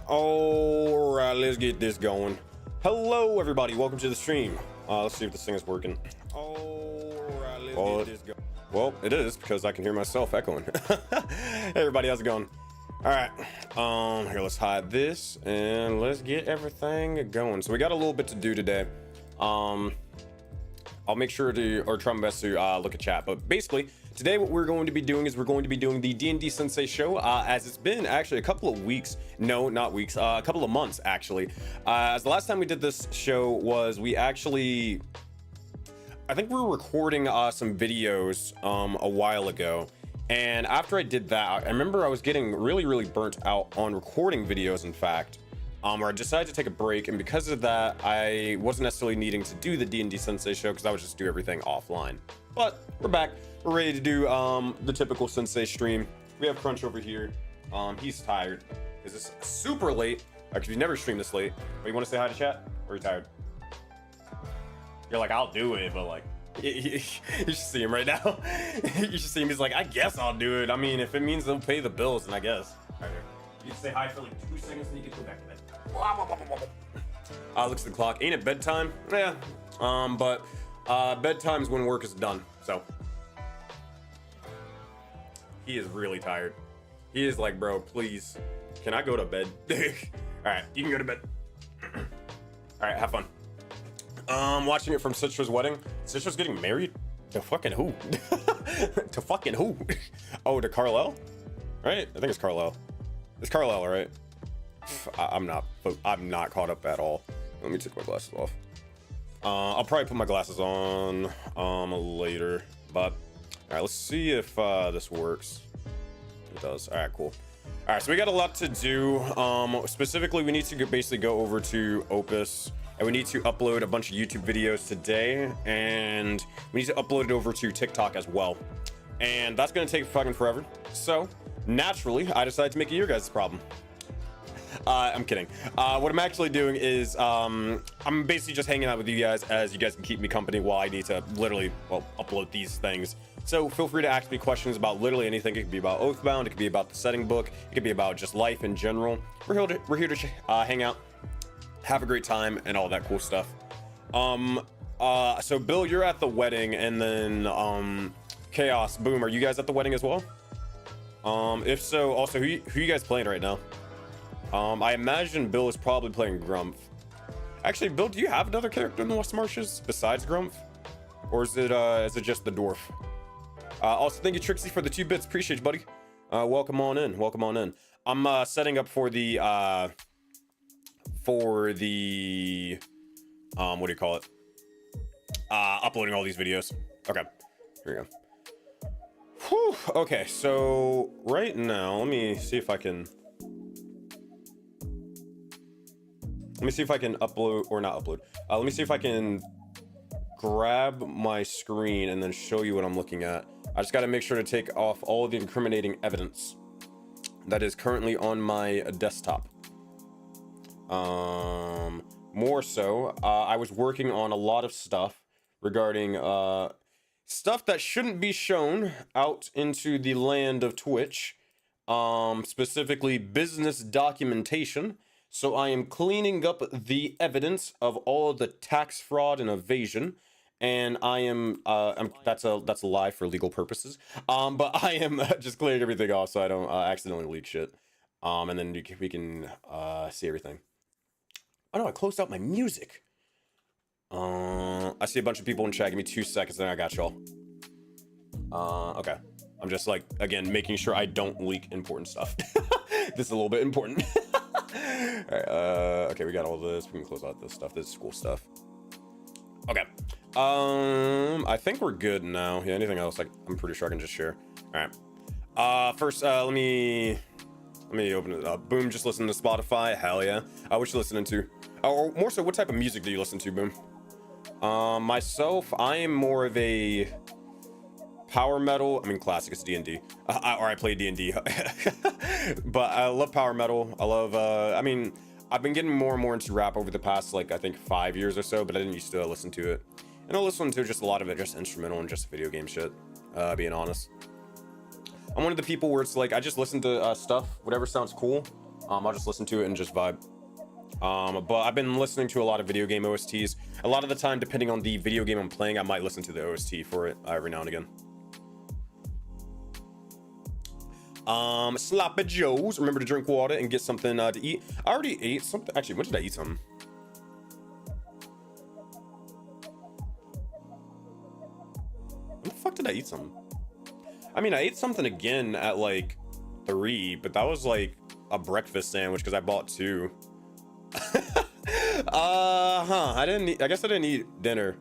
All right, let's get this going. Hello, everybody. Welcome to the stream. Let's see if this thing is working. All right, let's get this going. Well, it is because I can hear myself echoing. Hey, everybody, how's it going? All right. Here, let's hide this and let's get everything going. So we got a little bit to do today. I'll make sure to, or try my best to look at chat. But basically, today what we're going to be doing is we're going to be doing the D&D Sensei show, as it's been actually a couple of weeks. No, not weeks. A couple of months, actually. As the last time we did this show was we actually... I think we were recording some videos a while ago. And after I did that, I remember I was getting really burnt out on recording videos, in fact. Where I decided to take a break, and because of that, I wasn't necessarily needing to do the D&D Sensei show because I would just do everything offline. But we're back. We're ready to do the typical Sensei stream. We have Crunch over here. He's tired because it's super late. Because you never stream this late. But you want to say hi to chat? Or are you tired? You're like, I'll do it, but like, you should see him right now. You should see him. He's like, I guess I'll do it. I mean, if it means they'll pay the bills, then I guess. All right, you can say hi for like 2 seconds, and you can go back to bed. Looks at the clock. Ain't it bedtime? Yeah. But bedtime's when work is done. So he is really tired. He is like, bro, please, can I go to bed? All right, you can go to bed. All right, have fun. Watching it from Citra's wedding. Citra's getting married? To fucking who? To fucking who? Oh, to Carlisle? Right? I think it's Carlisle. It's Carlisle, right? I'm not caught up at all. Let me take my glasses off. I'll probably put my glasses on later, but all right, let's see if this works. It does. All right, cool. All right, so we got a lot to do. Specifically, we need to basically go over to Opus, and we need to upload a bunch of YouTube videos today, and we need to upload it over to TikTok as well. And that's gonna take fucking forever. So naturally, I decided to make it your guys' problem. I'm kidding. What I'm actually doing is I'm basically just hanging out with you guys, as you guys can keep me company while I need to literally, well, upload these things. So feel free to ask me questions about literally anything. It could be about Oathbound, it could be about the setting book, it could be about just life in general. We're here to hang out, have a great time, and all that cool stuff. So Bill, you're at the wedding, and then Chaos, Boom, are you guys at the wedding as well? If so, also who you guys playing right now? I imagine Bill is probably playing Grumph. Actually, Bill, do you have another character in the West Marshes besides Grumph? Or is it just the dwarf? Also, thank you, Trixie, for the 2 bits. Appreciate you, buddy. Welcome on in. Welcome on in. I'm setting up for the what do you call it? Uploading all these videos. Okay, here we go. Whew. Okay, so right now, let me see if I can upload, or not upload. Let me see if I can grab my screen and then show you what I'm looking at. I just got to make sure to take off all of the incriminating evidence that is currently on my desktop. More so, I was working on a lot of stuff regarding stuff that shouldn't be shown out into the land of Twitch, specifically business documentation. So I am cleaning up the evidence of all of the tax fraud and evasion, and I am that's a lie for legal purposes. But I am just clearing everything off so I don't accidentally leak shit. And then we can see everything. Oh no, I closed out my music. I see a bunch of people in chat. Give me 2 seconds, then I got y'all. Okay. I'm just like, again, making sure I don't leak important stuff. This is a little bit important. All right, okay, we got all this. We can close out this stuff. This is cool stuff. Okay. I think we're good now. Yeah, anything else, like, I'm pretty sure I can just share. All right. First, let me open it up. Boom, just listen to Spotify. Hell yeah. What you listening to? Or more so, what type of music do you listen to, Boom? Myself, I am more of a power metal. I mean, classic, it's D&D. Or I play D&D. But I love power metal. I love, I mean, I've been getting more and more into rap over the past, like, I think 5 years or so, but I didn't used to listen to it. And I listen to just a lot of it, just instrumental and just video game shit, being honest. I'm one of the people where it's like, I just listen to stuff, whatever sounds cool. I'll just listen to it and just vibe. But I've been listening to a lot of video game OSTs. A lot of the time, depending on the video game I'm playing, I might listen to the OST for it every now and again. Sloppy Joes. Remember to drink water and get something to eat. I already ate something. Actually, when did I eat something? When the fuck did I eat something? I mean, I ate something again at like 3, but that was like a breakfast sandwich because I bought 2. I guess I didn't eat dinner.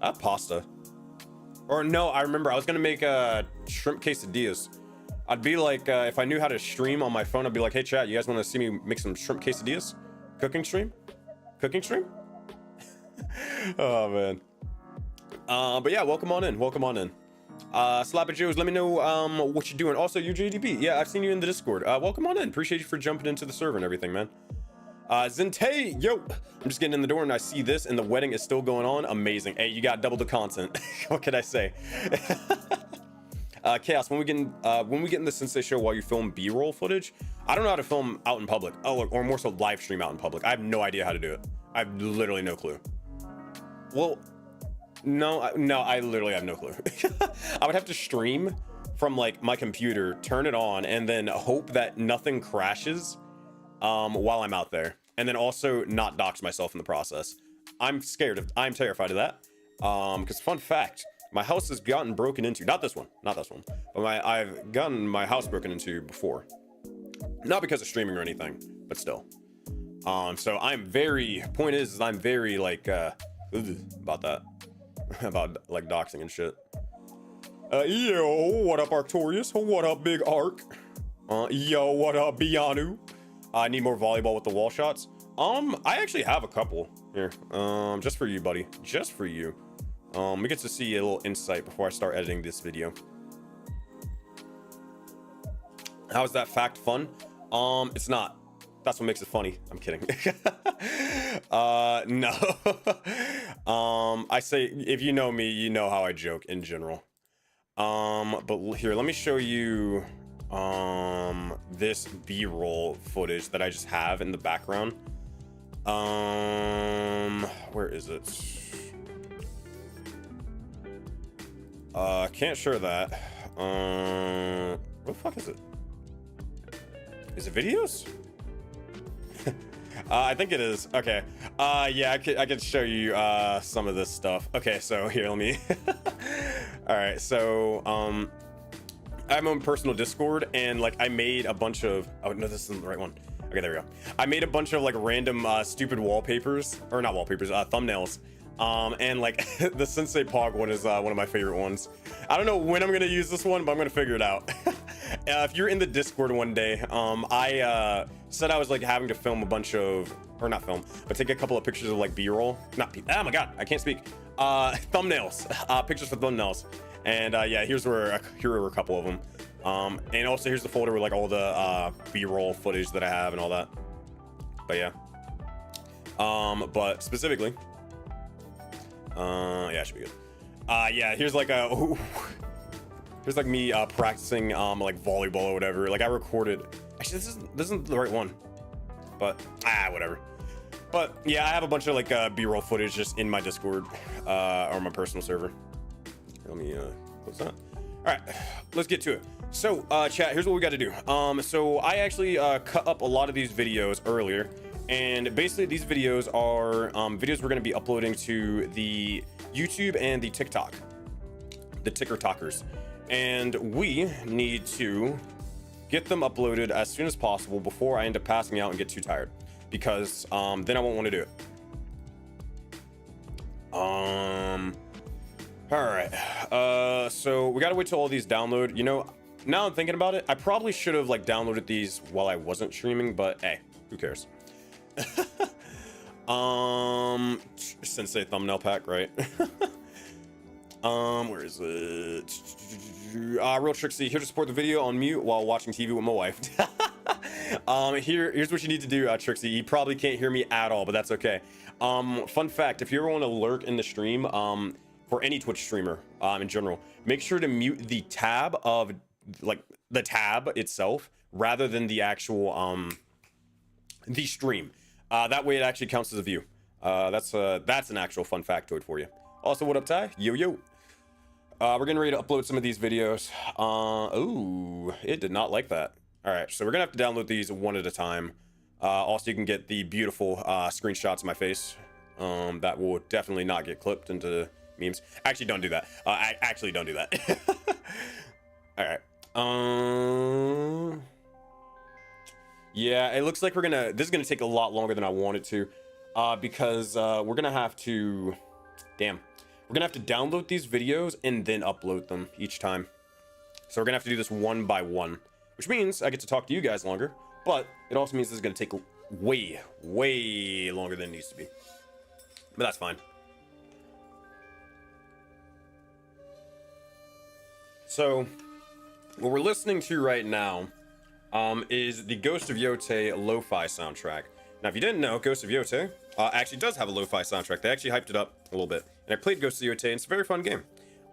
I had pasta. Or no, I remember I was gonna make shrimp quesadillas. I'd be like, if I knew how to stream on my phone, I'd be like, hey chat, you guys want to see me make some shrimp quesadillas? Cooking stream? Oh man. But yeah, welcome on in. Sloppy Joes, let me know what you're doing. Also, you JDB, yeah, I've seen you in the Discord. Welcome on in. Appreciate you for jumping into the server and everything, man. Zentei, yo, I'm just getting in the door and I see this and the wedding is still going on. Amazing. Hey, you got double the content. What can I say? Chaos, when we get in the Sensei show while you film B-roll footage, I don't know how to film out in public. Oh, or more so live stream out in public. I have no idea how to do it. I have literally no clue. Well, no, I literally have no clue. I would have to stream from like my computer, turn it on, and then hope that nothing crashes while I'm out there, and then also not dox myself in the process. I'm terrified of that. Because fun fact, my house has gotten broken into. Not this one, but I've gotten my house broken into before. Not because of streaming or anything, but still. So I'm very like about that. About like doxing and shit. Yo, what up Arctorius? What up Big Arc? Yo, what up Bianu? I need more volleyball with the wall shots. I actually have a couple here. Just for you, buddy. Just for you. We get to see a little insight before I start editing this video. How is that fact fun? It's not. That's what makes it funny. I'm kidding. No. I say, if you know me, you know how I joke in general. But here, let me show you this B-roll footage that I just have in the background. Where is it? Can't share that. What the fuck is it? Is it videos? I think it is. Okay. Yeah, I could show you some of this stuff. Okay, so here, let me. All right, so I have my own personal Discord, and like I made a bunch of. Oh no, this isn't the right one. Okay, there we go. I made a bunch of like random stupid wallpapers, or not wallpapers, thumbnails. And like the Sensei Pog one is one of my favorite ones. I don't know when I'm gonna use this one, but I'm gonna figure it out. If you're in the Discord one day, I said I was like having to film a bunch of, or not film, but take a couple of pictures of like B-roll. Oh my god, I can't speak. Thumbnails, pictures for thumbnails. And yeah, here are a couple of them. And also here's the folder with like all the B-roll footage that I have and all that. But yeah. But specifically. Yeah, it should be good. Yeah, here's like here's like me practicing like volleyball or whatever. Like I recorded. Actually, this isn't the right one. But whatever. But yeah, I have a bunch of like B-roll footage just in my Discord or my personal server. Let me close that. All right, let's get to it. So chat, here's what we got to do. So I actually cut up a lot of these videos earlier. And basically these videos are videos we're going to be uploading to the YouTube and the TikTok, the Ticker Talkers. And we need to get them uploaded as soon as possible before I end up passing out and get too tired, because then I won't want to do it. All right. So we got to wait till all these download. You know, now I'm thinking about it, I probably should have like downloaded these while I wasn't streaming, but hey, who cares? Sensei thumbnail pack, right? Where is it? Real Trixie here to support the video on mute while watching TV with my wife. Here's what you need to do, Trixie. You probably can't hear me at all, but that's okay. Fun fact, if you ever want to lurk in the stream, for any Twitch streamer, in general, make sure to mute the tab of like the tab itself rather than the actual the stream. That way it actually counts as a view. That's an actual fun factoid for you. Also, what up, Ty? Yo, yo. We're getting ready to upload some of these videos. Ooh, it did not like that. All right, so we're gonna have to download these one at a time. Also, you can get the beautiful screenshots of my face. That will definitely not get clipped into memes. Actually, don't do that. Actually, don't do that. All right. Yeah, it looks like this is gonna take a lot longer than I wanted to, because we're gonna have to, we're gonna have to download these videos and then upload them each time. So we're gonna have to do this one by one, which means I get to talk to you guys longer, but it also means this is gonna take way, way longer than it needs to be. But that's fine. So, what we're listening to right now is the Ghost of Yote lo-fi soundtrack. Now, if you didn't know, Ghost of Yote actually does have a lo-fi soundtrack. They actually hyped it up a little bit. And I played Ghost of Yote, and it's a very fun game.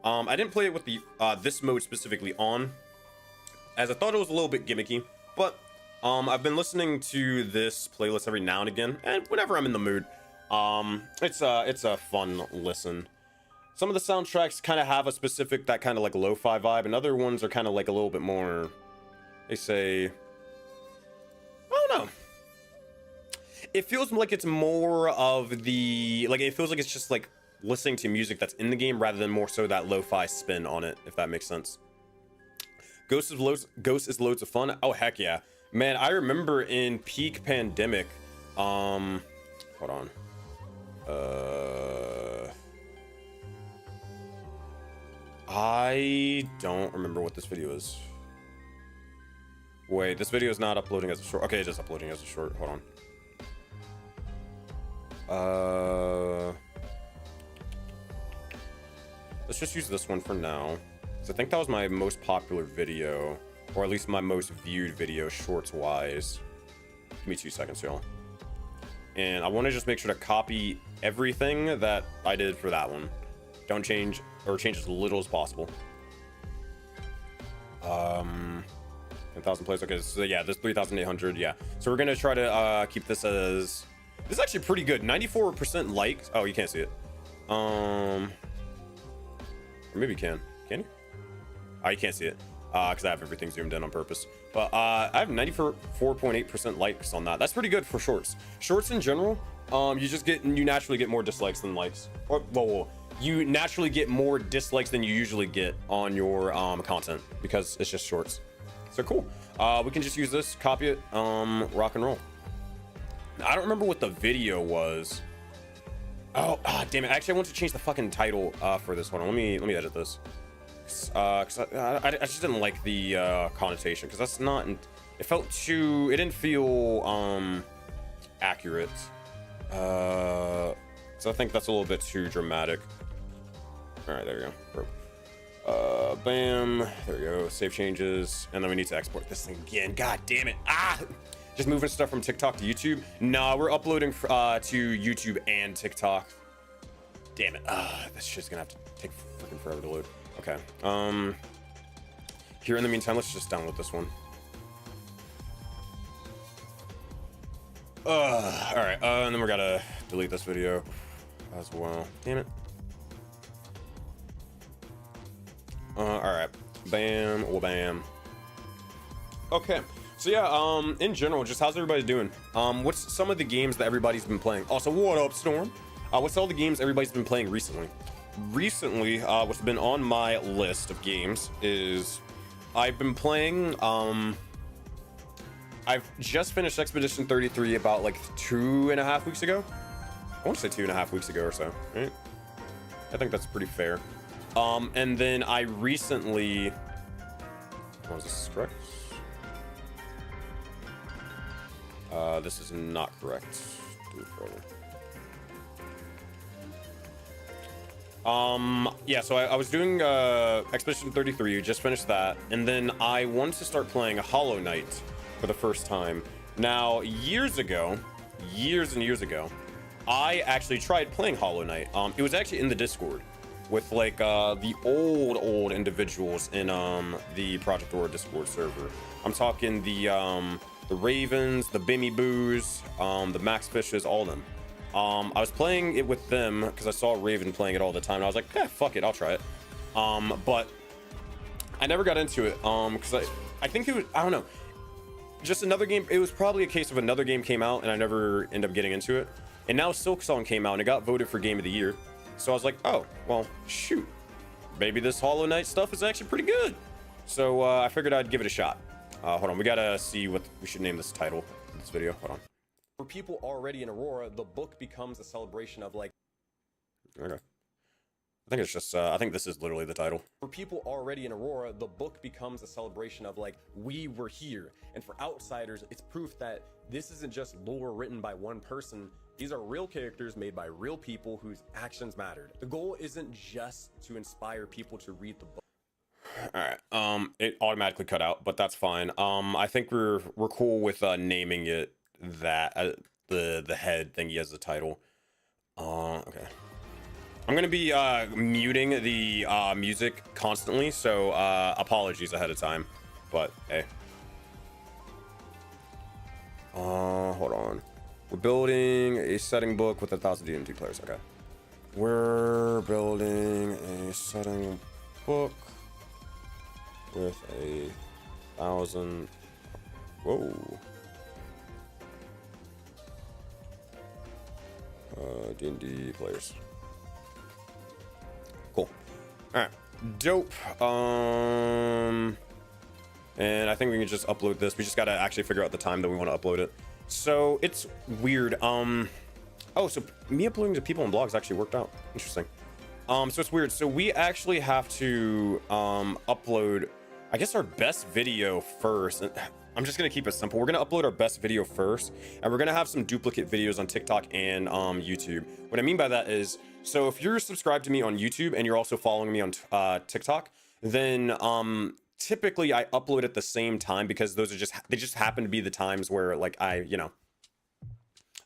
I didn't play it with the this mode specifically on, as I thought it was a little bit gimmicky. But I've been listening to this playlist every now and again, and whenever I'm in the mood. It's a fun listen. Some of the soundtracks kind of have a specific, that kind of like lo-fi vibe, and other ones are kind of like a little bit more, they say, I don't know. It feels like it's more of the, like, it feels like it's just like listening to music that's in the game rather than more so that lo-fi spin on it, if that makes sense. Ghost is loads of fun. Oh, heck yeah. Man, I remember in peak pandemic, hold on. I don't remember what this video is. Wait, this video is not uploading as a short. Okay, it is uploading as a short. Hold on. Let's just use this one for now. So I think that was my most popular video, or at least my most viewed video, shorts-wise. Give me 2 seconds, y'all. And I want to just make sure to copy everything that I did for that one. Don't change, or change as little as possible. 10,000 plays. Okay, so yeah, this 3,800. Yeah. So we're gonna try to keep this as. This is actually pretty good. 94% likes. Oh, you can't see it. Or maybe you can. Can you? Oh, you can't see it. Because I have everything zoomed in on purpose. But I have 94.8% likes on that. That's pretty good for shorts. Shorts in general, you naturally get more dislikes than likes. Or whoa. You naturally get more dislikes than you usually get on your content because it's just shorts. So cool. We can just use this, copy it, rock and roll. Now, I don't remember what the video was. Oh, damn it! Actually, I want to change the fucking title for this one. Let me edit this. Cause I just didn't like the connotation, because that's not. It felt too. It didn't feel accurate. So I think that's a little bit too dramatic. All right, there you go. Bam. There we go. Save changes, and then we need to export this thing again. God damn it! Just moving stuff from TikTok to YouTube. Nah, we're uploading to YouTube and TikTok. Damn it! This shit's gonna have to take freaking forever to load. Okay. Here in the meantime, let's just download this one. All right. And then we're gonna delete this video as well. Damn it. All right. Bam. Well, bam. Okay. So yeah. In general, just how's everybody doing? What's some of the games that everybody's been playing? Also, what up, Storm? What's all the games everybody's been playing recently? Recently, what's been on my list of games is I've been playing. I've just finished Expedition 33 about like 2.5 weeks ago. I want to say 2.5 weeks ago or so, right? I think that's pretty fair. And then I recently. Oh, is this correct? This is not correct. Do it further. Yeah, so I was doing Expedition 33, just finished that, and then I wanted to start playing Hollow Knight for the first time. Now, years and years ago, I actually tried playing Hollow Knight. It was actually in the Discord with like the old individuals in the Project Aurora Discord server. I'm talking the the Ravens, the Bimmy Boos, the Max Fishes, all of them. I was playing it with them because I saw Raven playing it all the time, and I was like, yeah, fuck it, I'll try it. But I never got into it because I think it was, I don't know, just another game. It was probably a case of another game came out and I never ended up getting into it. And now Silksong came out and it got voted for Game of the Year. So I was like, oh, well, shoot, maybe this Hollow Knight stuff is actually pretty good. So I figured I'd give it a shot. Hold on, we gotta see what we should name this title of this video. Hold on. For people already in Aurora, the book becomes a celebration of like... Okay. I think it's just, I think this is literally the title. For people already in Aurora, the book becomes a celebration of like, we were here. And for outsiders, it's proof that this isn't just lore written by one person. These are real characters made by real people whose actions mattered. The goal isn't just to inspire people to read the book. All right, it automatically cut out, but that's fine. I think we're cool with naming it that, the head thingy as the title. Okay. I'm gonna be muting the music constantly, so apologies ahead of time, but hey. Hold on. We're building a setting book with 1,000 D&D players. Okay. We're building a setting book with 1,000. Whoa. D&D players. Cool. All right. Dope. And I think we can just upload this. We just gotta actually figure out the time that we want to upload it. So it's weird. Oh, so me uploading to people on blogs actually worked out. Interesting. So it's weird. So we actually have to upload, I guess, our best video first. I'm just gonna keep it simple. We're gonna upload our best video first, and we're gonna have some duplicate videos on TikTok and YouTube. What I mean by that is, so if you're subscribed to me on YouTube and you're also following me on TikTok, then typically I upload at the same time because those are they just happen to be the times where like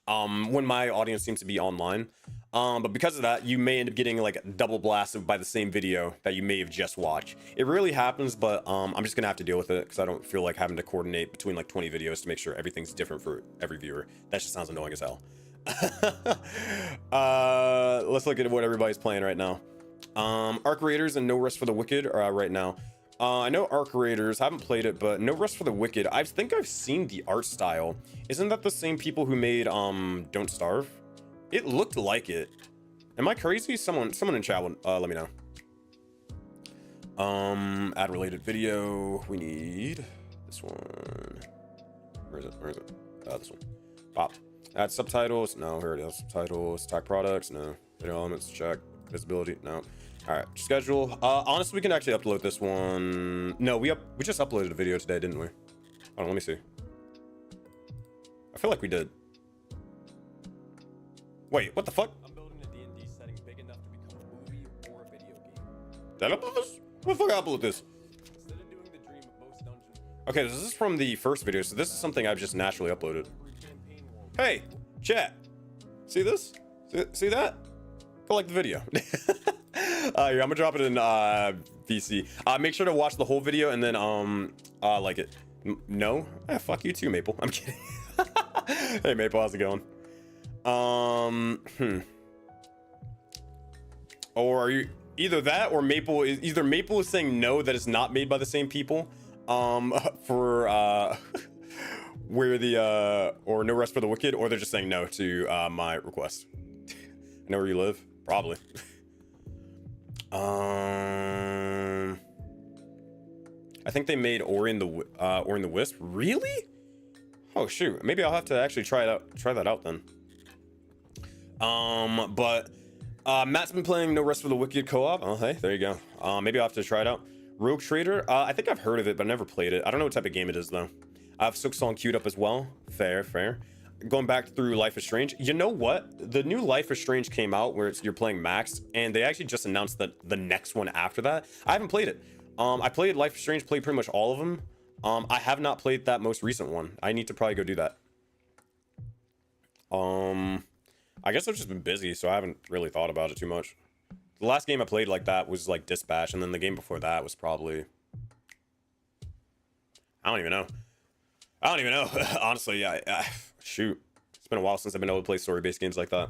when my audience seems to be online. But because of that, you may end up getting like double blasted by the same video that you may have just watched. It rarely happens, but I'm just gonna have to deal with it because I don't feel like having to coordinate between like 20 videos to make sure everything's different for every viewer. That just sounds annoying as hell. Let's look at what everybody's playing right now. Arc Raiders and No Rest for the Wicked are right now. I know Arc Raiders, haven't played it, but No Rest for the Wicked, I think I've seen the art style. Isn't that the same people who made Don't Starve? It looked like it. Am I crazy? Someone in chat will let me know. Add related video. We need this one. Where is it? Where is it? This one. Pop. Add subtitles. No, here it is. Subtitles. Tag products. No. Video elements. Check. Visibility. No. All right. Schedule. Honestly, we can actually upload this one. No, we just uploaded a video today, didn't we? Hold on. Let me see. I feel like we did. Wait, what the fuck? I'm building a D&D setting big enough to become a movie or a video game. Did I upload this? What the fuck I upload this? Instead of doing the dream of most dungeons. Okay, this is from the first video, so this is something I've just naturally uploaded. Hey, chat. See this? See that? Go like the video. Yeah, I'm gonna drop it in VC. Make sure to watch the whole video and then like it. No? Fuck you too, Maple. I'm kidding. Hey Maple, how's it going? Or are you either that or Maple is saying no, that it's not made by the same people for where the or No Rest for the Wicked, or they're just saying no to my request. I know where you live, probably. I think they made Ori and the Wisp. Really? Oh shoot, maybe I'll have to actually try that out then. But Matt's been playing No Rest for the Wicked co-op. Oh, hey, there you go. Maybe I'll have to try it out. Rogue Trader, I think I've heard of it, but I never played it. I don't know what type of game it is, though. I have Silksong queued up as well. Fair. Going back through Life is Strange. You know what? The new Life is Strange came out where you're playing Max, and they actually just announced the next one after that. I haven't played it. I played Life is Strange, played pretty much all of them. I have not played that most recent one. I need to probably go do that. I guess I've just been busy, so I haven't really thought about it too much. The last game I played like that was like Dispatch, and then the game before that was probably... I don't even know. I don't even know. Honestly, shoot. It's been a while since I've been able to play story-based games like that.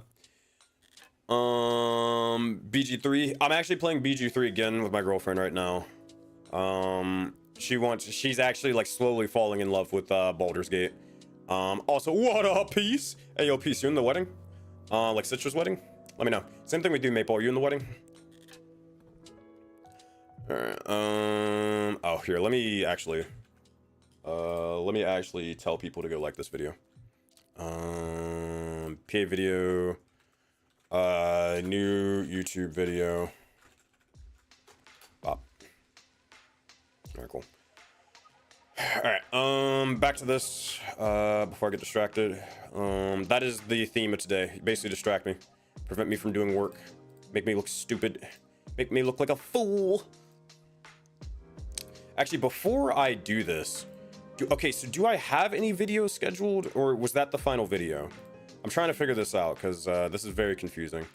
BG3. I'm actually playing BG3 again with my girlfriend right now. She's actually like slowly falling in love with Baldur's Gate. Also, what up, Peace? Hey, yo, Peace, you in the wedding? Like Citra's wedding? Let me know. Same thing we do, Maple. Are you in the wedding? Alright, oh, here, let me actually tell people to go like this video. PA video, new YouTube video. Bop. Alright, cool. Alright, back to this, before I get distracted. That is the theme of today. Basically distract me. Prevent me from doing work. Make me look stupid. Make me look like a fool. Actually, before I do this, okay, so do I have any videos scheduled, or was that the final video? I'm trying to figure this out, because this is very confusing.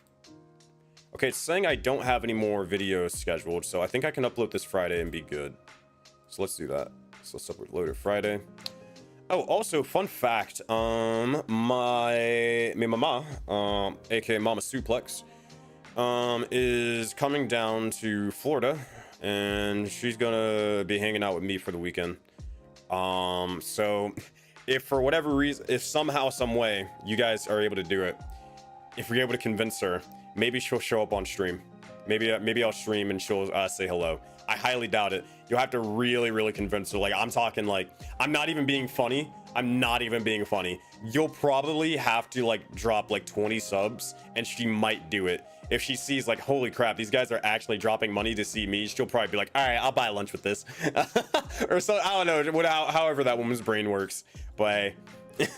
Okay, it's saying I don't have any more videos scheduled, so I think I can upload this Friday and be good. So let's do that. So let's upload it Friday. Oh, also, fun fact, my mama, aka Mama Suplex, is coming down to Florida, and she's gonna be hanging out with me for the weekend. So if for whatever reason, if somehow, some way, you guys are able to do it, if we're able to convince her, maybe she'll show up on stream. Maybe I'll stream and she'll say hello. I highly doubt it. You'll have to really, really convince her. Like, I'm talking like, I'm not even being funny. I'm not even being funny. You'll probably have to like drop like 20 subs and she might do it. If she sees like, holy crap, these guys are actually dropping money to see me, she'll probably be like, all right, I'll buy lunch with this. Or so, I don't know, however that woman's brain works. But hey.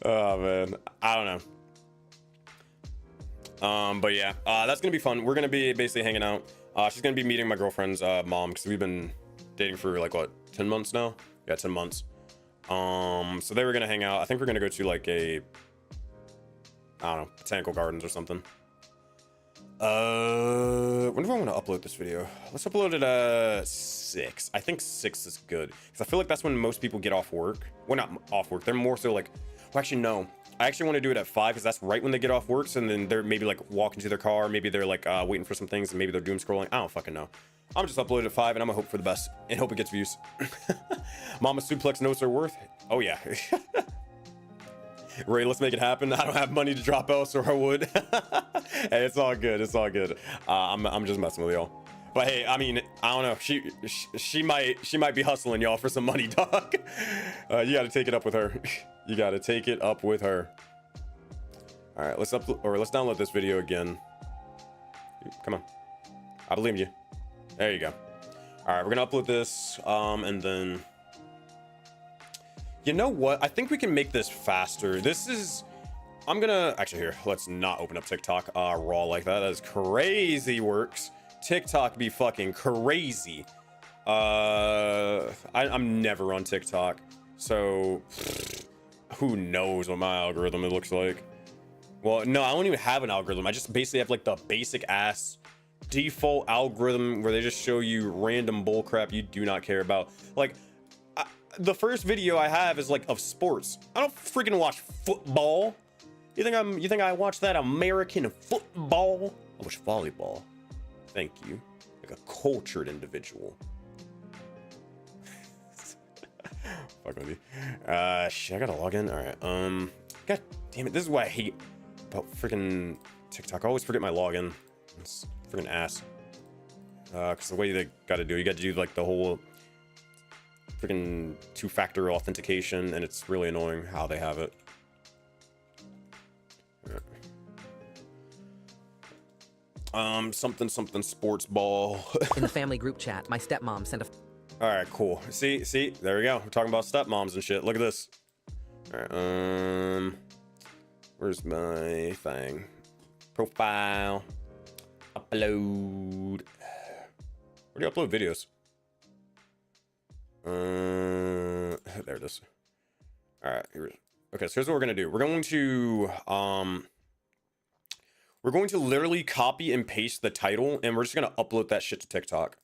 Oh man, I don't know. But yeah, that's gonna be fun. We're gonna be basically hanging out. She's gonna be meeting my girlfriend's mom, because we've been dating for like what, 10 months now? Yeah, 10 months. So they were gonna hang out. I think we're gonna go to like a, I don't know, botanical gardens or something. When do I want to upload this video? Let's upload it at 6. I think 6 is good, because I feel like that's when most people get off work. Well, not off work. They're more so like, well, actually no. I actually want to do it at 5, because that's right when they get off work. So then they're maybe like walking to their car. Maybe they're like waiting for some things, and maybe they're doom scrolling. I don't fucking know. I'm just upload it at 5, and I'm gonna hope for the best and hope it gets views. Mama Suplex knows her worth. Oh yeah. Ray, let's make it happen. I don't have money to drop else, or I would. Hey, it's all good. It's all good. I'm just messing with y'all. But hey, I mean, I don't know. She might be hustling y'all for some money, dog. You got to take it up with her. You got to take it up with her. All right, let's download this video again. Come on, I believe in you. There you go. All right, we're gonna upload this, and then. You know what? I think we can make this faster. I'm gonna, actually here, let's not open up TikTok raw like that. That is crazy works. TikTok be fucking crazy. I'm never on TikTok. So, who knows what my algorithm it looks like. Well, no, I don't even have an algorithm. I just basically have like the basic ass default algorithm where they just show you random bullcrap you do not care about. Like, the first video I have is like of sports. I don't freaking watch football. You think I watch that American football? I watch volleyball. Thank you. Like a cultured individual. Fuck with you. Shit, I gotta log in. All right. God damn it. This is what I hate about freaking TikTok. I always forget my login. It's freaking ass. Cause the way they gotta do, you gotta do like the whole freaking 2-factor authentication, and it's really annoying how they have it. Something sports ball. In the family group chat, my stepmom sent a. All right, cool. See, there we go. We're talking about stepmoms and shit. Look at this. All right, where's my thing? Profile. Upload. Where do you upload videos? There it is. All right, okay, so here's what we're gonna do. We're going to literally copy and paste the title, and we're just gonna upload that shit to TikTok.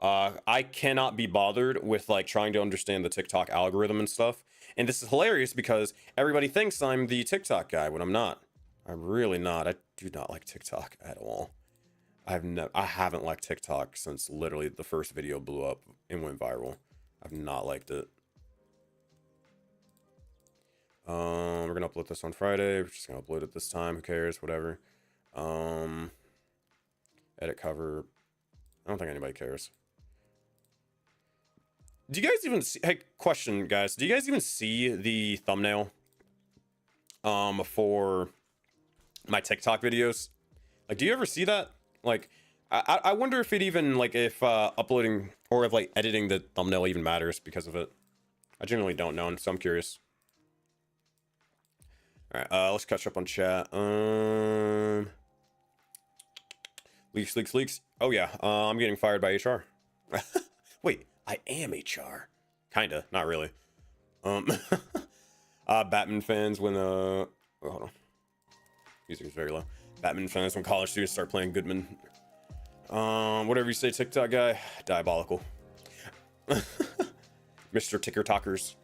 I cannot be bothered with like trying to understand the TikTok algorithm and stuff. And this is hilarious because everybody thinks I'm the TikTok guy when I'm not. I'm really not. I do not like TikTok at all. I haven't liked TikTok since literally the first video blew up and went viral. I've not liked it. We're gonna upload this on Friday. We're just gonna upload it this time. Who cares? Whatever. Edit cover. I don't think anybody cares. Do you guys even see, hey, question guys, do you guys even see the thumbnail for my TikTok videos? Like, do you ever see that? Like, I wonder if it even, like, if uploading or if like editing the thumbnail even matters because of it. I generally don't know, so I'm curious. All right, let's catch up on chat. Leaks. Oh yeah, I'm getting fired by HR. Wait, I am HR. Kinda, not really. Batman fans when oh, hold on. Music is very low. Batman fans when college students start playing Goodman. Whatever you say, TikTok guy, diabolical. Mr. Ticker Talkers.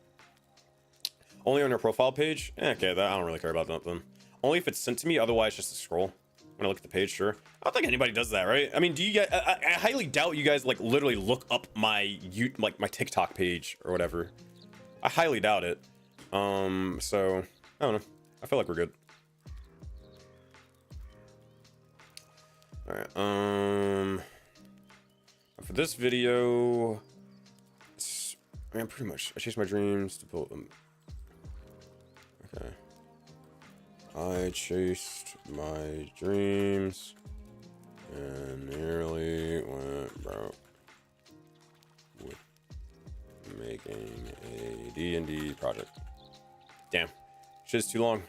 Only on your profile page? Okay, that I don't really care about that then. Only if it's sent to me, otherwise just a scroll. When I look at the page, sure. I don't think anybody does that, right? I mean, do you guys? I highly doubt you guys like literally look up my my TikTok page or whatever. I highly doubt it. So I don't know. I feel like we're good. All right. For this video, I mean, pretty much. I chase my dreams to build them. Okay. I chased my dreams and nearly went broke with making a D&D project. Damn, shit's too long.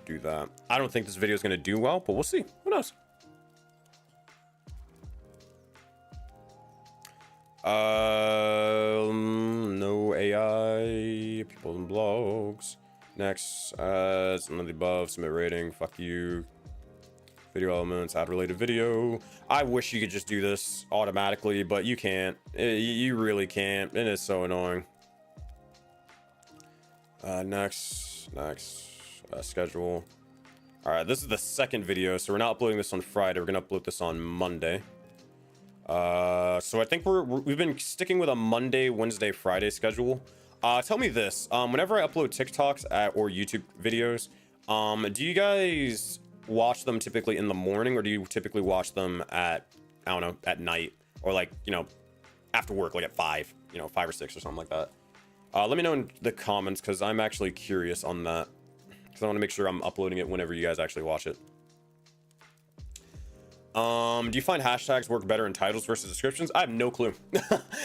Do that. I don't think this video is going to do well, but we'll see. Who knows? No AI, people and blogs. Next, none of the above. Submit rating. Fuck you. Video elements. Add related video. I wish you could just do this automatically, but you can't. You really can't, and it's so annoying. Next. Schedule. All right, this is the second video, so we're not uploading this on Friday. We're gonna upload this on Monday. So I think we've been sticking with a Monday, Wednesday, Friday schedule. Tell me this: whenever I upload TikToks or YouTube videos, do you guys watch them typically in the morning, or do you typically watch them at, I don't know, at night, or like, you know, after work, like at 5, you know, 5 or 6 or something like that? Let me know in the comments, because I'm actually curious on that. Because I want to make sure I'm uploading it whenever you guys actually watch it. Do you find hashtags work better in titles versus descriptions? I have no clue.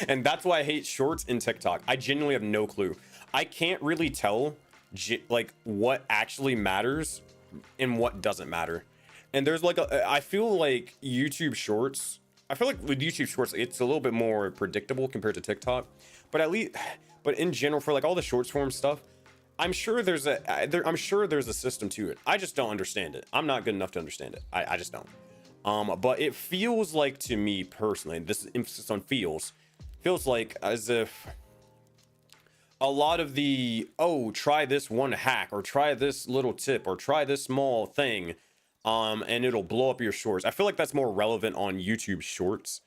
And that's why I hate shorts in TikTok. I genuinely have no clue. I can't really tell like what actually matters and what doesn't matter. And there's like I feel like YouTube shorts, I feel like with YouTube shorts, it's a little bit more predictable compared to TikTok. But in general, for like all the shorts form stuff, I'm sure there's a system to it. I just don't understand it. I'm not good enough to understand it. I just don't. But it feels like, to me personally, this is emphasis on feels like as if a lot of the, oh, try this one hack, or try this little tip, or try this small thing, and it'll blow up your shorts. I feel like that's more relevant on YouTube shorts,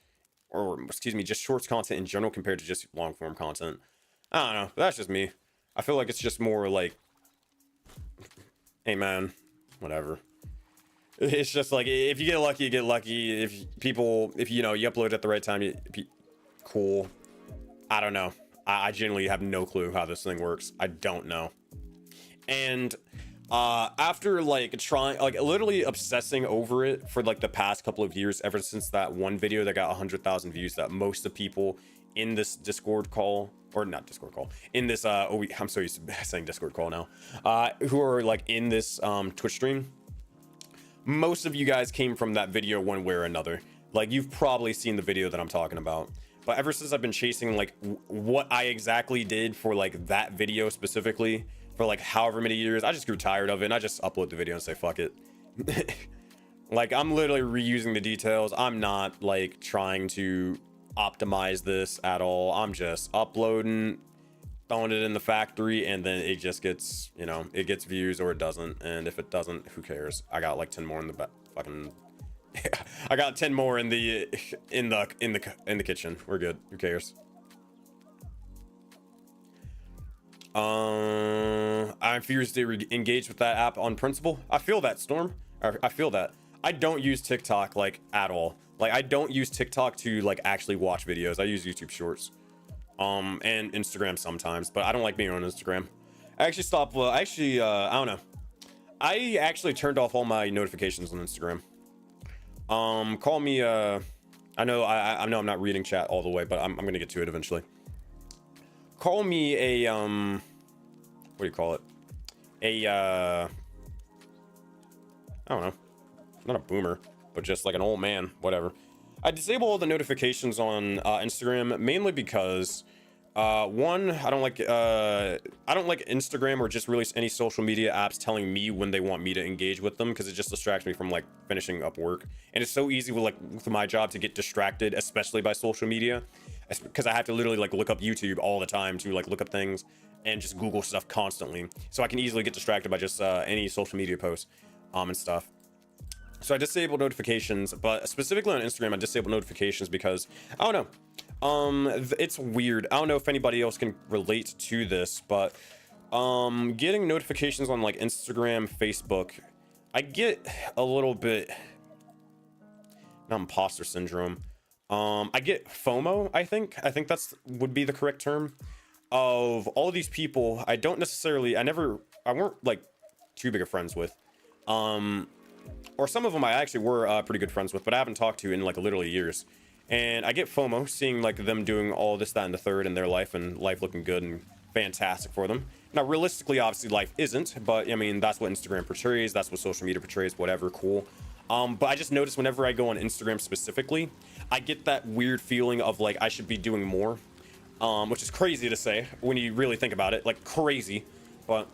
or excuse me, just shorts content in general compared to just long form content. I don't know. That's just me. I feel like it's just more like, hey man, whatever. It's just like, if you get lucky, you get lucky. If you know, you upload at the right time, cool. I don't know. I genuinely have no clue how this thing works. I don't know. And after like trying, like literally obsessing over it for like the past couple of years, ever since that one video that got 100,000 views, that most of the people in this Discord call, or not Discord call, in this I'm so used to saying Discord call now, who are like in this Twitch stream, most of you guys came from that video one way or another. Like, you've probably seen the video that I'm talking about. But ever since I've been chasing like what I exactly did for like that video specifically for like however many years, I just grew tired of it and I just upload the video and say fuck it. Like I'm literally reusing the details. I'm not like trying to optimize this at all. I'm just uploading, throwing it in the factory, and then it just gets, you know, it gets views or it doesn't. And if it doesn't, who cares? I got like 10 more in the fucking I got 10 more in the kitchen. We're good. Who cares? I'm furious to engage with that app on principle. I feel that, Storm. I feel that. I don't use TikTok like at all. Like I don't use TikTok to like actually watch videos. I use YouTube Shorts, and Instagram sometimes, but I don't like being on Instagram. I actually stopped. I don't know. I actually turned off all my notifications on Instagram. Call me. I know I'm not reading chat all the way, but I'm gonna get to it eventually. Call me a what do you call it? I don't know. Not a boomer, but just like an old man. Whatever. I disable all the notifications on Instagram mainly because one, I don't like Instagram or just really any social media apps telling me when they want me to engage with them, because it just distracts me from like finishing up work. And it's so easy with my job to get distracted, especially by social media, because I have to literally like look up YouTube all the time to like look up things and just Google stuff constantly. So I can easily get distracted by just any social media posts and stuff. So I disable notifications, but specifically on Instagram, I disable notifications because I don't know. It's weird. I don't know if anybody else can relate to this, but getting notifications on like Instagram, Facebook, I get a little bit, not imposter syndrome. I get FOMO. I think that's would be the correct term, of all these people I weren't like too big of friends with, or some of them I actually were pretty good friends with, but I haven't talked to in like literally years. And I get FOMO seeing like them doing all this, that, and the third in their life, and life looking good and fantastic for them. Now, realistically, obviously life isn't, but I mean, that's what Instagram portrays. That's what social media portrays, whatever, cool. But I just noticed whenever I go on Instagram specifically, I get that weird feeling of like I should be doing more, which is crazy to say when you really think about it, like crazy. But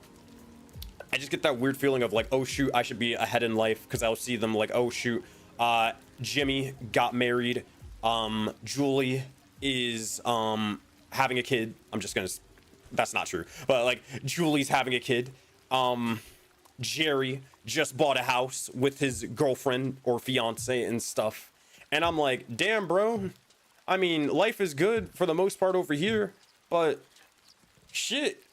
I just get that weird feeling of like, oh shoot, I should be ahead in life, because I'll see them like, oh shoot, Jimmy got married, Julie is having a kid. That's not true, but like Julie's having a kid. Jerry just bought a house with his girlfriend or fiance and stuff, and I'm like, damn bro, I mean life is good for the most part over here, but shit,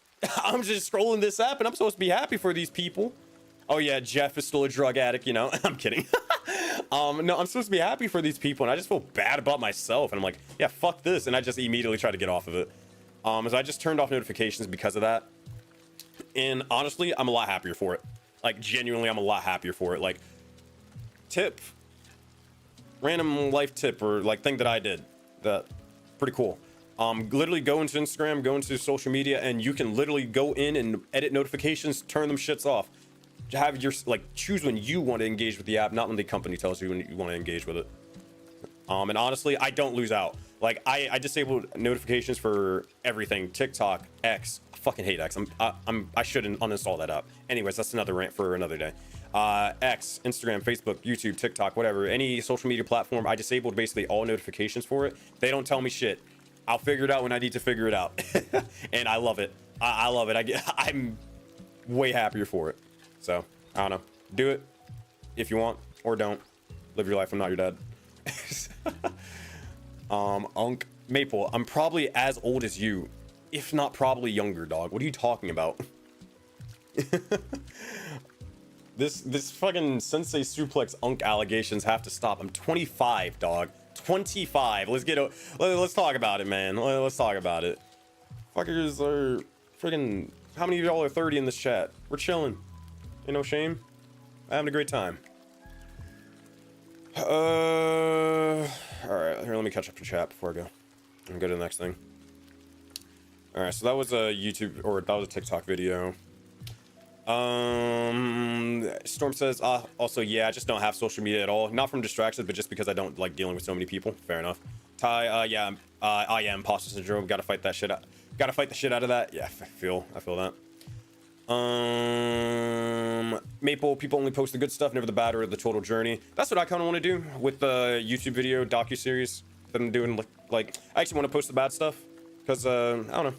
I'm just scrolling this app and I'm supposed to be happy for these people. Oh yeah, Jeff is still a drug addict, you know. I'm kidding. No, I'm supposed to be happy for these people, and I just feel bad about myself, and I'm like, yeah, fuck this, and I just immediately try to get off of it. So I just turned off notifications because of that, and honestly, I'm a lot happier for it. Like genuinely, I'm a lot happier for it. Like, random life tip or like thing that I did, that pretty cool. Literally go into Instagram, go into social media, and you can literally go in and edit notifications, turn them shits off. Have your like choose when you want to engage with the app, not when the company tells you when you want to engage with it. And honestly, I don't lose out. Like I disabled notifications for everything. TikTok, X. I fucking hate X. I shouldn't uninstall that app. Anyways, that's another rant for another day. X, Instagram, Facebook, YouTube, TikTok, whatever, any social media platform, I disabled basically all notifications for it. They don't tell me shit. I'll figure it out when I need to figure it out. And I love it. I love it. I'm way happier for it. So I don't know. Do it if you want, or don't. Live your life. I'm not your dad. Unk Maple, I'm probably as old as you, if not probably younger, dog. What are you talking about? This fucking SenseiSuplex Unk allegations have to stop. I'm 25, dog. 25. Let's talk about it, man. Let's talk about it. Fuckers are freaking. How many of y'all are 30 in this chat? We're chilling. Ain't no shame. I'm having a great time. All right, here, let me catch up to chat before I go. And go to the next thing. All right, so that was a YouTube, or that was a TikTok video. Storm says, also, yeah, I just don't have social media at all. Not from distractions, but just because I don't like dealing with so many people. Fair enough. Ty, yeah, Oh yeah, imposter syndrome. Gotta fight that shit out. Gotta fight the shit out of that. Yeah, I feel that. Maple, people only post the good stuff, never the bad or the total journey. That's what I kind of want to do with the YouTube video docu-series that I'm doing. Like I actually want to post the bad stuff because I don't know.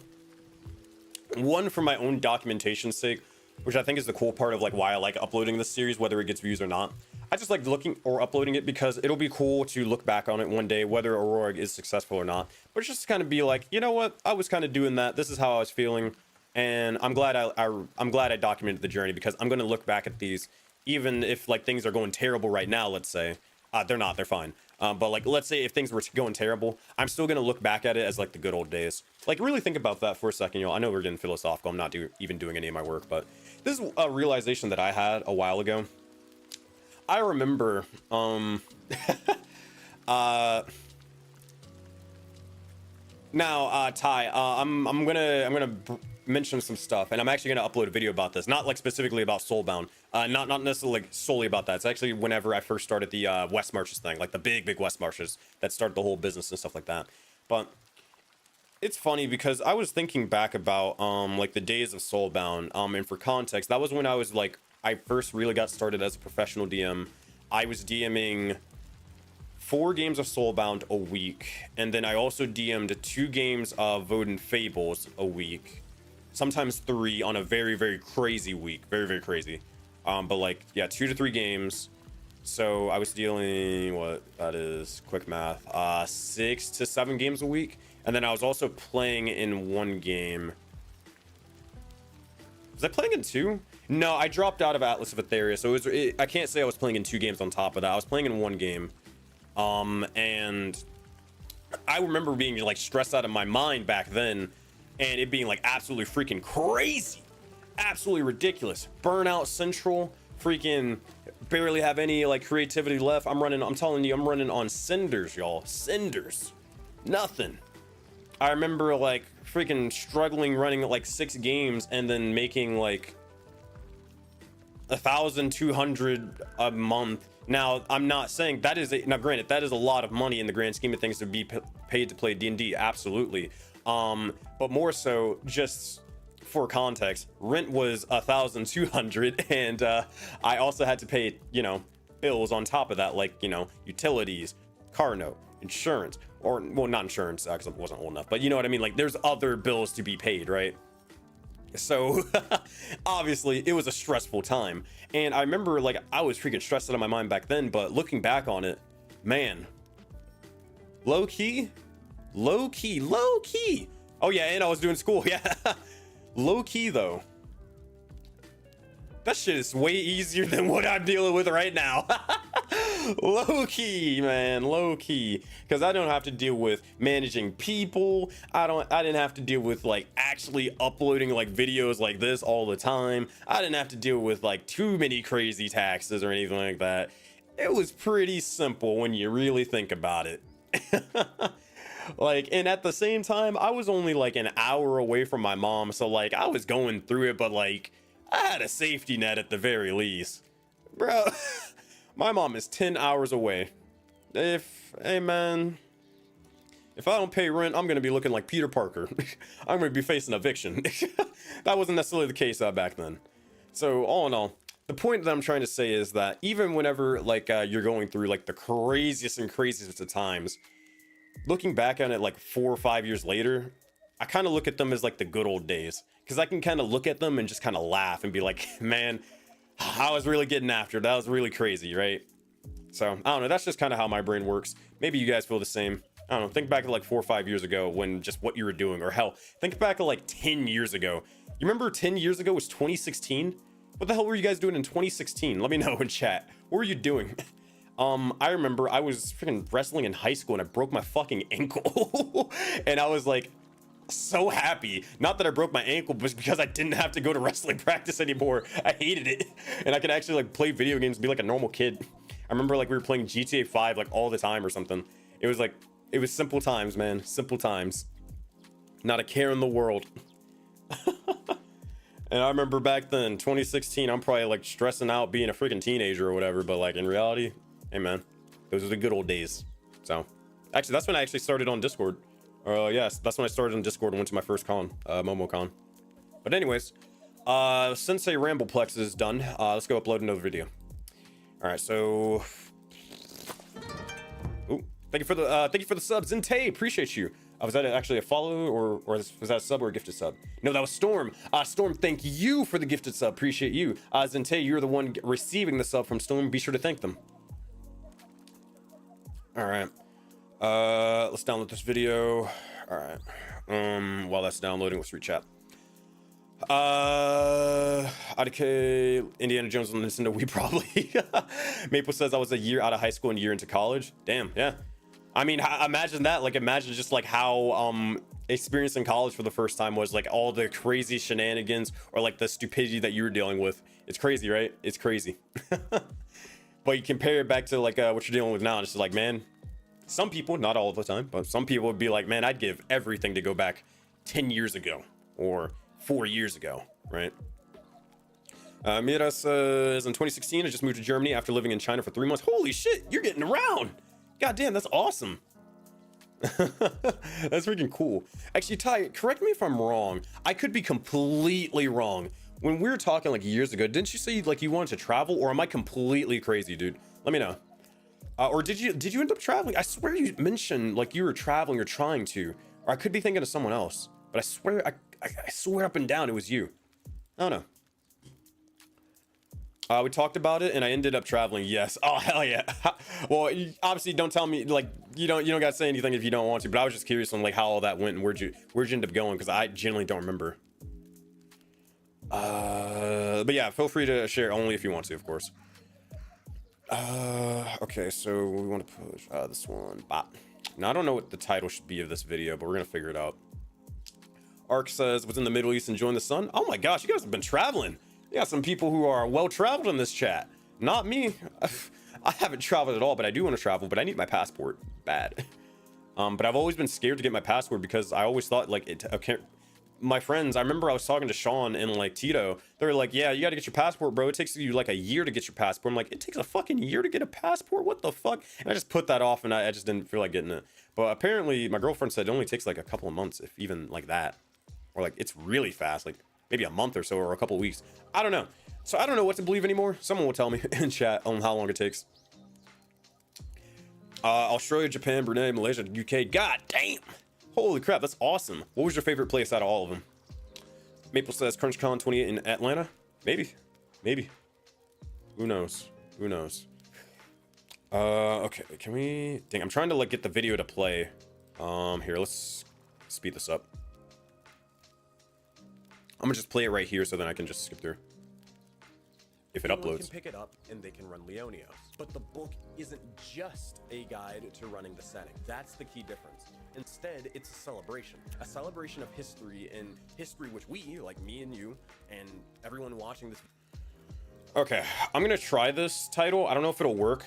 One, for my own documentation's sake, which I think is the cool part of like why I like uploading this series, whether it gets views or not. I just like looking or uploading it because it'll be cool to look back on it one day, whether Aurora is successful or not. But it's just kind of be like, you know what? I was kind of doing that. This is how I was feeling. And I'm glad I'm glad I documented the journey, because I'm going to look back at these, even if like things are going terrible right now, let's say. They're not, they're fine. But like, let's say if things were going terrible, I'm still going to look back at it as like the good old days. Like really think about that for a second, y'all. I know we're getting philosophical. I'm not even doing any of my work, but this is a realization that I had a while ago. I remember, now, Ty, I'm gonna mention some stuff, and I'm actually gonna upload a video about this, not like specifically about Soulbound, not necessarily like solely about that. It's actually whenever I first started the West Marches thing, like the big West Marches that started the whole business and stuff like that. But it's funny because I was thinking back about like the days of Soulbound, and for context, that was when I was like, I first really got started as a professional DM. I was DMing 4 games of Soulbound a week, and then I also DM'd 2 games of Voden Fables a week, sometimes 3 on a very crazy week, very crazy. But like, yeah, 2 to 3 games. So I was dealing, what that is, quick math, 6 to 7 games a week, and then I was also playing in 1 game. Was I playing in 2? No, I dropped out of Atlas of Etheria, so I can't say I was playing in 2 games on top of that. I was playing in 1 game. And I remember being like stressed out of my mind back then, and it being like absolutely freaking crazy, absolutely ridiculous. Burnout Central, freaking barely have any like creativity left. I'm telling you, I'm running on cinders, y'all. Cinders. Nothing. I remember like freaking struggling running like 6 games and then making like 1,200 a month. Now, I'm not saying that is now granted, that is a lot of money in the grand scheme of things to be paid to play D&D, absolutely. But more so, just for context, rent was 1,200, and I also had to pay, you know, bills on top of that, like, you know, utilities, car note, insurance, or well, not insurance because I wasn't old enough, but you know what I mean. Like, there's other bills to be paid, right? So obviously it was a stressful time, and I remember like I was freaking stressed out of my mind back then, but looking back on it, man, low key. Oh yeah, and I was doing school. Yeah. Low key though, that shit is way easier than what I'm dealing with right now. Low key, man, low key, because I don't have to deal with managing people. I didn't have to deal with like actually uploading like videos like this all the time. I didn't have to deal with like too many crazy taxes or anything like that. It was pretty simple when you really think about it. Like, and at the same time, I was only like an hour away from my mom, so like I was going through it, but like I had a safety net at the very least, bro. My mom is 10 hours away. Hey man, if I don't pay rent, I'm gonna be looking like Peter Parker. I'm gonna be facing eviction. That wasn't necessarily the case back then. So all in all, the point that I'm trying to say is that even whenever like you're going through like the craziest of times, looking back on it like 4 or 5 years later, I kind of look at them as like the good old days, because I can kind of look at them and just kind of laugh and be like, man, I was really getting after it. That was really crazy, right? So I don't know, that's just kind of how my brain works. Maybe you guys feel the same. I don't know, think back to like 4 or 5 years ago when just what you were doing, or hell, think back to like 10 years ago. You remember 10 years ago was 2016? What the hell were you guys doing in 2016? Let me know in chat. What were you doing? I remember I was freaking wrestling in high school and I broke my fucking ankle. And I was like so happy, not that I broke my ankle, but because I didn't have to go to wrestling practice anymore. I hated it, and I could actually like play video games and be like a normal kid. I remember like we were playing GTA 5 like all the time or something. It was simple times, man. Simple times, not a care in the world. And I remember back then, 2016, I'm probably like stressing out being a freaking teenager or whatever, but like in reality, hey man, those are the good old days. So actually, that's when I actually started on Discord. Yes, that's when I started in Discord and went to my first con, MomoCon. But anyways, Sensei Rambleplex is done. Let's go upload another video. All right, so, ooh, thank you for the subs, Zentei, appreciate you. Was that actually a follow or was that a sub or a gifted sub? No, that was Storm. Storm, thank you for the gifted sub, appreciate you. Zentei, you're the one receiving the sub from Storm. Be sure to thank them. All right, let's download this video. All right, while that's downloading, let's read chat. IDK, Indiana Jones on Nintendo, we probably. Maple says I was a year out of high school and a year into college. Damn, yeah. I mean, imagine that. Like, imagine just like how experiencing college for the first time was, like all the crazy shenanigans or like the stupidity that you were dealing with. It's crazy, right? It's crazy. But you compare it back to like what you're dealing with now, and it's just like, man, some people, not all of the time, but some people would be like, man, I'd give everything to go back 10 years ago or 4 years ago, right? Mira says in 2016 I just moved to Germany after living in China for 3 months. Holy shit, you're getting around. God damn, that's awesome. That's freaking cool. Actually, Ty, correct me if I'm wrong. I could be completely wrong. When we were talking like years ago, didn't you say like you wanted to travel, or am I completely crazy, dude? Let me know. Or did you end up traveling? I swear you mentioned like you were traveling or trying to, or I could be thinking of someone else, but I swear I swear up and down it was you. I don't know. We talked about it and I ended up traveling. Yes. Oh, hell yeah. Well, you obviously don't tell me, like, you don't got to say anything if you don't want to, but I was just curious on like how all that went and where'd you end up going? Cause I genuinely don't remember. But yeah, feel free to share only if you want to, of course. Okay. So we want to push, this one. Now I don't know what the title should be of this video, but we're going to figure it out. Ark says, was in the Middle East enjoying the sun. Oh my gosh, you guys have been traveling. You got some people who are well-traveled in this chat. Not me. I haven't traveled at all, but I do want to travel, but I need my passport bad. But I've always been scared to get my passport because I always thought like it, okay, my friends, I remember I was talking to Sean and like Tito. They were like, yeah, you got to get your passport, bro. It takes you like a year to get your passport. I'm like, it takes a fucking year to get a passport? What the fuck? And I just put that off and I just didn't feel like getting it. But apparently my girlfriend said it only takes like a couple of months, if even like that. Or like it's really fast, like maybe a month or so or a couple of weeks. I don't know. So I don't know what to believe anymore. Someone will tell me in chat on how long it takes. Australia, Japan, Brunei, Malaysia, UK. God damn. Holy crap, that's awesome. What was your favorite place out of all of them? Maple says CrunchCon 28 in Atlanta. Maybe. Who knows? Okay, can we... Dang, I'm trying to like get the video to play. Here, let's speed this up. I'm gonna just play it right here so then I can just skip through. If it uploads. Can pick it up and they can run Leonios. But the book isn't just a guide to running the setting. That's the key difference. Instead, it's a celebration of history, and history which we, like me and you, and everyone watching this. Okay, I'm gonna try this title. I don't know if it'll work.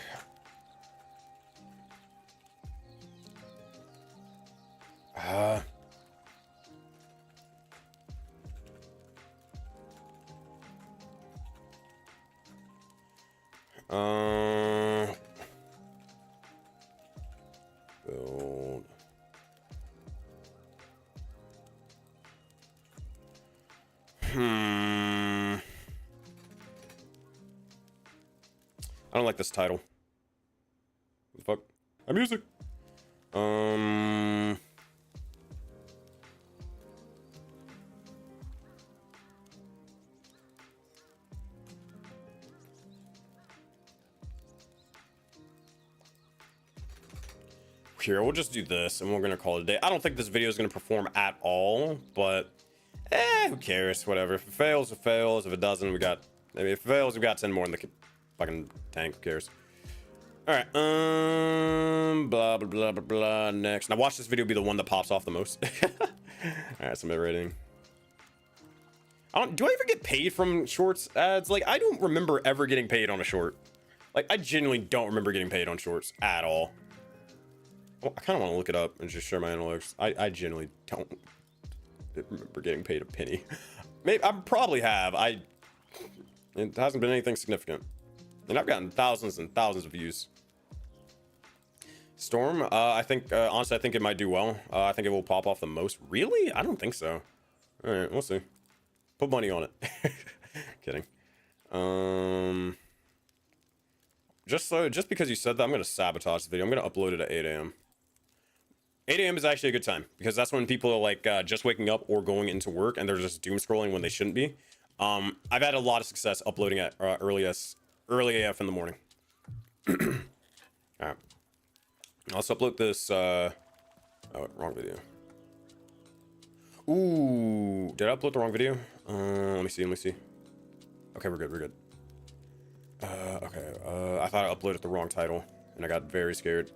Build. I don't like this title. What the fuck? My music. Here, we'll just do this and we're gonna call it a day. I don't think this video is gonna perform at all, but who cares? Whatever. If it fails, it fails. If it doesn't, we got, maybe if it fails, we got 10 more in the fucking tank. Who cares? All right. Blah blah blah blah blah. Next, now watch this video be the one that pops off the most. All right, submit rating. Do I ever get paid from shorts ads? Like, I don't remember ever getting paid on a short. Like, I genuinely don't remember getting paid on shorts at all. Well, I kind of want to look it up and just share my analytics. I genuinely don't remember getting paid a penny. Maybe I probably have. It hasn't been anything significant, and I've gotten thousands and thousands of views. Storm, I think, honestly, I think it might do well. I think it will pop off the most. Really? I don't think so. All right, we'll see. Put money on it. Kidding. Just because you said that, I'm gonna sabotage the video. I'm gonna upload it at 8 a.m. 8 a.m. is actually a good time because that's when people are like just waking up or going into work and they're just doom scrolling when they shouldn't be. I've had a lot of success uploading at early AF in the morning. All right. Let's upload this. Oh, wrong video. Ooh, did I upload the wrong video? Let me see. Okay, we're good. Okay, I thought I uploaded the wrong title and I got very scared.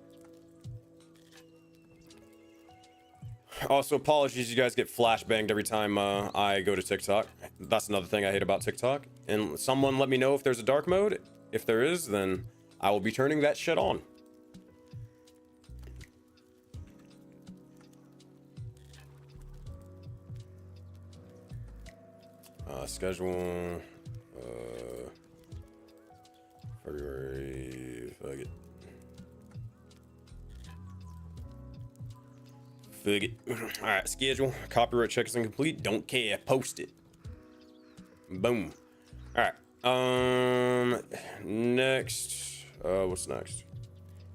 Also, apologies, you guys get flashbanged every time I go to TikTok. That's another thing I hate about TikTok. And someone let me know if there's a dark mode. If there is, then I will be turning that shit on. Schedule February. Fuck it. All right, schedule. Copyright check is incomplete. Don't care. Post it. Boom. All right. Next. What's next?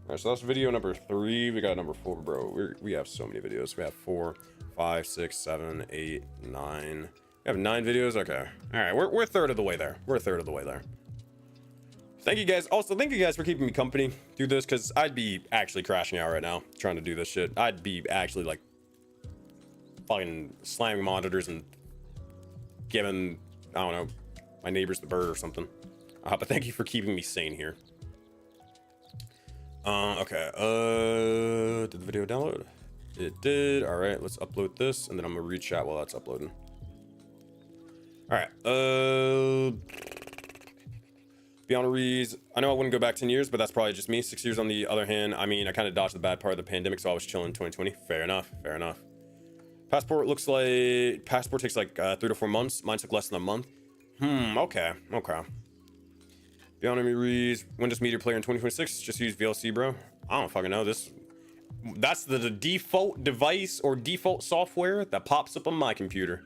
All right, so that's video number 3. We got number 4, bro. We have so many videos. We have 4, 5, 6, 7, 8, 9. We have 9 videos. Okay. All right, we're a third of the way there. Thank you guys. Also, thank you guys for keeping me company through this, because I'd be actually crashing out right now trying to do this shit. I'd be actually like fucking slamming monitors and giving, I don't know, my neighbors the bird or something. But thank you for keeping me sane here. Okay. Did the video download? It did. All right, let's upload this, and then I'm gonna read chat while that's uploading. All right. Beyond Rees, I know I wouldn't go back 10 years, but that's probably just me. 6 years on the other hand, I mean, I kind of dodged the bad part of the pandemic, so I was chilling in 2020. Fair enough. Passport takes like 3 to 4 months. Mine took less than a month. Okay. Beyond Rees, Windows Media Player in 2026, just use VLC, bro. I don't fucking know this. That's the default device or default software that pops up on my computer.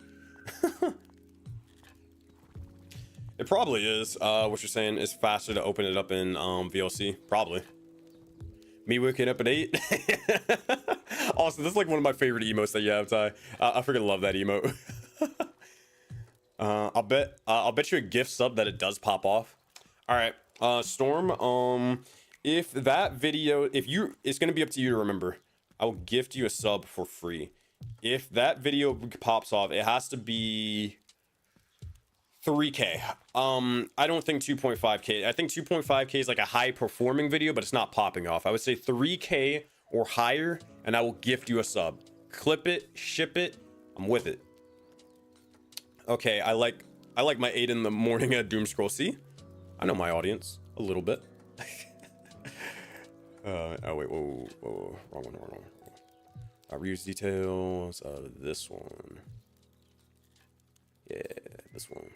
It probably is. What you're saying is faster to open it up in VLC. Probably. Me waking up at 8. Also, this is like one of my favorite emotes that you have, Ty. I freaking love that emote. I'll bet you a gift sub that it does pop off. All right, Storm. If that video, it's gonna be up to you to remember. I will gift you a sub for free. If that video pops off, it has to be 3K. I don't think 2.5K. I think 2.5K is like a high performing video, but it's not popping off. I would say 3K or higher, and I will gift you a sub. Clip it, ship it. I'm with it. Okay, I like my 8 in the morning at doom scroll. See, I know my audience a little bit. Oh wait, whoa, wrong one. Reuse details of this one. Yeah, this one.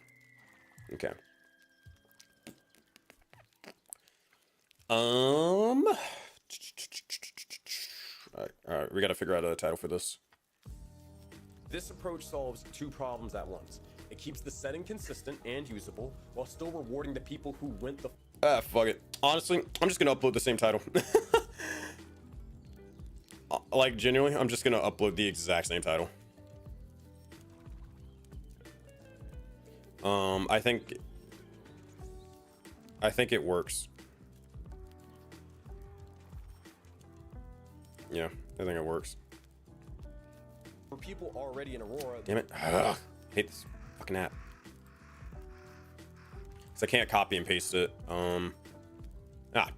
Okay. All right, we gotta figure out a title for this. This approach solves 2 problems at once. It keeps the setting consistent and usable while still rewarding the people who went the Fuck it. Honestly, I'm just gonna upload the same title. Like, genuinely, I'm just gonna upload the exact same title. I think it works. Yeah, I think it works. For people already in Aurora. Damn it. Ugh, hate this fucking app. So I can't copy and paste it.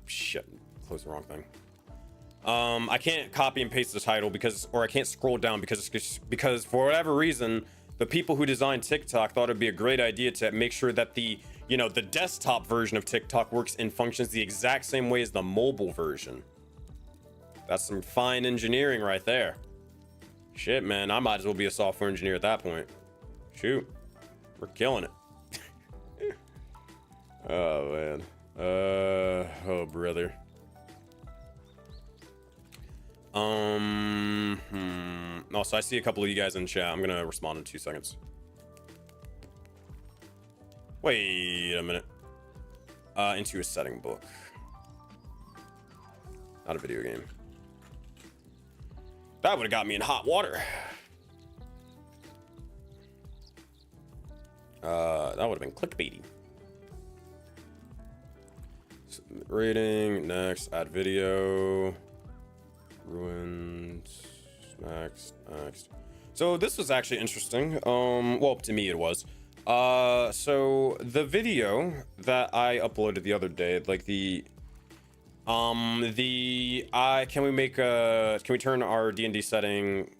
Shit. Close the wrong thing. I can't copy and paste the title or I can't scroll down because for whatever reason, the people who designed TikTok thought it'd be a great idea to make sure that the desktop version of TikTok works and functions the exact same way as the mobile version. That's some fine engineering right there. Shit, man, I might as well be a software engineer at that point. Shoot, we're killing it. Oh man. Oh brother. No, so I see a couple of you guys in chat. I'm gonna respond in 2 seconds. Wait a minute. Into a setting book. Not a video game. That would have got me in hot water. That would have been clickbaity. Submit rating, next, add video. Ruined. Next. So this was actually interesting. Well, to me it was. So the video that I uploaded the other day, like can we turn our D&D setting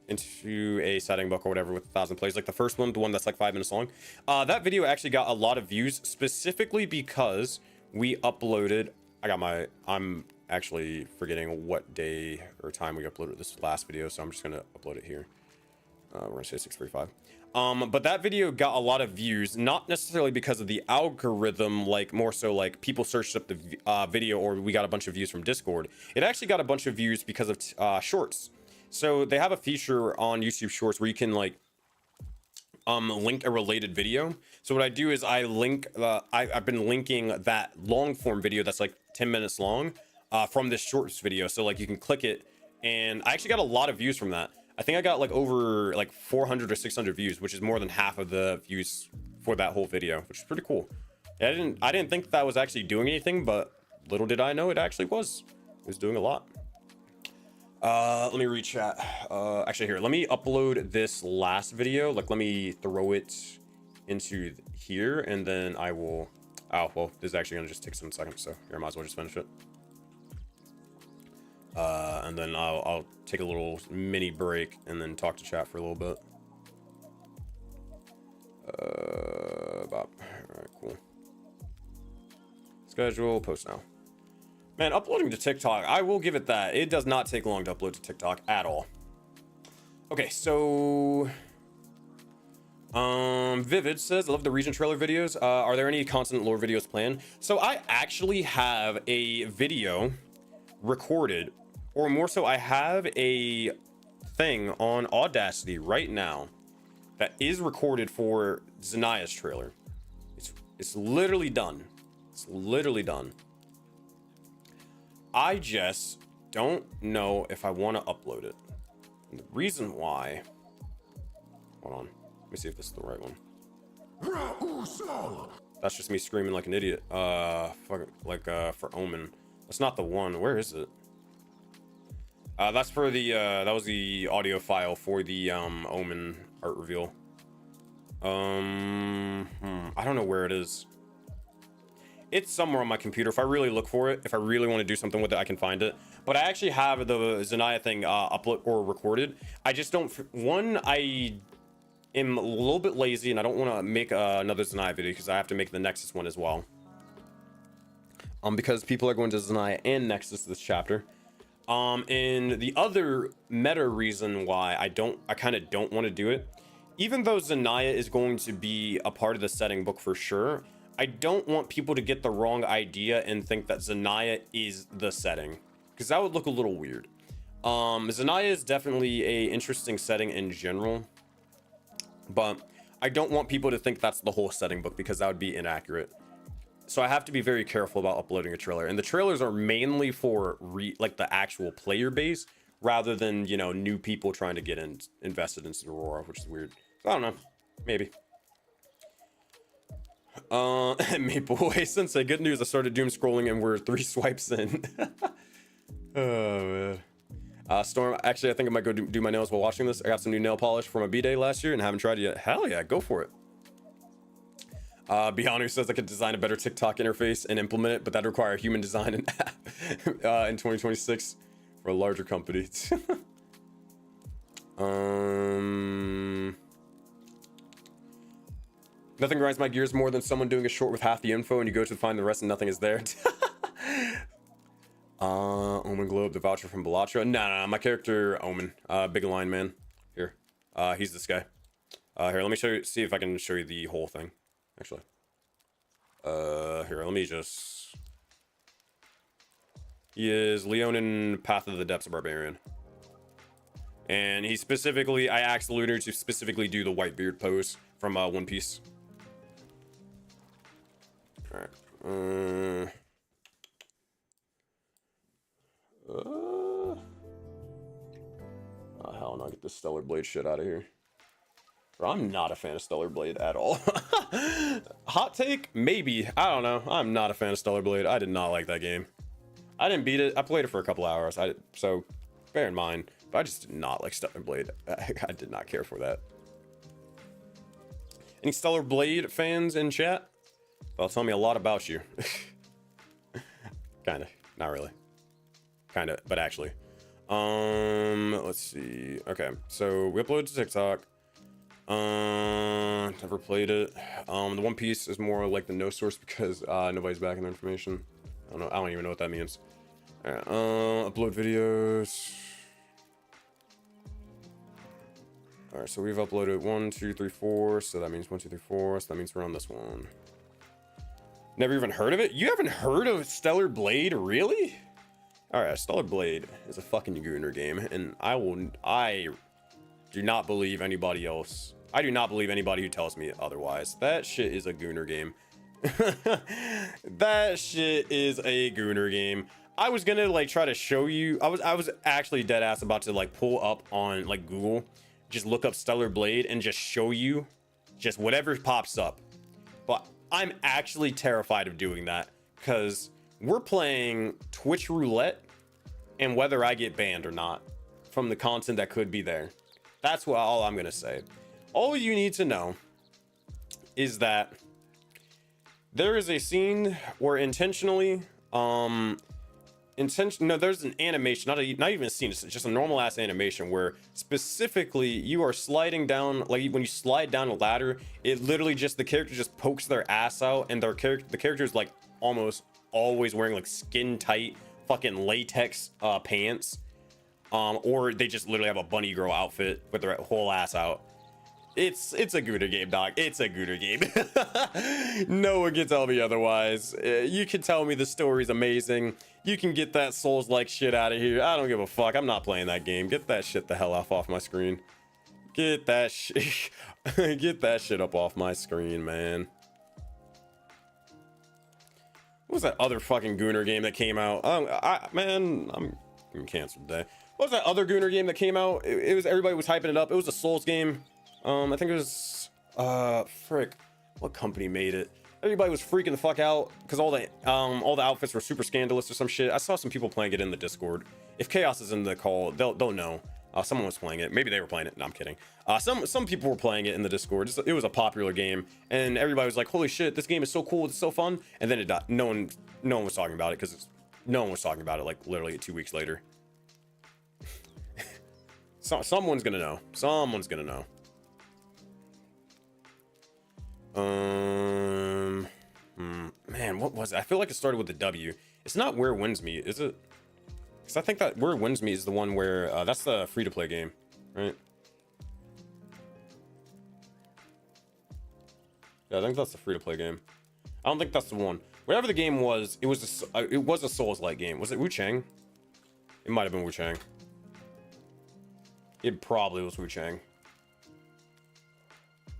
into a setting book or whatever with 1,000 plays, like the first one, the one that's like 5 minutes long. That video actually got a lot of views specifically because we uploaded, I'm actually forgetting what day or time we uploaded this last video, so I'm just gonna upload it here. We're gonna say 6:35. But that video got a lot of views, not necessarily because of the algorithm, like more so like people searched up the video, or we got a bunch of views from Discord. It actually got a bunch of views because of shorts. So they have a feature on YouTube Shorts where you can like link a related video. So what I do is I link I've been linking that long form video that's like 10 minutes long from this shorts video. So like you can click it, and I actually got a lot of views from that. I think I got like over like 400 or 600 views, which is more than half of the views for that whole video, which is pretty cool. Yeah, I didn't think that was actually doing anything, but little did I know it actually was. It was doing a lot. Let me read chat. Actually here, let me upload this last video. Like, let me throw it into here, and then I will, oh, well, this is actually gonna just take some seconds, so here, I might as well just finish it. And then I'll take a little mini break and then talk to chat for a little bit. All right, cool. Schedule, post now. Man, uploading to TikTok, I will give it that. It does not take long to upload to TikTok at all. Okay, so Vivid says, I love the region trailer videos. Are there any content lore videos planned? So I actually have a video recorded, or more so, I have a thing on Audacity right now that is recorded for Zanaya's trailer. It's literally done. It's literally done. I just don't know if I want to upload it. And the reason why, hold on, let me see if this is the right one. That's just me screaming like an idiot. For Omen. That's not the one. Where is it? That's for the that was the audio file for the Omen art reveal. I don't know where it is. It's somewhere on my computer. If I really look for it, if I really want to do something with it, I can find it. But I actually have the Zanaya thing upload or recorded. I just don't. One, I am a little bit lazy, and I don't want to make another Zanaya video because I have to make the Nexus one as well. Because people are going to Zanaya and Nexus this chapter. And the other meta reason why I kind of don't want to do it, even though Zanaya is going to be a part of the setting book for sure, I don't want people to get the wrong idea and think that Zanaya is the setting, because that would look a little weird. Zanaya is definitely a interesting setting in general, but I don't want people to think that's the whole setting book, because that would be inaccurate. So I have to be very careful about uploading a trailer, and the trailers are mainly for like the actual player base rather than, you know, new people trying to get invested into Aurora, which is weird. So I don't know, maybe. Maple Way Sensei, good news. I started doom scrolling and we're 3 swipes in. Oh man. Storm, actually I think I might go do my nails while watching this. I got some new nail polish for my B-Day last year and haven't tried it yet. Hell yeah, go for it. Beyond says I could design a better TikTok interface and implement it, but that'd require human design and app in 2026 for a larger company. Nothing grinds my gears more than someone doing a short with half the info and you go to find the rest and nothing is there. Omen Globe, the voucher from Balatra. Nah, my character Omen, big line man. Here, he's this guy. Here, let me show you. See if I can show you the whole thing. Actually, here, let me just. He is Leonin Path of the Depths Barbarian. And he specifically, I asked the Lunar to specifically do the Whitebeard pose from One Piece. Alright. Oh, hell no, get this Stellar Blade shit out of here. Bro, I'm not a fan of Stellar Blade at all. Hot take? Maybe. I don't know. I'm not a fan of Stellar Blade. I did not like that game. I didn't beat it. I played it for a couple hours. So bear in mind. But I just did not like Stellar Blade. I did not care for that. Any Stellar Blade fans in chat? Well, tell me a lot about you. Kinda. Not really. Kinda, but actually. Let's see. Okay, so we uploaded to TikTok. Never played it. The One Piece is more like the no source because nobody's backing the information. I don't know. I don't even know what that means. Alright, upload videos. Alright, so we've uploaded 1, 2, 3, 4. So that means 1, 2, 3, 4. So that means we're on this one. Never even heard of it? You haven't heard of Stellar Blade? Really? Alright, Stellar Blade is a fucking Gooner game, and I do not believe anybody else. I do not believe anybody who tells me otherwise. That shit is a Gooner game. That shit is a Gooner game. I was gonna like try to show you. I was actually dead ass about to like pull up on like Google, just look up Stellar Blade and just show you just whatever pops up. But I'm actually terrified of doing that because we're playing Twitch roulette and whether I get banned or not from the content that could be there. That's all I'm gonna say. All you need to know is that there is a scene where intentionally there's an animation, not even a scene, it's just a normal ass animation where specifically you are sliding down, like when you slide down a ladder, it literally just, the character just pokes their ass out, and the character is like almost always wearing like skin tight fucking latex pants, or they just literally have a bunny girl outfit with their whole ass out. It's a Gooner game, dog. It's a Gooner game. No one can tell me otherwise. You can tell me the story's amazing. You can get that Souls-like shit out of here. I don't give a fuck. I'm not playing that game. Get that shit the hell off my screen. Get that shit. Get that shit up off my screen, man. What was that other fucking Gooner game that came out? Man, I'm canceled today. What was that other Gooner game that came out? It was, everybody was hyping it up. It was a Souls game. I think it was frick, what company made it? Everybody was freaking the fuck out because all the outfits were super scandalous or some shit. I saw some people playing it in the Discord. If Chaos is in the call, they'll know. Someone was playing it. Maybe they were playing it. No, I'm kidding. Some people were playing it in the Discord. It was a popular game, and everybody was like, "Holy shit, this game is so cool! It's so fun!" And then it died. No one was talking about it because no one was talking about it like literally 2 weeks later. Someone's gonna know. Someone's gonna know. Man, what was it? I feel like it started with the W. It's not Where Wins Me, is it? Because I think that Where Wins Me is the one where that's the free-to-play game, right? Yeah, I think that's the free-to-play game. I don't think that's the one. Whatever the game was, it was a Souls-like game. Was it Wu Chang? It might have been Wu Chang. It probably was Wu Chang. I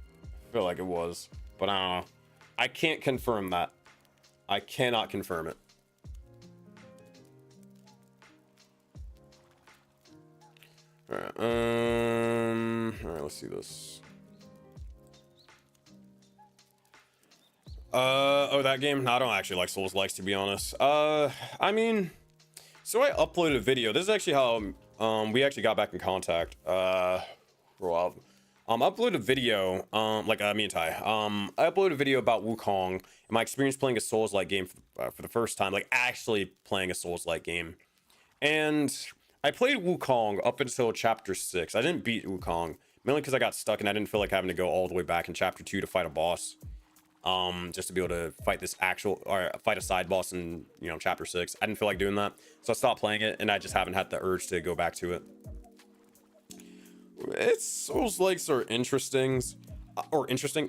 feel like it was, but I don't know. I can't confirm that. I cannot confirm it. Alright, alright, let's see this. Oh, that game? No, I don't actually like Souls-likes, to be honest. I mean, so I uploaded a video. This is actually how we actually got back in contact. For a while. I uploaded a video, me and Ty. I uploaded a video about Wukong and my experience playing a Souls-like game for the first time, like actually playing a Souls-like game. And I played Wukong up until chapter 6. I didn't beat Wukong, mainly because I got stuck and I didn't feel like having to go all the way back in chapter 2 to fight a boss. Just to be able to fight fight a side boss in, chapter 6. I didn't feel like doing that, so I stopped playing it, and I just haven't had the urge to go back to it. Souls-likes are interesting.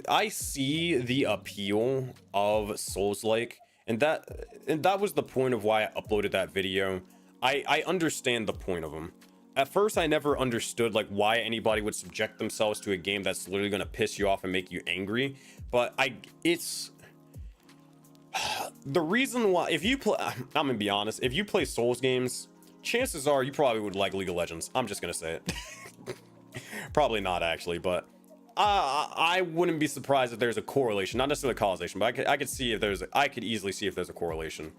I see the appeal of Souls-like, And that was the point of why I uploaded that video. I understand the point of them. At first, I never understood like why anybody would subject themselves to a game that's literally gonna piss you off and make you angry. But it's the reason why. If you play, I'm gonna be honest, if you play Souls games, chances are you probably would like League of Legends. I'm just gonna say it. Probably not actually, but I wouldn't be surprised if there's a correlation, not necessarily causation, but I could see if I could easily see if there's a correlation.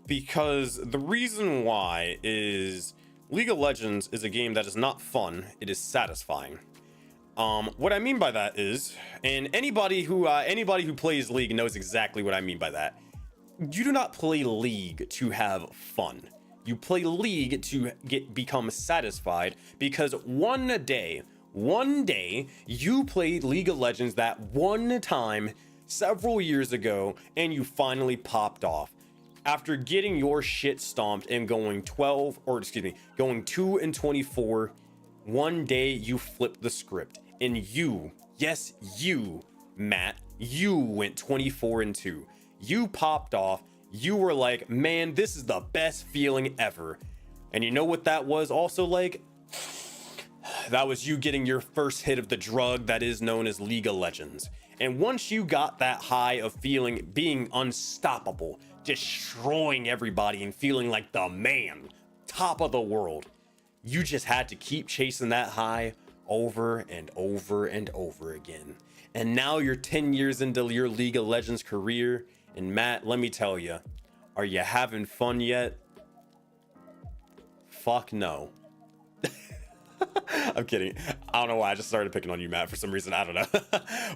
Because the reason why is League of Legends is a game that is not fun, it is satisfying. What I mean by that is, and anybody who plays League knows exactly what I mean by that. You do not play League to have fun. You play League to become satisfied, because one day you played League of Legends that one time several years ago and you finally popped off. After getting your shit stomped and going 2-24, one day you flipped the script and you, yes, you, Matt, you went 24-2. You popped off. You were like, man, this is the best feeling ever. And you know what that was also like? That was you getting your first hit of the drug that is known as League of Legends. And once you got that high of being unstoppable, destroying everybody and feeling like the man, top of the world, you just had to keep chasing that high over and over and over again. And now you're 10 years into your League of Legends career. And Matt, let me tell you, are you having fun yet? Fuck no. I'm kidding. I don't know why I just started picking on you, Matt, for some reason. I don't know.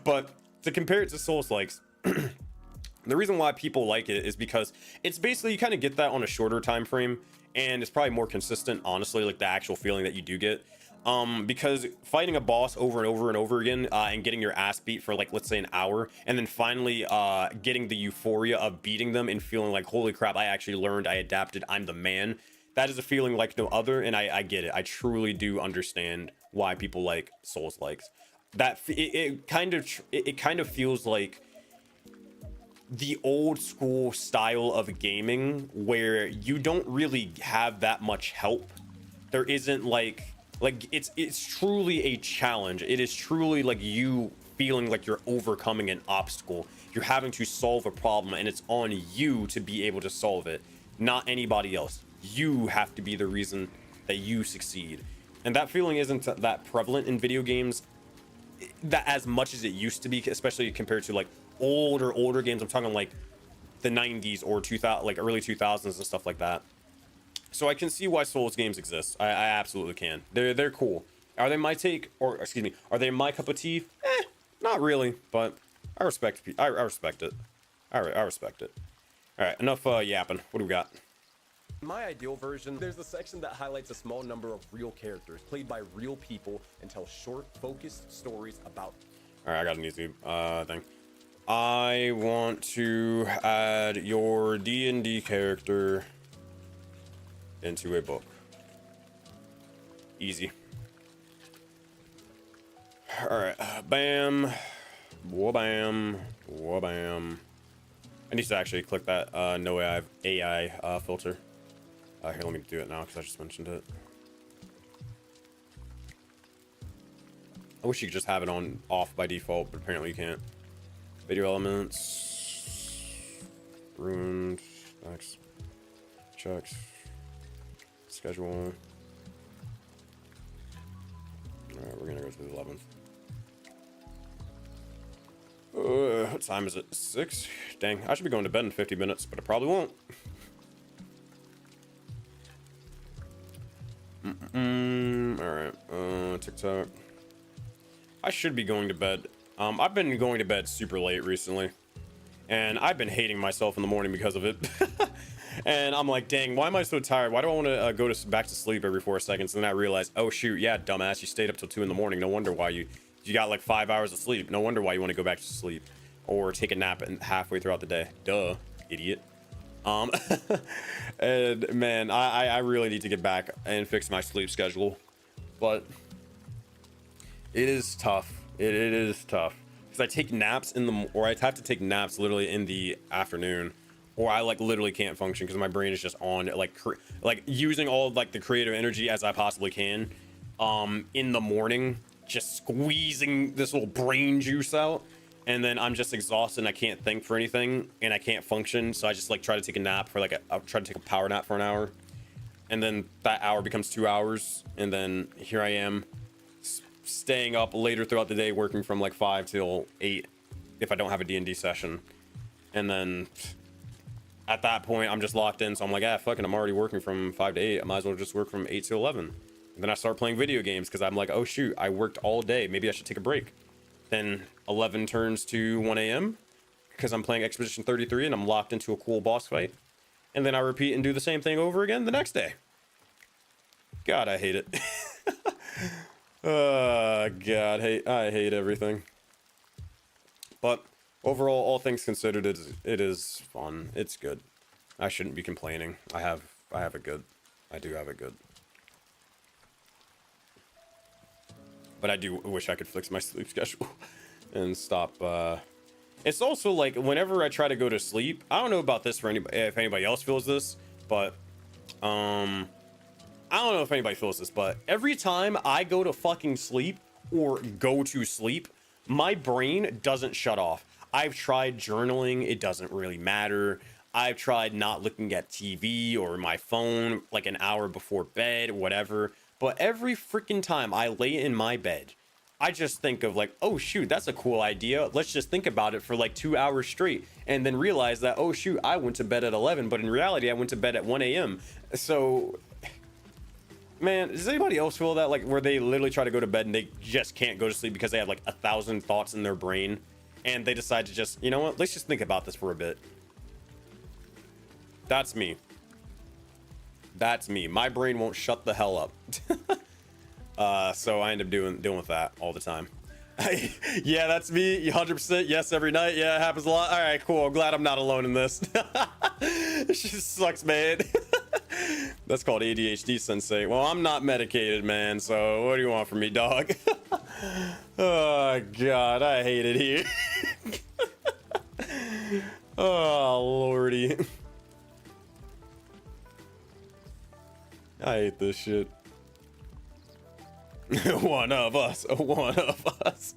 But to compare it to Souls-likes, the reason why people like it is because it's basically, you kind of get that on a shorter time frame, and it's probably more consistent, honestly, like the actual feeling that you do get. Because fighting a boss over and over and over again, and getting your ass beat for like, let's say an hour, and then finally getting the euphoria of beating them and feeling like, holy crap, I actually learned, I adapted, I'm the man. That is a feeling like no other, and I get it. I truly do understand why people like Souls-likes. That it kind of feels like the old school style of gaming where you don't really have that much help. There isn't like it's truly a challenge. It is truly like you feeling like you're overcoming an obstacle. You're having to solve a problem, and it's on you to be able to solve it, not anybody else. You have to be the reason that you succeed. And that feeling isn't that prevalent in video games that as much as it used to be, especially compared to like older games. I'm talking like the 90s or 2000, like early 2000s and stuff like that. So I can see why Souls games exist. I absolutely can. They're cool. Are they my take, or excuse me, are they my cup of tea? Not really, but I respect it. I respect it. I respect it. All right, enough yapping. What do we got? In my ideal version, there's a section that highlights a small number of real characters played by real people and tell short, focused stories about. All right, I got an easy thing. I want to add your D&D character into a book. Easy. All right, bam, wha-bam, wha-bam. I need to actually click that no AI filter. Here, let me do it now because I just mentioned it. I wish you could just have it on off by default, but apparently you can't. Video elements, ruined, next, checks, schedule. All right, we're gonna go to the 11th. What time is it? 6? Dang, I should be going to bed in 50 minutes, but I probably won't. Alright, TikTok. I should be going to bed. I've been going to bed super late recently, and I've been hating myself in the morning because of it. And I'm like, dang, why am I so tired? Why do I want to go back to sleep every 4 seconds? And then I realized, oh shoot, yeah, dumbass, you stayed up till 2 in the morning. No wonder why you got like 5 hours of sleep. No wonder why you want to go back to sleep or take a nap halfway throughout the day. Duh, idiot. And man, I really need to get back and fix my sleep schedule, but it is tough. It is tough. because I take naps or I have to take naps literally in the afternoon, or I like literally can't function because my brain is just on like using all of, like the creative energy as I possibly can in the morning, just squeezing this little brain juice out, and then I'm just exhausted and I can't think for anything and I can't function, so I just like try to take a nap for I'll try to take a power nap for an hour, and then that hour becomes 2 hours, and then here I am staying up later throughout the day working from like 5 till 8 if I don't have a D&D session, and then at that point I'm just locked in, so I'm like, fuck it, I'm already working from 5 to 8, I might as well just work from 8 to 11. And then I start playing video games because I'm like, oh shoot, I worked all day, maybe I should take a break. Then 11 turns to 1 a.m. because I'm playing Expedition 33 and I'm locked into a cool boss fight, and then I repeat and do the same thing over again the next day. God, I hate it. Oh God, I hate everything. But overall, all things considered, it is fun. It's good. I shouldn't be complaining. I have it good. I do have it good. But I do wish I could fix my sleep schedule and stop. It's also like whenever I try to go to sleep, I don't know about this for anybody, if anybody else feels this, but I don't know if anybody feels this, but every time I go to fucking sleep or go to sleep, my brain doesn't shut off. I've tried journaling, it doesn't really matter. I've tried not looking at TV or my phone like an hour before bed, whatever. But every freaking time I lay in my bed, I just think of like, oh shoot, that's a cool idea. Let's just think about it for like 2 hours straight, and then realize that, oh shoot, I went to bed at 11, but in reality, I went to bed at 1 a.m. So, man, does anybody else feel that, like, where they literally try to go to bed and they just can't go to sleep because they have like 1,000 thoughts in their brain, and they decide to just, you know what, let's just think about this for a bit. That's me. That's me. My brain won't shut the hell up. So I end up dealing with that all the time. Yeah, that's me. 100%. Yes, every night. Yeah, it happens a lot. All right, cool. I'm glad I'm not alone in this. This just sucks, man. That's called ADHD, Sensei. Well, I'm not medicated, man. So what do you want from me, dog? Oh, God. I hate it here. Oh, Lordy. I hate this shit. One of us. One of us.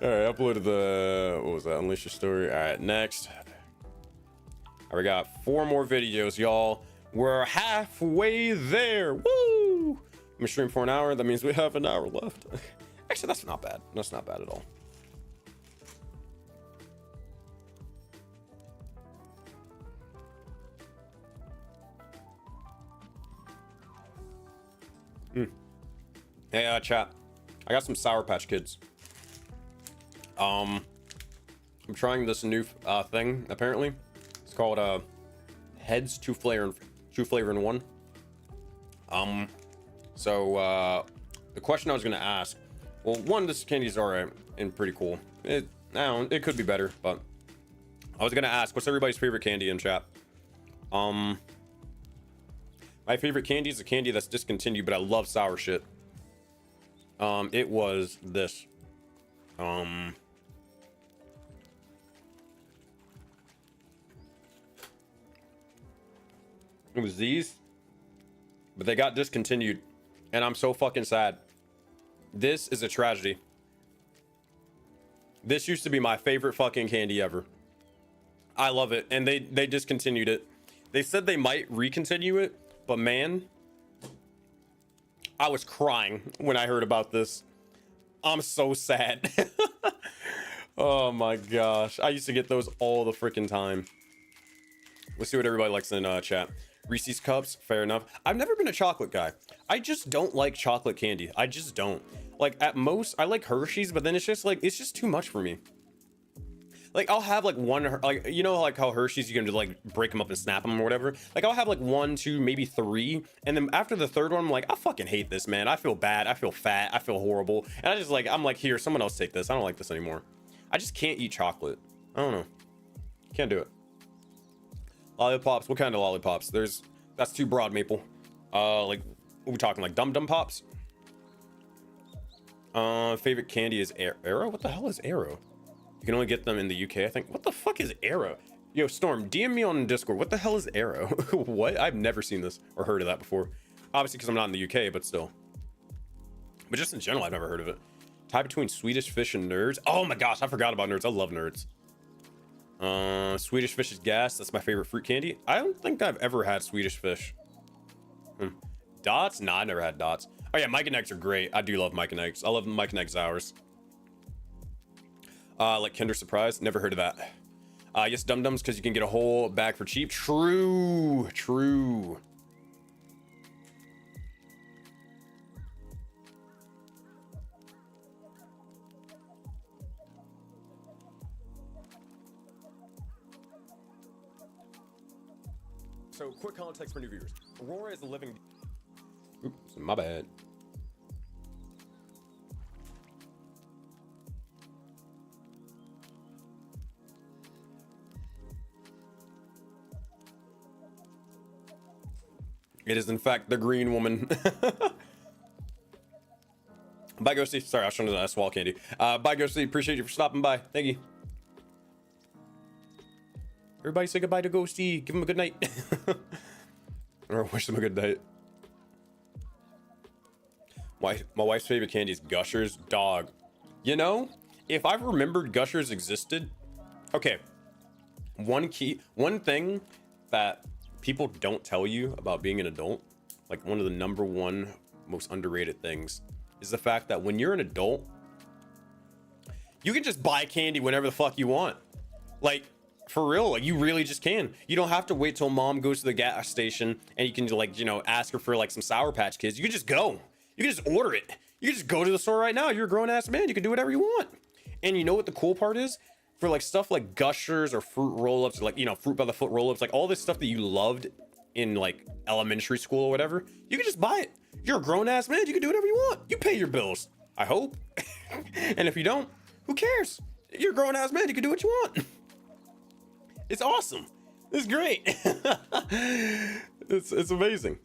Alright, uploaded the... What was that? Unleash your story. Alright, next. We got 4 more videos, y'all. We're halfway there. Woo! I'm gonna stream for an hour. That means we have an hour left. Actually, that's not bad. That's not bad at all. Hey, chat. I got some Sour Patch Kids. I'm trying this new thing. Apparently, it's called Heads Two Flavor in One. So the question I was gonna ask. Well, one, this candy's alright and pretty cool. It could be better, but I was gonna ask, what's everybody's favorite candy in chat? My favorite candy is a candy that's discontinued, but I love sour shit. It was this. It was these, but they got discontinued, and I'm so fucking sad. This is a tragedy. This used to be my favorite fucking candy ever. I love it, and they discontinued it. They said they might recontinue it, but man, I was crying when I heard about this. I'm so sad. Oh my gosh. I used to get those all the freaking time. Let's see what everybody likes in chat. Reese's Cups, fair enough. I've never been a chocolate guy. I just don't like chocolate candy. I just don't. Like, at most, I like Hershey's, but then it's just like, it's just too much for me. Like, I'll have like one, like, you know, like how Hershey's, you can just like break them up and snap them or whatever. Like, I'll have like 1, 2, maybe 3. And then after the third one, I'm like, I fucking hate this, man. I feel bad. I feel fat. I feel horrible. And I just like, I'm like, here, someone else take this. I don't like this anymore. I just can't eat chocolate. I don't know. Can't do it. Lollipops. What kind of lollipops? That's too broad, Maple. Like, what are we talking, like Dum Dum Pops? Favorite candy is Arrow. What the hell is Arrow? You can only get them in the UK, I think. What the fuck is Arrow? Yo, Storm, DM me on Discord. What the hell is Arrow? What? I've never seen this or heard of that before. Obviously, because I'm not in the UK, but still. But just in general, I've never heard of it. Tie between Swedish fish and nerds. Oh my gosh, I forgot about nerds. I love nerds. Swedish fish is gas. That's my favorite fruit candy. I don't think I've ever had Swedish fish. Dots? Nah, I never had dots. Oh yeah, Mike and Eggs are great. I do love Mike and Eggs. I love Mike and Eggs hours. Like Kinder Surprise. Never heard of that. Yes, Dum Dums, because you can get a whole bag for cheap. True. True. So, quick context for new viewers. Aurora is a living... Oops, my bad. It is, in fact, the green woman. Bye, Ghosty. Sorry, I was trying to swallow candy. Bye, Ghosty. Appreciate you for stopping by. Thank you. Everybody say goodbye to Ghosty. Give him a good night. Or wish them a good night. My wife's favorite candy is Gushers. Dog. You know, if I remembered Gushers existed... Okay. One thing that people don't tell you about being an adult, like one of the number one most underrated things, is the fact that when you're an adult, you can just buy candy whenever the fuck you want. Like, for real, like you really just can. You don't have to wait till mom goes to the gas station and you can, like, you know, ask her for like some Sour Patch Kids. You can just go. You can just order it. You can just go to the store right now. You're a grown ass man. You can do whatever you want. And you know what the cool part is? For like stuff like Gushers or fruit roll-ups, like, you know, fruit by the foot roll-ups, like all this stuff that you loved in like elementary school or whatever, you can just buy it. You're a grown ass man. You can do whatever you want. You pay your bills, I hope. And if you don't, who cares? You're a grown ass man. You can do what you want. It's awesome. It's great. It's amazing.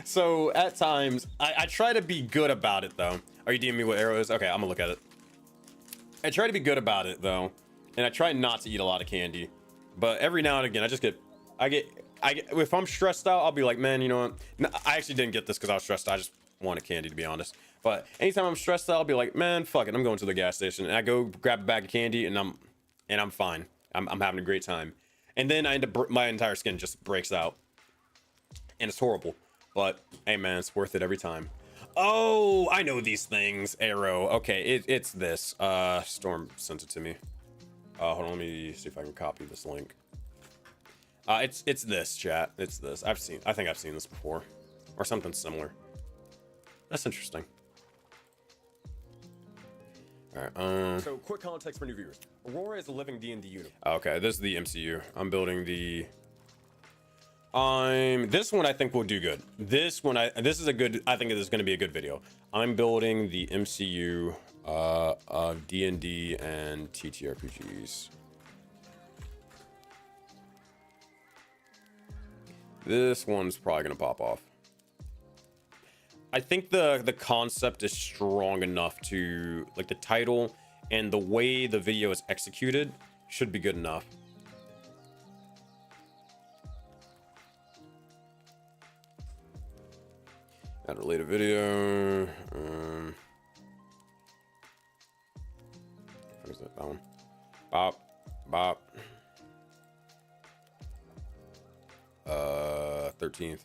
So at times I try to be good about it though. Are you DMing me what Arrow is? Okay, I'm gonna look at it. I try to be good about it though, and I try not to eat a lot of candy. But every now and again, I get if I'm stressed out, I'll be like, man, you know what? No, I actually didn't get this because I was stressed. I just wanted candy, to be honest. But anytime I'm stressed out, I'll be like, man, fuck it, I'm going to the gas station, and I go grab a bag of candy, and I'm fine. I'm having a great time, and then I end up my entire skin just breaks out, and it's horrible. But hey, man, it's worth it every time. Oh, I know these things. Arrow. Okay, it's this. Storm sent it to me. Hold on, let me see if I can copy this link. It's this, chat. It's this. I think I've seen this before, or something similar. That's interesting. All right. So, quick context for new viewers. Aurora is a living D&D unit. Okay, this is the MCU. I'm building the. This one I think will do good. This is a good. I think this is going to be a good video. I'm building the MCU of D&D and TTRPGs. This one's probably gonna pop off. I think the concept is strong enough to, like, the title and the way the video is executed should be good enough. Add related video. What is that? That one. Bop. 13th.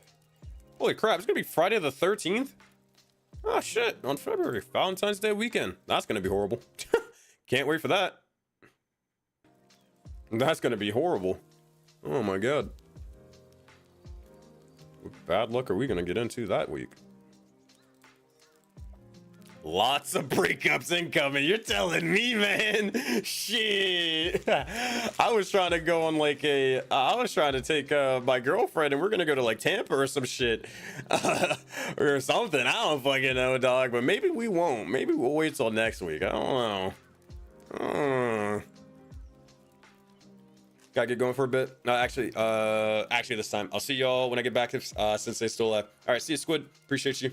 Holy crap, it's gonna be Friday the 13th? Oh shit, on February, Valentine's Day weekend. That's gonna be horrible. Can't wait for that. That's gonna be horrible. Oh my god. What bad luck are we gonna get into that week? Lots of breakups incoming. You're telling me, man. Shit. I was trying to go on like I was trying to take my girlfriend and we're gonna go to like Tampa or some shit. Or something. I don't fucking know, dog. But maybe we won't. Maybe we'll wait till next week. I don't know. Gotta get going for a bit. No, actually this time. I'll see y'all when I get back if Sensei's still alive. Alright, see you, Squid. Appreciate you.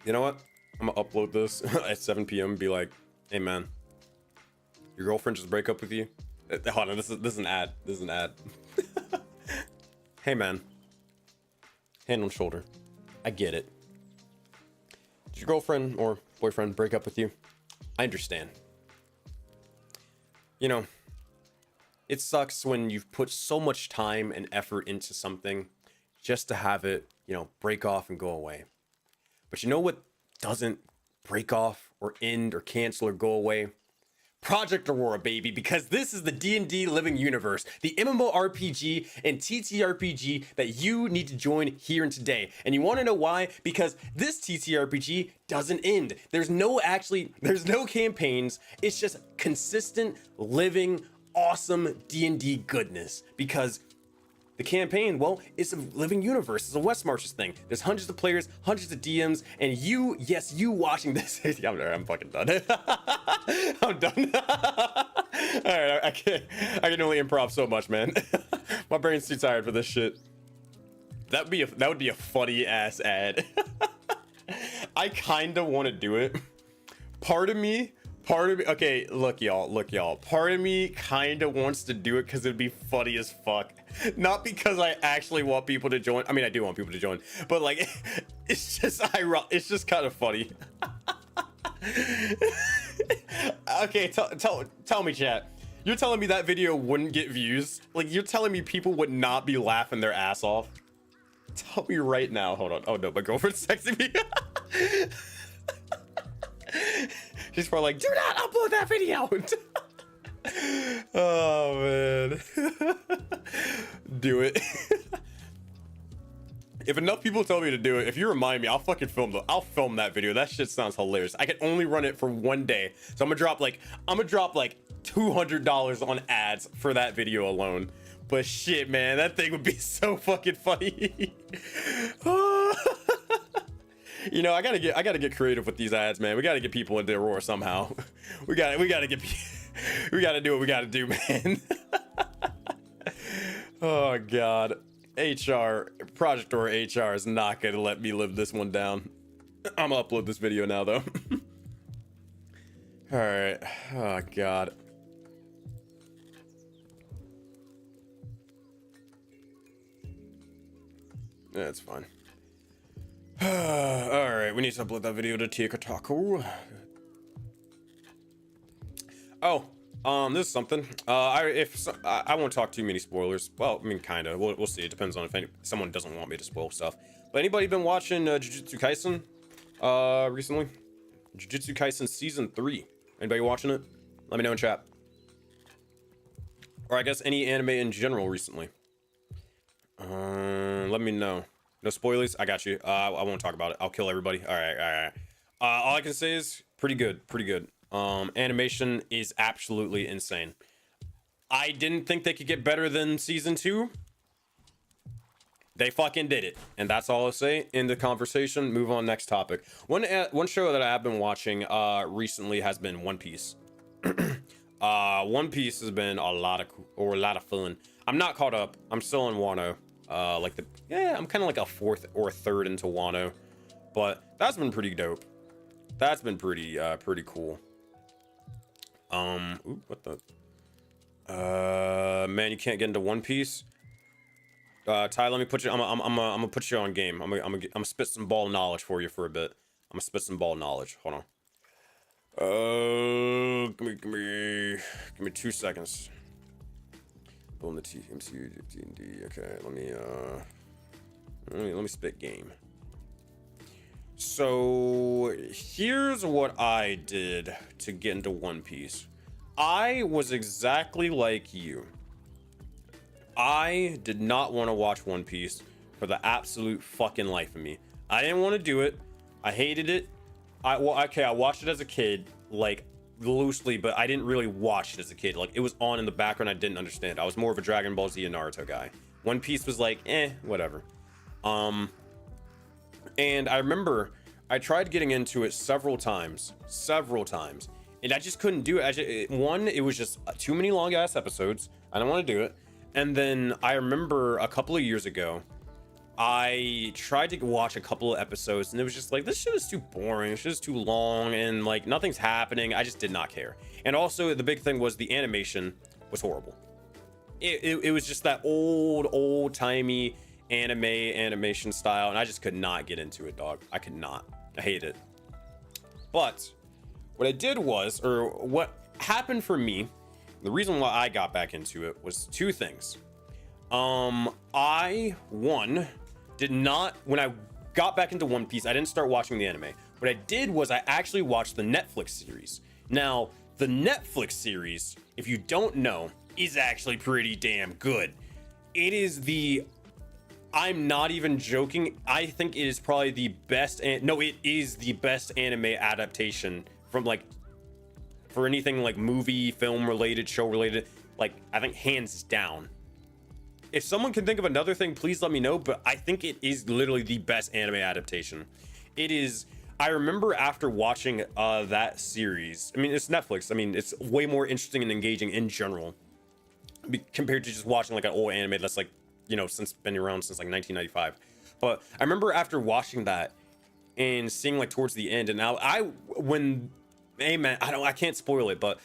You know what? I'm gonna upload this at 7 p.m. and be like, hey man, your girlfriend just break up with you? Hold on, this is an ad. This is an ad. Hey man, hand on shoulder. I get it. Did your girlfriend or boyfriend break up with you? I understand. You know, it sucks when you've put so much time and effort into something just to have it, you know, break off and go away. But you know what doesn't break off or end or cancel or go away? Project Aurora, baby, because this is the D&D living universe, the MMORPG and TTRPG that you need to join here and today. And you want to know why? Because this TTRPG doesn't end. There's no campaigns. It's just consistent, living, awesome D&D goodness. Because the campaign, well, it's a living universe. It's a West Marches thing. There's hundreds of players, hundreds of DMs, and you, yes, you watching this. I'm fucking done. I'm done. All right, I can only improv so much, man. My brain's too tired for this shit. That would be a funny ass ad. I kind of want to do it. Part of me, okay, look y'all. Part of me kind of wants to do it because it'd be funny as fuck. Not because I actually want people to join. I mean, I do want people to join, but like, it's just kind of funny. Okay, tell me, chat. You're telling me that video wouldn't get views? Like, you're telling me people would not be laughing their ass off? Tell me right now. Hold on. Oh no, my girlfriend's texting me. She's probably like, do not upload that video. Oh man. Do it. If enough people tell me to do it, if you remind me, I'll fucking film that video. That shit sounds hilarious. I can only run it for one day, so I'm gonna drop like $200 on ads for that video alone. But shit, man, that thing would be so fucking funny. You know, I gotta get creative with these ads, man. We gotta get people into Aurora somehow. We gotta do what we gotta do, man. Oh god. Project Aurora HR is not gonna let me live this one down. I'm gonna upload this video now though. All right. Oh god. That's fine. All right, we need to upload that video to TikTok. Oh, this is something. I won't talk too many spoilers. Well, I mean, kind of. We'll see. It depends on if someone doesn't want me to spoil stuff. But anybody been watching Jujutsu Kaisen recently? Jujutsu Kaisen season 3. Anybody watching it? Let me know in chat. Or I guess any anime in general recently. Let me know. No spoilers. I got you. I won't talk about it. I'll kill everybody. All right. All I can say is pretty good. Animation is absolutely insane. I didn't think they could get better than season 2. They fucking did it, and that's all I'll say. In the conversation, move on. Next topic. One show that I have been watching recently has been One Piece. One Piece has been a lot of fun. I'm not caught up. I'm still in Wano. I'm kind of like a fourth or a third into Wano, but that's been pretty dope. That's been pretty cool. Ooh, what the? Man, you can't get into One Piece. Ty, let me put you. I'm gonna put you on game. I'm gonna spit some ball knowledge for you for a bit. I'm gonna spit some ball knowledge. Hold on. Give me 2 seconds. On the MCU D&D. Okay, let me spit game. So here's what I did to get into One Piece. I was exactly like you. I did not want to watch One Piece for the absolute fucking life of me. I didn't want to do it. I hated it. I watched it as a kid, like loosely, but I didn't really watch it as a kid. Like, it was on in the background. I didn't understand. I was more of a Dragon Ball Z and Naruto guy. One Piece was like, whatever. And I remember I tried getting into it several times, and I just couldn't do it. It was just too many long ass episodes. I don't want to do it. And then I remember a couple of years ago, I tried to watch a couple of episodes and it was just like, this shit is too boring, this shit is too long, and like nothing's happening. I just did not care. And also the big thing was the animation was horrible. It was just that old timey animation style, and I just could not get into it, dog. I could not. I hate it. But what I did was, or what happened for me, the reason why I got back into it was two things. I did not, when I got back into One Piece, I didn't start watching the anime. What I did was I actually watched the Netflix series. Now, the Netflix series, if you don't know, is actually pretty damn good. It is I'm not even joking, I think it is probably the best, no, it is the best anime adaptation from like, for anything like movie, film related, show related, like I think hands down. If someone can think of another thing, please let me know, but I think it is literally the best anime adaptation. It is, I remember after watching that series, I mean, it's Netflix, I mean, it's way more interesting and engaging in general compared to just watching like an old anime that's like, you know, been around since like 1995. But I remember after watching that and seeing like towards the end, and now I can't spoil it, but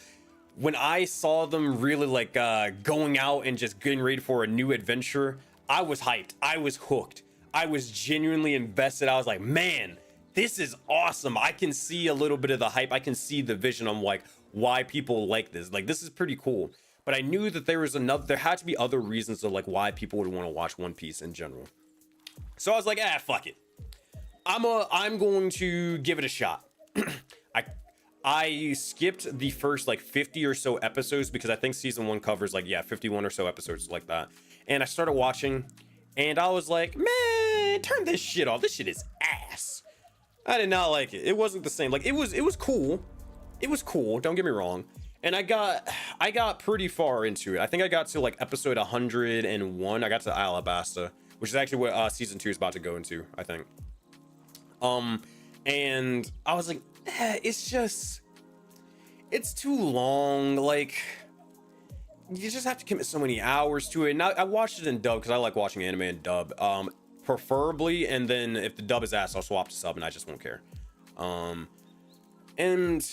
when I saw them really like going out and just getting ready for a new adventure, I was hyped. I was hooked. I was genuinely invested. I was like, man, this is awesome. I can see a little bit of the hype. I can see the vision on like why people like this. Like, this is pretty cool. But I knew that there had to be other reasons of like why people would want to watch One Piece in general. So I was like, fuck it. I'm going to give it a shot. I skipped the first like 50 or so episodes because I think season 1 covers like 51 or so episodes like that. And I started watching and I was like, man, turn this shit off. This shit is ass. I did not like it. It wasn't the same. Like, it was cool. It was cool, don't get me wrong. And I got pretty far into it. I think I got to like episode 101. I got to Alabasta, which is actually what season 2 is about to go into, I think. And I was like, it's too long. Like, you just have to commit so many hours to it. And I watched it in dub because I like watching anime in dub, preferably. And then if the dub is ass, I'll swap to sub and I just won't care. And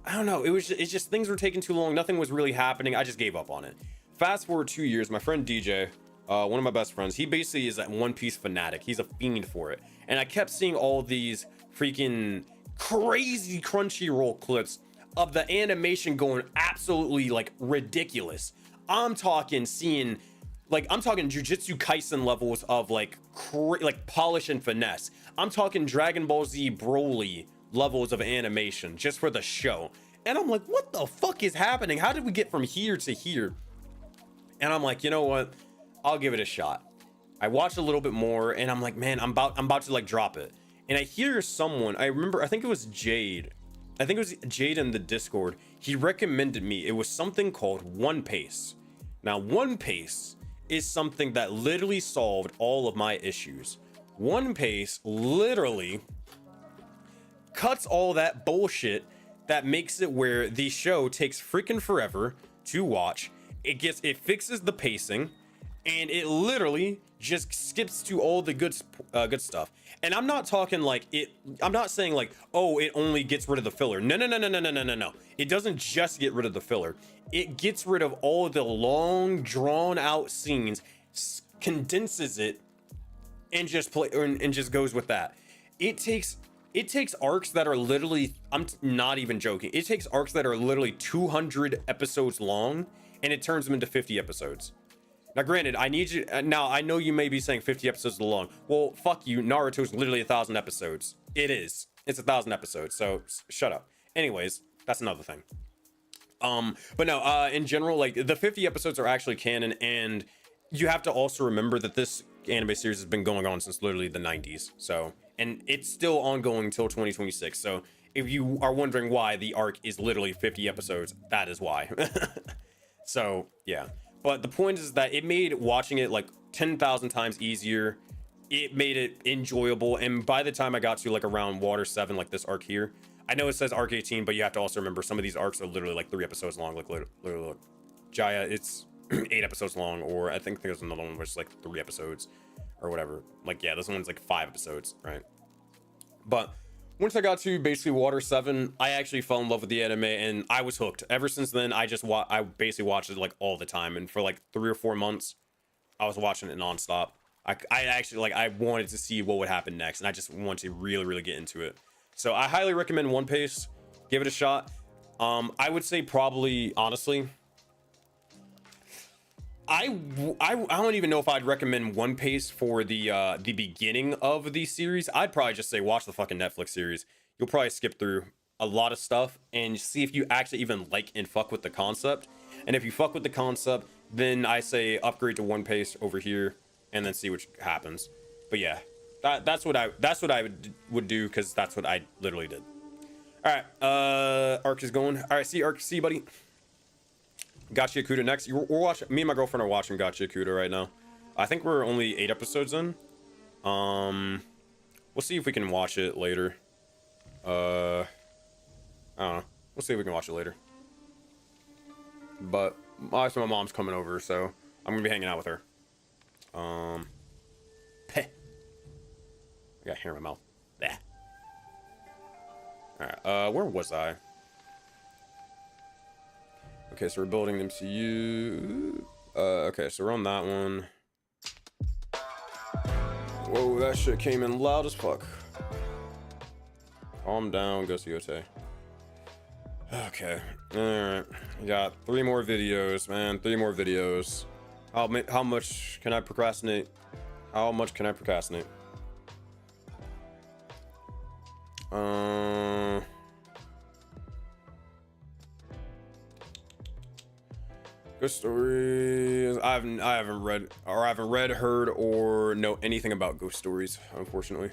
I don't know. It's just things were taking too long. Nothing was really happening. I just gave up on it. Fast forward 2 years, my friend DJ, one of my best friends, he basically is a One Piece fanatic. He's a fiend for it. And I kept seeing all these freaking crazy Crunchyroll clips of the animation going absolutely like ridiculous. I'm talking Jujutsu Kaisen levels of like polish and finesse. I'm talking Dragon Ball Z Broly levels of animation just for the show. And I'm like, what the fuck is happening? How did we get from here to here? And I'm like, you know what? I'll give it a shot. I watched a little bit more and I'm like, man, I'm about to like drop it. And I hear someone, I think it was Jade. I think it was Jade in the Discord. He recommended me. It was something called One Pace. Now, One Pace is something that literally solved all of my issues. One Pace literally cuts all that bullshit that makes it where the show takes freaking forever to watch. It fixes the pacing, and it literally just skips to all the good stuff. And I'm not talking like I'm not saying like, oh, it only gets rid of the filler. No. It doesn't just get rid of the filler. It gets rid of all of the long, drawn out scenes, condenses it, and just goes with that. It takes arcs that are literally, I'm not even joking. It takes arcs that are literally 200 episodes long, and it turns them into 50 episodes. Now, granted, I need you. Now, I know you may be saying 50 episodes is long. Well, fuck you. Naruto's literally 1,000 episodes. It is. It's 1,000 episodes. So shut up. Anyways, that's another thing. But no. In general, like the 50 episodes are actually canon, and you have to also remember that this anime series has been going on since literally the 90s. So, and it's still ongoing until 2026. So, if you are wondering why the arc is literally 50 episodes, that is why. So, yeah. But the point is that it made watching it like 10,000 times easier. It made it enjoyable. And by the time I got to like around Water 7, like this arc here, I know it says arc 18, but you have to also remember some of these arcs are literally like 3 episodes long. Like literally, Jaya, it's 8 episodes long, or I think there's another one which is like 3 episodes or whatever. Like, yeah, this one's like 5 episodes, right? But once I got to basically Water 7, I actually fell in love with the anime, and I was hooked. Ever since then, I basically watched it like all the time, and for like 3 or 4 months, I was watching it nonstop. I actually, like, I wanted to see what would happen next, and I just wanted to really, really get into it. So I highly recommend One Piece. Give it a shot. I would say probably, honestly, I don't even know if I'd recommend One Piece for the beginning of the series. I'd probably just say watch the fucking Netflix series. You'll probably skip through a lot of stuff and see if you actually even like and fuck with the concept. And if you fuck with the concept, then I say upgrade to One Piece over here and then see what happens. But yeah, that's what I would do, because that's what I literally did. All right, Ark is going. All right, see Ark, see you, buddy. Gotcha Yakuta next. We're watching. Me and my girlfriend are watching Gotcha Yakuta right now. I think we're only 8 episodes in. We'll see if we can watch it later. I don't know. We'll see if we can watch it later. But obviously my mom's coming over, so I'm gonna be hanging out with her. Peh. I got hair in my mouth. Bah. Alright, where was I? Okay, so we're building the MCU. Okay, so we're on that one. Whoa, that shit came in loud as fuck. Calm down, go see Ote. Okay, alright. We got 3 more videos, man. 3 more videos. How much can I procrastinate? How much can I procrastinate? Ghost stories. I haven't read, heard, or know anything about ghost stories, unfortunately.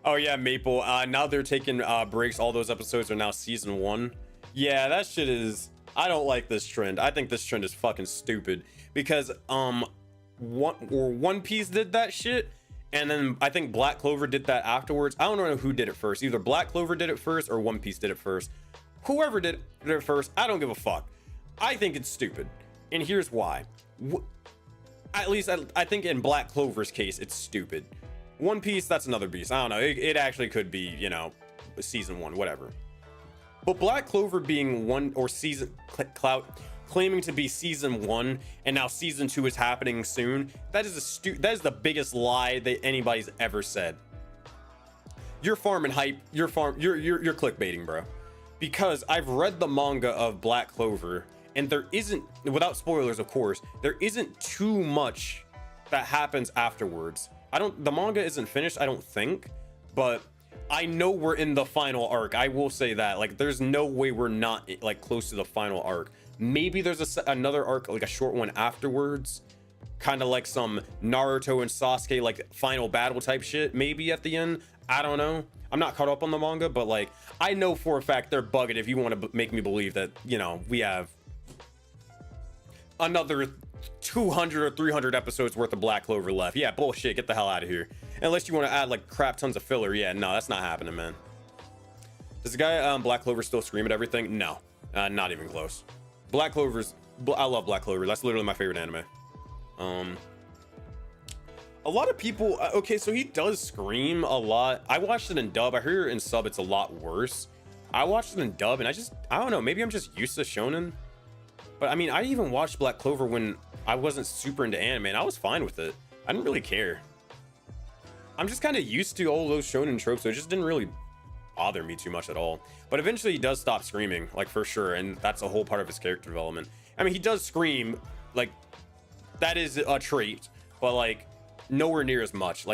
Oh yeah, Maple. Now they're taking breaks. All those episodes are now season 1. Yeah, that shit is. I don't like this trend. I think this trend is fucking stupid, because One Piece did that shit, and then I think Black Clover did that afterwards. I don't know who did it first. Either Black Clover did it first or One Piece did it first. Whoever did it first, I don't give a fuck. I think it's stupid, and here's why. At least I think in Black Clover's case, it's stupid. One Piece, that's another beast. I don't know. It actually could be, you know, season 1, whatever. But Black Clover being claiming to be season 1, and now season 2 is happening soon. That is the biggest lie that anybody's ever said. You're farming hype. You're clickbaiting, bro. Because I've read the manga of Black Clover, and there isn't, without spoilers, of course, there isn't too much that happens afterwards. The manga isn't finished, I don't think, but I know we're in the final arc. I will say that, like, there's no way we're not like close to the final arc. Maybe there's another arc, like a short one afterwards, kind of like some Naruto and Sasuke, like final battle type shit, maybe at the end. I don't know. I'm not caught up on the manga, but like, I know for a fact they're bugging if you want to make me believe that, you know, we have another 200 or 300 episodes worth of Black Clover left. Yeah, bullshit. Get the hell out of here. Unless you want to add like crap tons of filler. Yeah, no, that's not happening, man. Does the guy Black Clover still scream at everything? No, not even close. Black Clover's. I love Black Clover. That's literally my favorite anime. A lot of people. Okay, so he does scream a lot. I watched it in dub. I heard in sub it's a lot worse. I watched it in dub, and I don't know. Maybe I'm just used to shonen. But I mean, I even watched Black Clover when I wasn't super into anime, and I was fine with it. I didn't really care. I'm just kind of used to all those shonen tropes, so it just didn't really bother me too much at all. But eventually he does stop screaming, like, for sure, and that's a whole part of his character development. I mean, he does scream, like, that is a trait, but like nowhere near as much.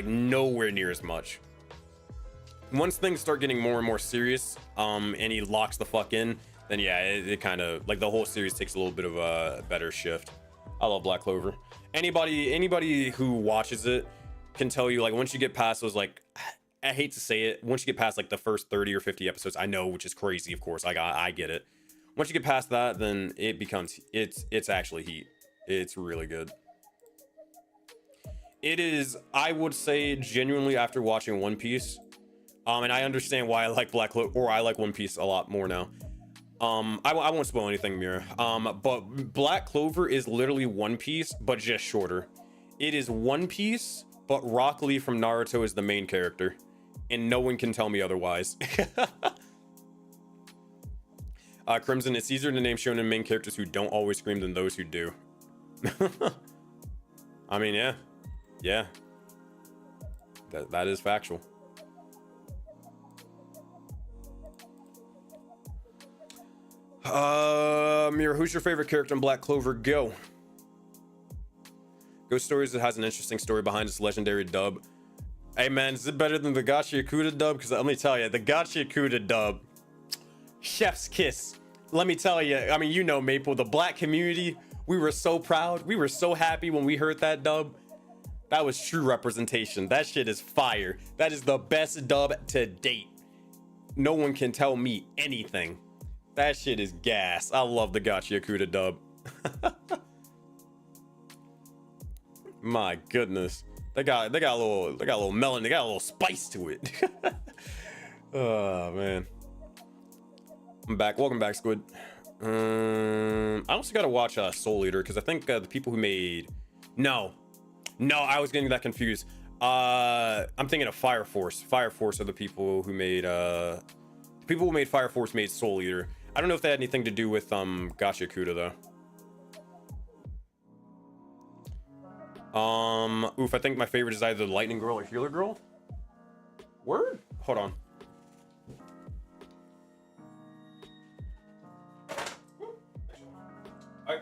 Once things start getting more and more serious, and he locks the fuck in, then yeah, it kind of, like, the whole series takes a little bit of a better shift. I love Black Clover. Anybody who watches it can tell you, like, once you get past those, like, I hate to say it, once you get past like the first 30 or 50 episodes, I know, which is crazy, of course, like, I get it. Once you get past that, then it becomes, it's actually heat. It's really good. It is, I would say, genuinely, after watching One Piece, and I understand why I like Black Clover, or I like One Piece a lot more now. I won't spoil anything, Mira. But Black Clover is literally One Piece, but just shorter. It is One Piece, but Rock Lee from Naruto is the main character, and no one can tell me otherwise. Crimson, it's easier to name shonen main characters who don't always scream than those who do. I mean, yeah. That is factual. Mira, who's your favorite character in Black Clover? Go. Ghost Stories that has an interesting story behind its legendary dub. Hey man, is it better than the Gachi Akuda dub? Because let me tell you, the Gachi Akuda dub, chef's kiss. Let me tell you, I mean, you know, Maple, the black community, we were so proud. We were so happy when we heard that dub. That was true representation. That shit is fire. That is the best dub to date. No one can tell me anything. That shit is gas. I love the Gachi Akuda dub. My goodness. They got a little melon, they got a little spice to it. Oh man. I'm back. Welcome back, Squid. I also gotta watch Soul Eater because I think the people who made no, I was getting that confused. I'm thinking of Fire Force. Fire Force are the people who made Fire Force made Soul Eater. I don't know if that had anything to do with Gachi Akuda though. Oof, I think my favorite is either Lightning Girl or Healer Girl. Word? Hold on.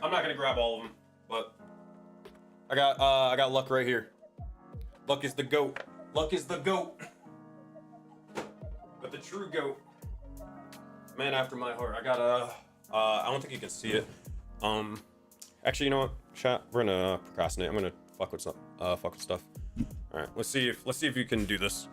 I'm not gonna grab all of them, but I got Luck right here. Luck is the goat. Luck is the goat. But the true goat. Man after my heart. I got I don't think you can see it. Actually, you know what? Chat, we're gonna procrastinate. I'm gonna fuck with stuff. All right, let's see if you can do this.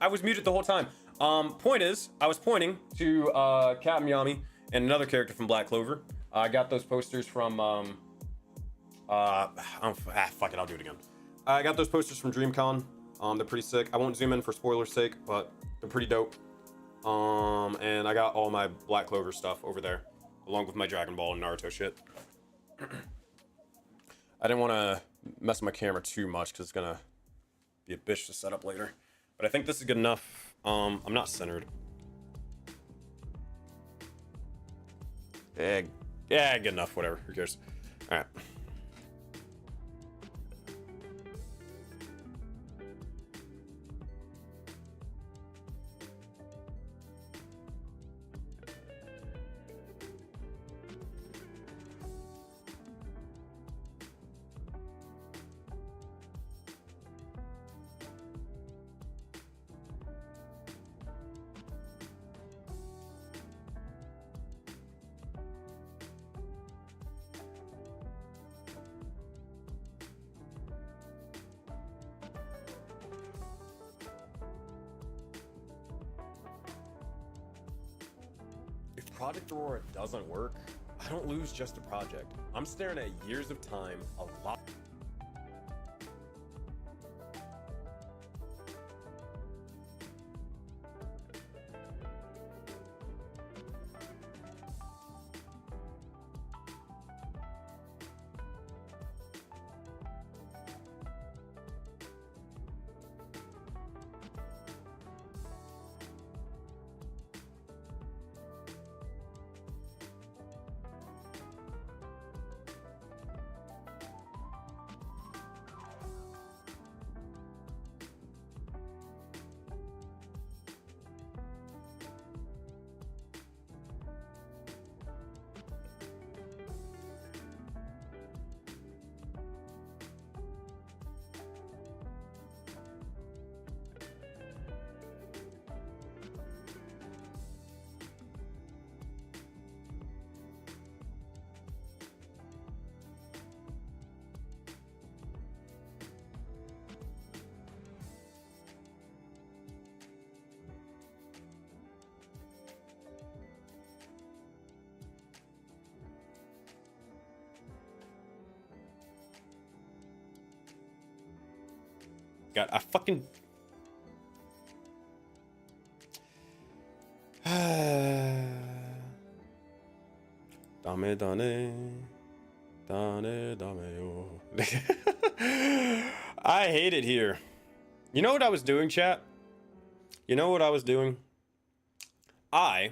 I was muted the whole time. Point is, I was pointing to Captain Yami and another character from Black Clover. I got those posters from fuck it, I'll do it again. I got those posters from DreamCon. They're pretty sick. I won't zoom in for spoiler's sake, but they're pretty dope. And I got all my Black Clover stuff over there, along with my Dragon Ball and Naruto shit. I didn't want to mess with my camera too much because it's gonna be a bitch to set up later. But I think this is good enough. I'm not centered. Yeah, good enough, whatever, who cares? All right. Project Aurora doesn't work, I don't lose just a project. I'm staring at years of time, a lot. God, I fucking. Dame, dame, I hate it here. You know what I was doing, chat? You know what I was doing? I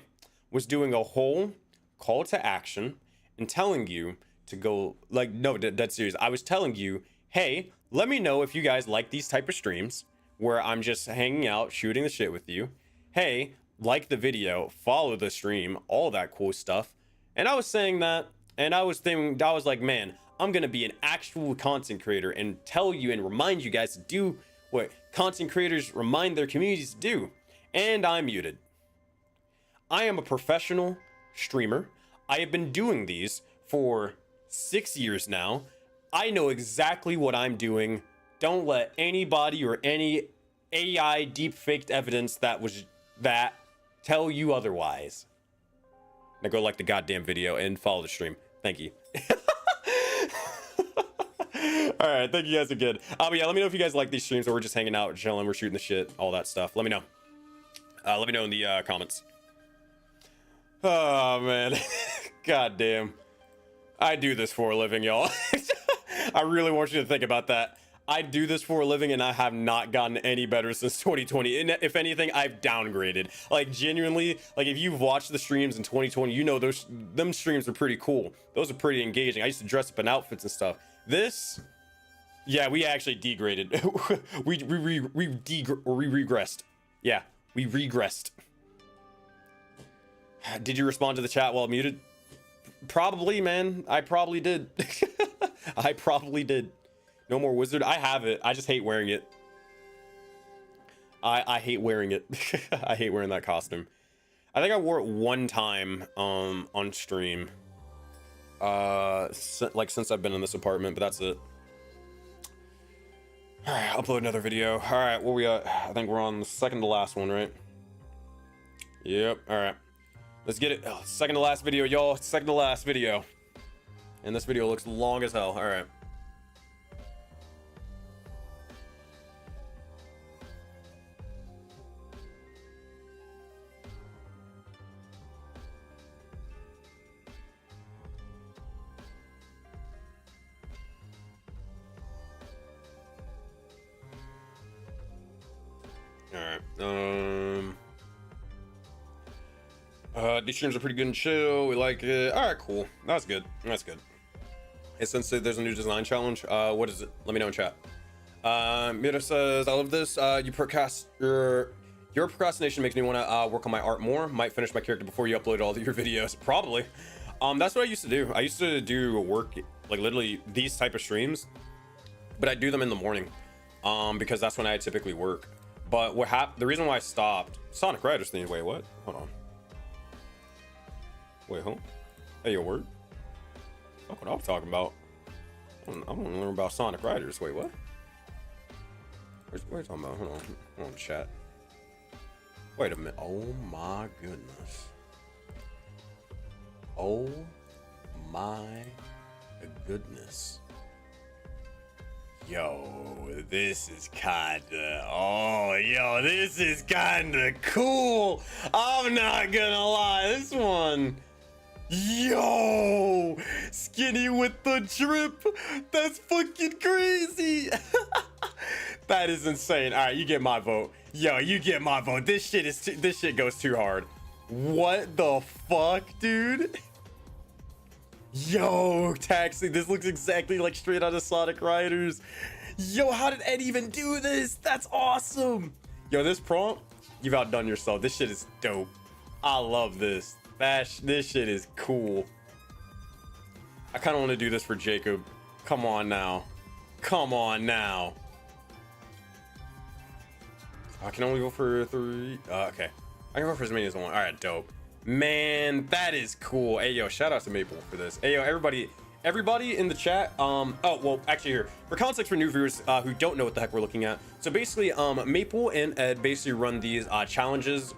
was doing a whole call to action and telling you to go, like, no, that's serious. I was telling you, hey, let me know if you guys like these type of streams where I'm just hanging out, shooting the shit with you. Hey, like the video, follow the stream, all that cool stuff. And I was saying that, and I was like, man, I'm gonna be an actual content creator and tell you and remind you guys to do what content creators remind their communities to do. And I'm muted. I am a professional streamer. I have been doing these for 6 years now. I know exactly what I'm doing. Don't let anybody or any AI deep faked evidence that tell you otherwise. Now go like the goddamn video and follow the stream. Thank you. All right, thank you guys again. But yeah, let me know if you guys like these streams where we're just hanging out, chilling, we're shooting the shit, all that stuff. Let me know. Let me know in the comments. Oh man, god damn. I do this for a living, y'all. I really want you to think about that. I do this for a living and I have not gotten any better since 2020. And if anything, I've downgraded. Like genuinely, like if you've watched the streams in 2020, you know them streams are pretty cool. Those are pretty engaging. I used to dress up in outfits and stuff. This, yeah, we actually degraded. we regressed. Yeah, we regressed. Did you respond to the chat while muted? Probably, man. I probably did. I probably did. No more wizard. I have it. I just hate wearing it. I hate wearing it. I hate wearing that costume. I think I wore it one time on stream. Like since I've been in this apartment, but that's it. All right, upload another video. All right, where we at? I think we're on the second to last one, right? Yep. All right. Let's get it. Oh, second to last video, y'all. Second to last video. And this video looks long as hell. All right. These streams are pretty good and chill. We like it. All right, cool. That's good. That's good. Hey, Sensei, there's a new design challenge. What is it? Let me know in chat. Mira says, I love this. Your procrastination makes me want to work on my art more. Might finish my character before you upload all of your videos. Probably. That's what I used to do. I used to do work, like literally these type of streams, but I do them in the morning, because that's when I typically work. But the reason why I stopped, Sonic Riders thing. Wait, what? Hold on. Wait, huh? Hey, your word? That's what I was talking about. I want to learn about Sonic Riders. Wait, what? What are you talking about? Hold on, chat. Wait a minute. Oh my goodness. Oh my goodness. Yo, this is kinda cool. I'm not gonna lie, this one. Yo, skinny with the drip. That's fucking crazy. That is insane. All right, you get my vote. Yo, you get my vote. This shit goes too hard. What the fuck, dude? Yo, Taxi, this looks exactly like straight out of Sonic Riders. Yo, how did Ed even do this? That's awesome. Yo, this prompt, you've outdone yourself. This shit is dope. I love this. This shit is cool. I kind of want to do this for Jacob. Come on now. Come on now. I can only go for 3. Okay. I can go for as many as I want. All right, dope. Man, that is cool. Hey, yo, shout out to Maple for this. Hey, yo, everybody in the chat. Oh, well, actually here, for context for new viewers who don't know what the heck we're looking at. So basically, Maple and Ed basically run these challenges.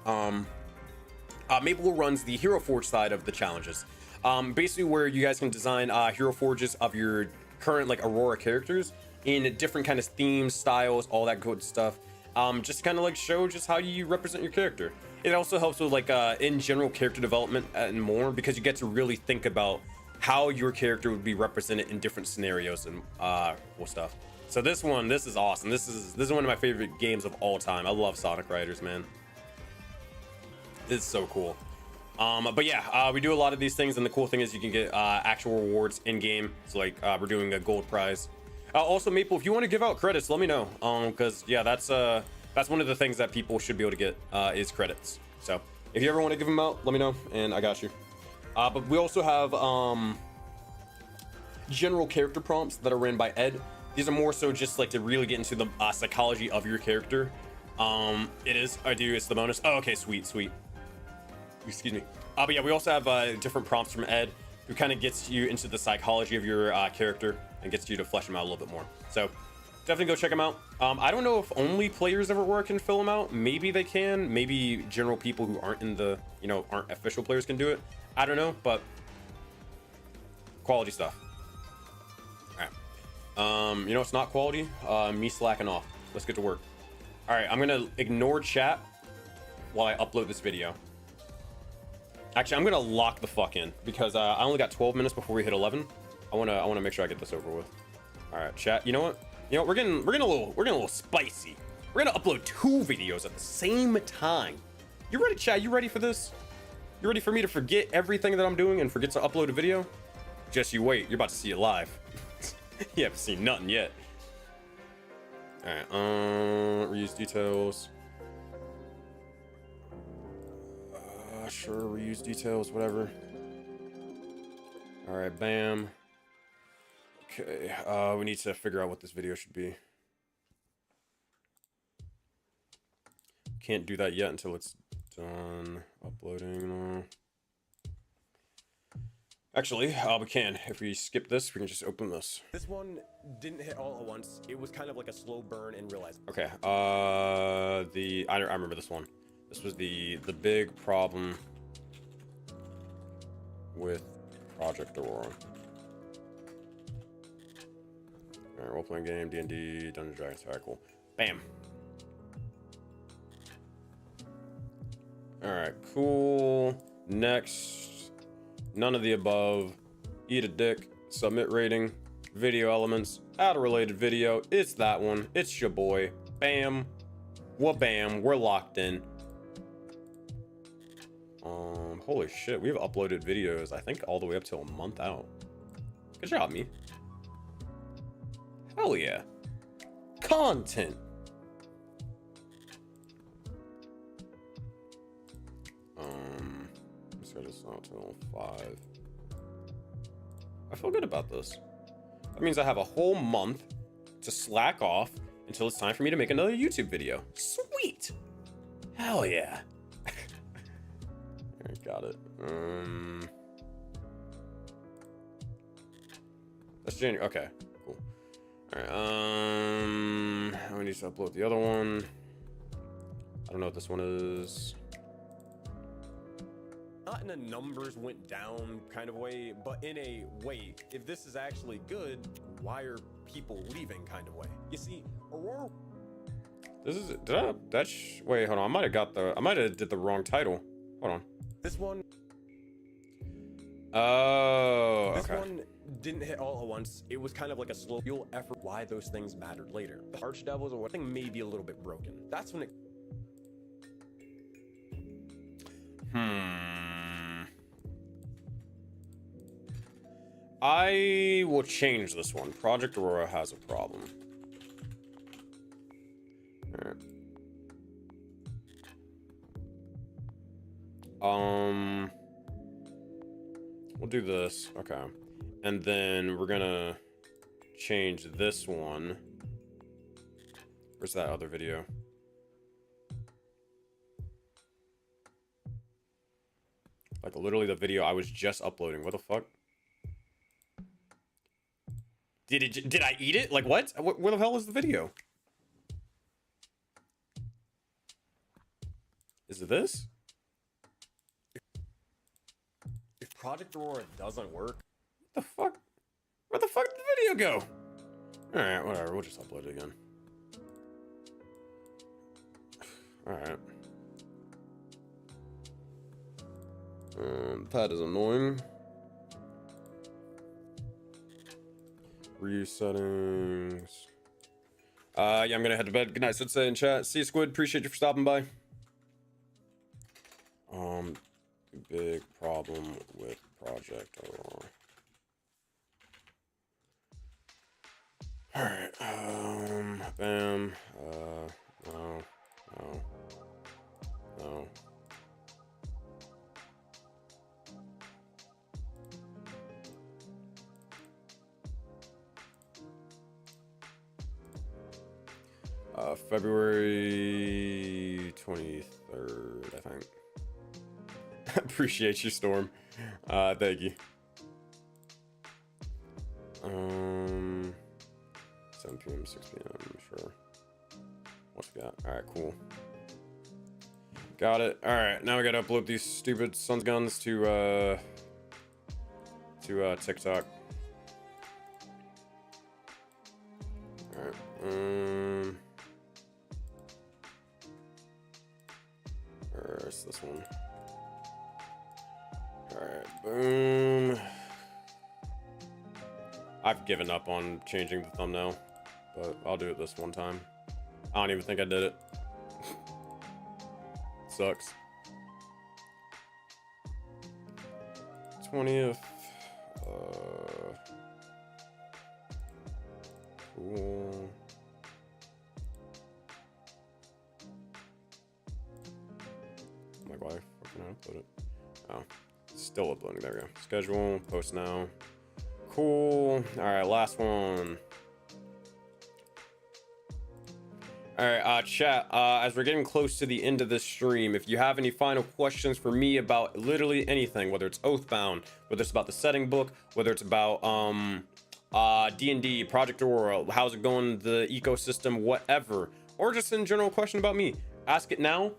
Maple runs the Hero Forge side of the challenges. basically where you guys can design hero forges of your current like Aurora characters in different kind of themes, styles, all that good stuff. Just kind of like show just how you represent your character. It also helps with like in general character development and more, because you get to really think about how your character would be represented in different scenarios and cool stuff. So this is awesome. This is one of my favorite games of all time. I love Sonic Riders, man. It's so cool. But yeah, we do a lot of these things, and the cool thing is you can get actual rewards in game. So like we're doing a gold prize. Also, Maple, if you want to give out credits, let me know. Because yeah, that's one of the things that people should be able to get is credits. So if you ever want to give them out, let me know, and I got you. But we also have general character prompts that are written by Ed. These are more so just like to really get into the psychology of your character. It's the bonus. Oh, okay, sweet. Excuse me. But yeah, we also have different prompts from Ed, who kind of gets you into the psychology of your character and gets you to flesh them out a little bit more. So definitely go check them out. I don't know if only players of Aurora can fill them out. Maybe they can. Maybe general people who aren't in the, aren't official players can do it. I don't know, but quality stuff. All right. It's not quality. Me slacking off. Let's get to work. All right, I'm gonna ignore chat while I upload this video. Actually, I'm gonna lock the fuck in because I only got 12 minutes before we hit 11. I wanna make sure I get this over with. All right, chat. You know what? We're getting a little spicy. We're gonna upload 2 videos at the same time. You ready, chat? You ready for this? You ready for me to forget everything that I'm doing and forget to upload a video? Just you wait. You're about to see it live. You haven't seen nothing yet. All right. Reuse details. Sure, reuse details, whatever. All right, bam. Okay, we need to figure out what this video should be. Can't do that yet until it's done uploading. Actually, we can. If we skip this, we can just open this. This one didn't hit all at once. It was kind of like a slow burn and realize. Okay. I remember this one. This was the big problem with Project Aurora. All right, role-playing game, D&D, Dungeons & Dragons. All right, cool. Bam. All right, cool. Next, none of the above. Eat a dick. Submit rating. Video elements. Add a related video. It's that one. It's your boy. Bam. Wha-bam. We're locked in. Holy shit, we've uploaded videos, I think, all the way up till a month out. Good job, me. Hell yeah. Content. Let's go just not till 5. I feel good about this. That means I have a whole month to slack off until it's time for me to make another YouTube video. Sweet. Hell yeah. Got it. That's January. Okay, cool. All right. I need to upload the other one. I don't know what this one is. Not in a numbers went down kind of way, but in a way, if this is actually good, why are people leaving kind of way? You see, Aurora. This is. Wait, hold on. I might have did the wrong title. Hold on. This one. Oh, okay. This one didn't hit all at once. It was kind of like a slow fuel effort. Why those things mattered later. The Archdevils or what thing may be a little bit broken. That's when it. I will change this one. Project Aurora has a problem. All right. We'll do this. Okay. And then we're gonna change this one. Where's that other video? Like literally the video I was just uploading. What the fuck? Did I eat it? Like what? Where the hell is the video? Is it this? Project Aurora doesn't work. What the fuck? Where the fuck did the video go? Alright, whatever. We'll just upload it again. Alright. That is annoying. Resettings. Yeah, I'm gonna head to bed. Good night, Sensei in chat. See you, Squid. Appreciate you for stopping by. Big problem with Project Aurora. Alright, bam, no. February 23rd, I think. Appreciate you, Storm. Thank you. 7 p.m., 6 p.m., sure. What's we got? Alright, cool. Got it. Alright, now we gotta upload these stupid Sun's Guns to TikTok. Alright, where's this one? Alright, boom. I've given up on changing the thumbnail, but I'll do it this one time. I don't even think I did it. Sucks. 20th. Cool. I'm like, why fucking I upload it? Oh, still uploading. There we go. Schedule, post now. Cool. All right, last one. All right, chat, as we're getting close to the end of this stream, if you have any final questions for me about literally anything, whether it's Oathbound, whether it's about the setting book, whether it's about D&D, Project Aurora, how's it going, the ecosystem, whatever, or just in general question about me, ask it now,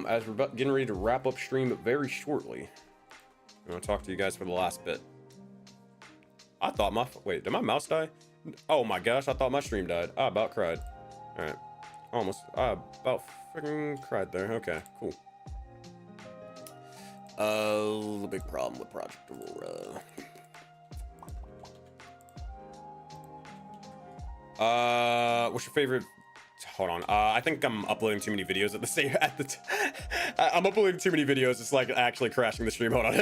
as we're getting ready to wrap up stream very shortly. I'm gonna talk to you guys for the last bit. I thought wait, did my mouse die? Oh my gosh, I thought my stream died. I about cried. All right, almost. I about freaking cried there. Okay, cool. The big problem with Project Aurora. What's your favorite? Hold on. I think I'm uploading too many videos at the same I'm uploading too many videos. It's like actually crashing the stream. Hold on.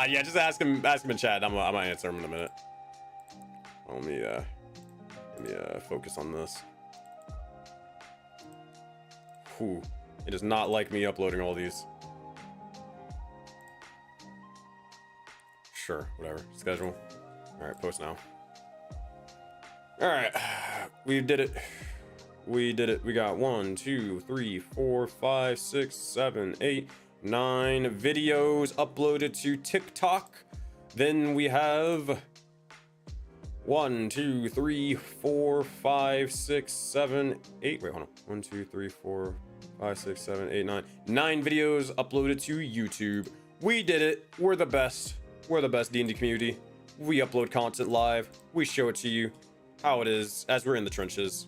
Yeah, just ask him in chat. I'm gonna answer him in a minute. Let me focus on this. Whew. It does not like me uploading all these. Sure, whatever. Schedule. All right, post now. All right, we did it. We did it. We got 1, 2, 3, 4, 5, 6, 7, 8, 9 videos uploaded to TikTok. Then we have 1, 2, 3, 4, 5, 6, 7, 8. Wait, hold on. 1, 2, 3, 4, 5, 6, 7, 8, 9. 9 videos uploaded to YouTube. We did it. We're the best. We're the best D&D community. We upload content live. We show it to you how it is as we're in the trenches.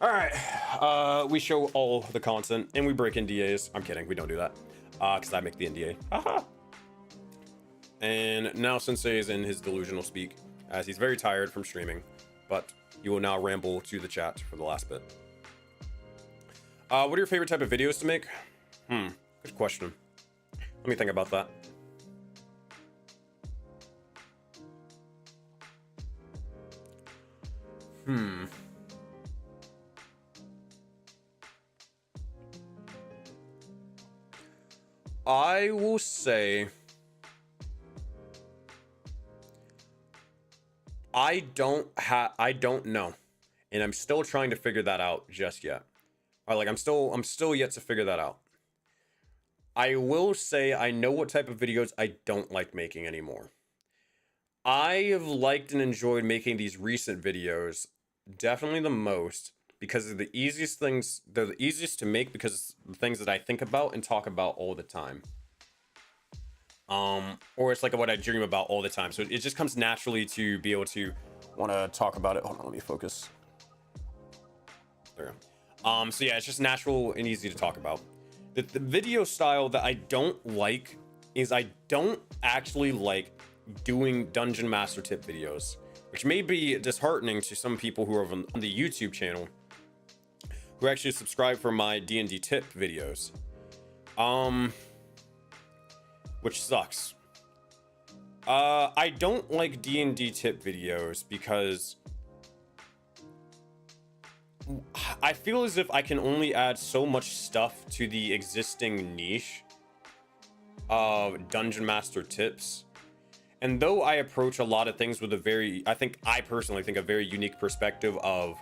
All right. We show all the content and we break NDAs. I'm kidding. We don't do that because I make the NDA. Aha. And now Sensei is in his delusional speak as he's very tired from streaming, but you will now ramble to the chat for the last bit. What are your favorite type of videos to make? Good question. Let me think about that. I will say I don't know, and I'm still trying to figure that out just yet. Or like I'm still yet to figure that out. I will say I know what type of videos I don't like making anymore. I have liked and enjoyed making these recent videos definitely the most because they're the easiest things. They're the easiest to make because it's the things that I think about and talk about all the time. or it's like what I dream about all the time. So it just comes naturally to be able to want to talk about it. Hold on, let me focus. There we go. So yeah, it's just natural and easy to talk about. The video style that I don't like is I don't actually like doing dungeon master tip videos, which may be disheartening to some people who are on the YouTube channel who actually subscribe for my D&D tip videos. Which sucks. I don't like D&D tip videos because I feel as if I can only add so much stuff to the existing niche of dungeon master tips. And though I approach a lot of things with I personally think a very unique perspective of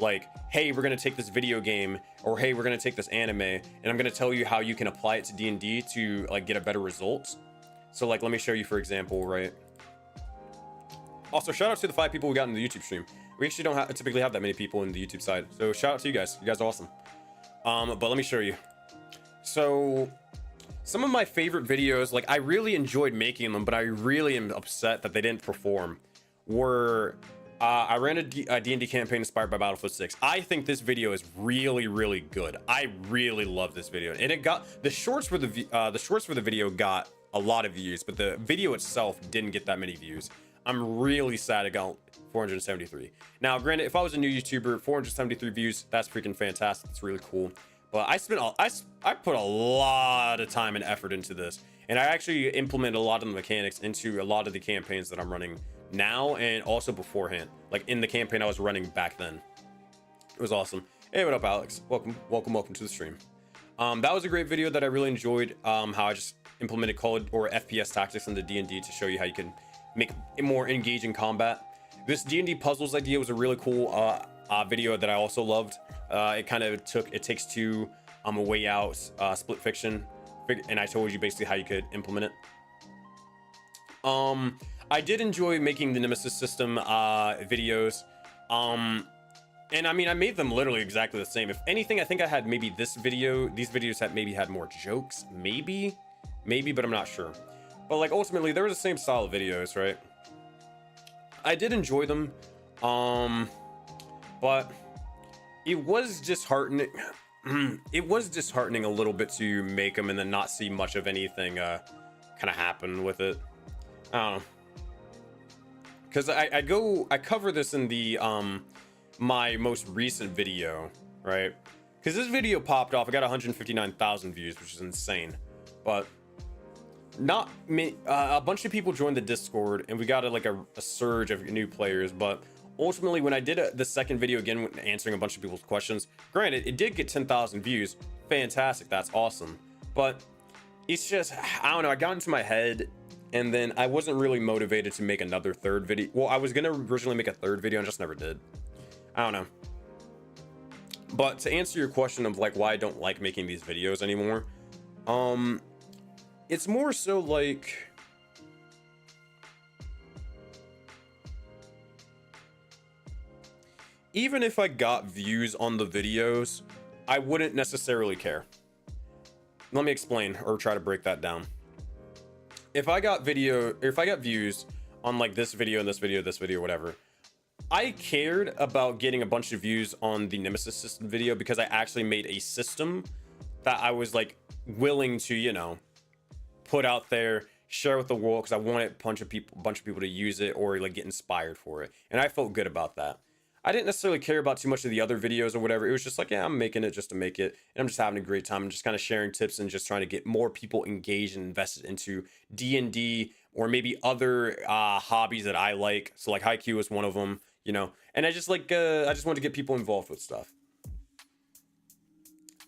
like, hey, we're going to take this video game, or hey, we're going to take this anime, and I'm going to tell you how you can apply it to D&D to like get a better result. So like, let me show you, for example, right? Also, shout out to the 5 people we got in the YouTube stream. We actually don't typically have that many people in the YouTube side. So shout out to you guys. You guys are awesome. But let me show you. So some of my favorite videos, like I really enjoyed making them, but I really am upset that they didn't perform, were I ran a D&D campaign inspired by Battlefield 6. I think this video is really, really good. I really love this video, and it got the shorts for the video got a lot of views, but the video itself didn't get that many views. I'm really sad it got 473. Now, granted, if I was a new YouTuber, 473 views, that's freaking fantastic. It's really cool. But I put a lot of time and effort into this, and I actually implemented a lot of the mechanics into a lot of the campaigns that I'm running now and also beforehand, like in the campaign I was running back then. It was awesome. Hey, what up, Alex? Welcome to the stream. That was a great video that I really enjoyed. How I just implemented FPS tactics into D&D to show you how you can make it more engaging combat. This D&D puzzles idea was a really cool video that I also loved. It kind of takes two, a way out, split fiction, and I told you basically how you could implement it. I did enjoy making the Nemesis system videos. And I mean, I made them literally exactly the same. If anything, I think I had maybe these videos had more jokes, maybe, but I'm not sure. But like ultimately, they were the same style of videos, right? I did enjoy them, but it was disheartening. It was disheartening a little bit to make them and then not see much of anything kind of happen with it. I don't know, because I cover this in the my most recent video, right? Because this video popped off. I got 159,000 views, which is insane, but not me. A bunch of people joined the Discord, and we got a surge of new players. But ultimately, when I did the second video again, answering a bunch of people's questions, granted, it did get 10,000 views. Fantastic, that's awesome. But it's just, I don't know. I got into my head, and then I wasn't really motivated to make another third video. Well, I was gonna originally make a third video and just never did. I don't know. But to answer your question of like why I don't like making these videos anymore, it's more so like even if I got views on the videos, I wouldn't necessarily care. Let me explain or try to break that down. If I got views on like this video and this video, whatever, I cared about getting a bunch of views on the Nemesis system video because I actually made a system that I was like willing to, you know, put out there, share with the world, because I wanted a bunch of people to use it or like get inspired for it, and I felt good about that. I didn't necessarily care about too much of the other videos or whatever. It was just like, yeah, I'm making it just to make it, and I'm just having a great time. I'm just kind of sharing tips and just trying to get more people engaged and invested into D&D or maybe other hobbies that I like. So like Haikyuu is one of them, you know. And I just like I just want to get people involved with stuff.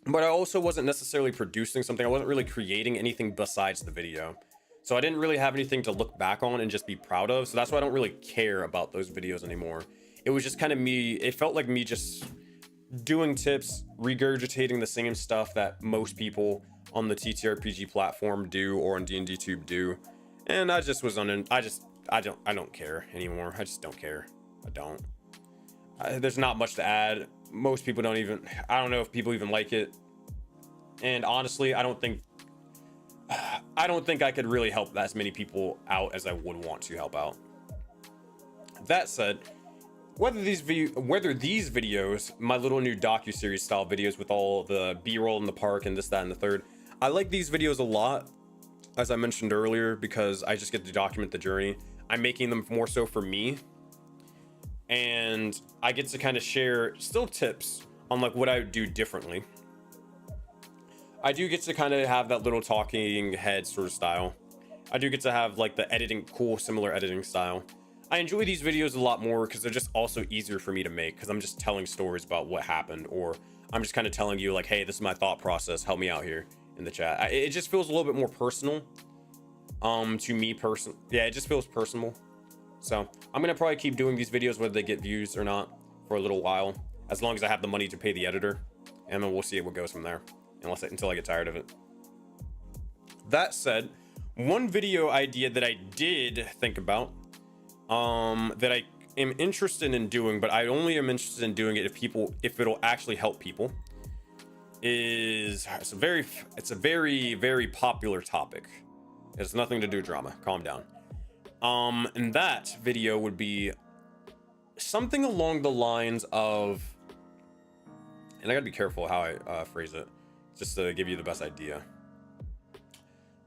But I also wasn't necessarily producing something. I wasn't really creating anything besides the video. So I didn't really have anything to look back on and just be proud of. So that's why I don't really care about those videos anymore. It was just kind of me. It felt like me just doing tips, regurgitating the same stuff that most people on the TTRPG platform do or on D&D Tube do. And I just was I don't care anymore. I just don't care. I don't. There's not much to add. Most people don't even, I don't know if people even like it. And honestly, I don't think, I don't think I could really help as many people out as I would want to help out. That said, whether these videos, my little new docuseries style videos with all the B-roll in the park and this, that, and the third, I like these videos a lot, as I mentioned earlier, because I just get to document the journey. I'm making them more so for me, and I get to kind of share still tips on like what I would do differently. I do get to kind of have that little talking head sort of style. I do get to have like the editing, cool, similar editing style. I enjoy these videos a lot more because they're just also easier for me to make, because I'm just telling stories about what happened, or I'm just kind of telling you like, hey, this is my thought process, help me out here in the chat. It just feels a little bit more personal to me yeah, it just feels personal. So I'm gonna probably keep doing these videos whether they get views or not for a little while, as long as I have the money to pay the editor, and then we'll see what goes from there, until I get tired of it. That said, one video idea that I did think about, that I am interested in doing, but I only am interested in doing it if it'll actually help people, is it's a very, very popular topic. It has nothing to do with drama. Calm down. And that video would be something along the lines of, and I gotta be careful how I phrase it, just to give you the best idea.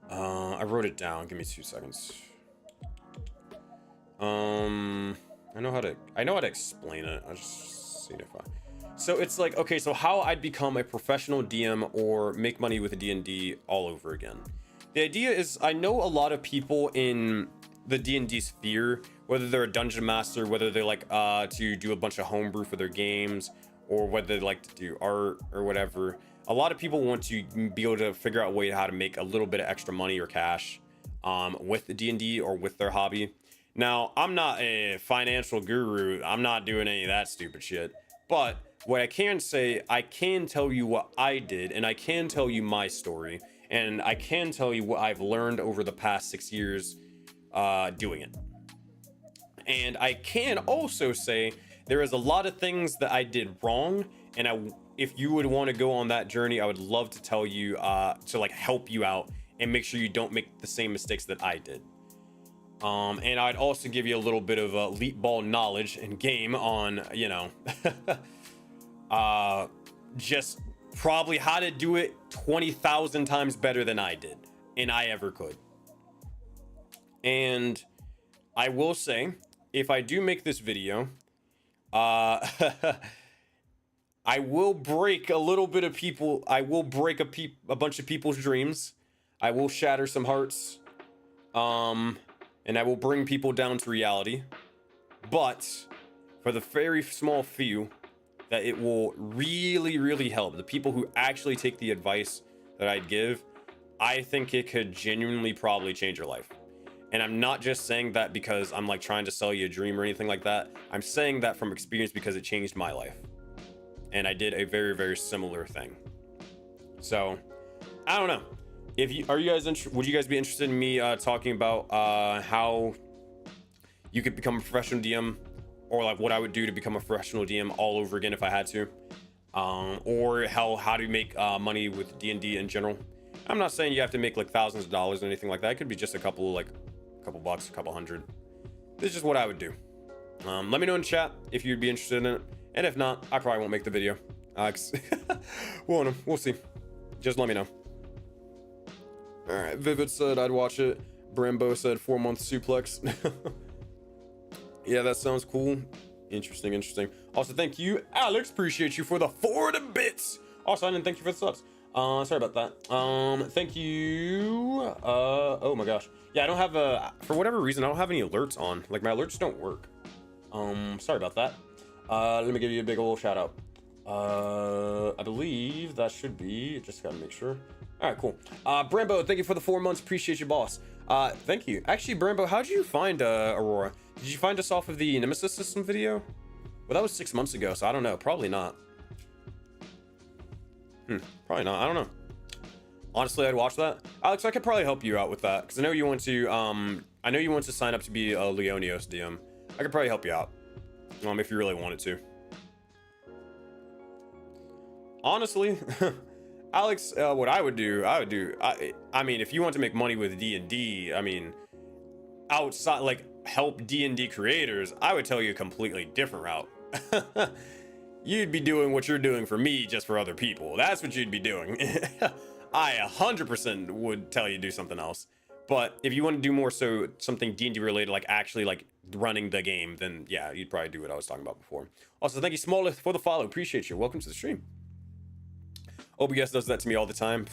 I wrote it down. Give me 2 seconds. I know how to explain it. I'll just see if so it's like, okay, so how I'd become a professional DM or make money with D&D all over again. The idea is, I know a lot of people in the D&D sphere, whether they're a dungeon master, whether they like to do a bunch of homebrew for their games, or whether they like to do art or whatever. A lot of people want to be able to figure out a way how to make a little bit of extra money or cash with the D&D or with their hobby. Now, I'm not a financial guru. I'm not doing any of that stupid shit. But what I can say, I can tell you what I did, and I can tell you my story, and I can tell you what I've learned over the past 6 years doing it. And I can also say there is a lot of things that I did wrong, and if you would want to go on that journey, I would love to tell you to like help you out and make sure you don't make the same mistakes that I did. And I'd also give you a little bit of leap ball knowledge and game on, you know, just probably how to do it 20,000 times better than I did, and I ever could. And I will say, if I do make this video, I will break a little bit of people. I will break a bunch of people's dreams. I will shatter some hearts. And I will bring people down to reality. But for the very small few that it will really, really help, the people who actually take the advice that I'd give, I think it could genuinely probably change your life. And I'm not just saying that because I'm like trying to sell you a dream or anything like that. I'm saying that from experience because it changed my life. And I did a very, very similar thing. So, I don't know. Would you guys be interested in me talking about how you could become a professional DM, or like what I would do to become a professional DM all over again if I had to, or how to make money with D&D in general? I'm not saying you have to make like thousands of dollars or anything like that. It could be just a couple bucks, a couple hundred. This is just what I would do. Let me know in chat if you'd be interested in it, and if not, I probably won't make the video. We'll see. Just let me know. All right, Vivid said I'd watch it. Brambo said 4 months suplex. Yeah, that sounds cool. Interesting. Also, thank you, Alex. Appreciate you for the 40 bits. Also, I didn't thank you for the subs. Sorry about that. Thank you. Oh my gosh. Yeah, I don't have for whatever reason, I don't have any alerts on. Like, my alerts don't work. Sorry about that. Let me give you a big old shout out. I believe that should be, just gotta make sure. All right, cool. Brambo, thank you for the 4 months. Appreciate you, boss. Thank you. Actually, Brambo, how did you find Aurora? Did you find us off of the Nemesis System video? Well, that was 6 months ago, so I don't know. Probably not. Probably not. I don't know. Honestly, I'd watch that. Alex, I could probably help you out with that, because I know you want to sign up to be a Leonios DM. I could probably help you out, if you really wanted to. Honestly, Alex, what I would do, I mean, if you want to make money with D&D, I mean, outside, like, help D&D creators, I would tell you a completely different route. You'd be doing what you're doing for me, just for other people. That's what you'd be doing. I 100% would tell you to do something else. But if you want to do more so something D&D related, like actually like running the game, then yeah, you'd probably do what I was talking about before. Also, thank you, Smallest, for the follow. Appreciate you. Welcome to the stream. OBS does that to me all the time.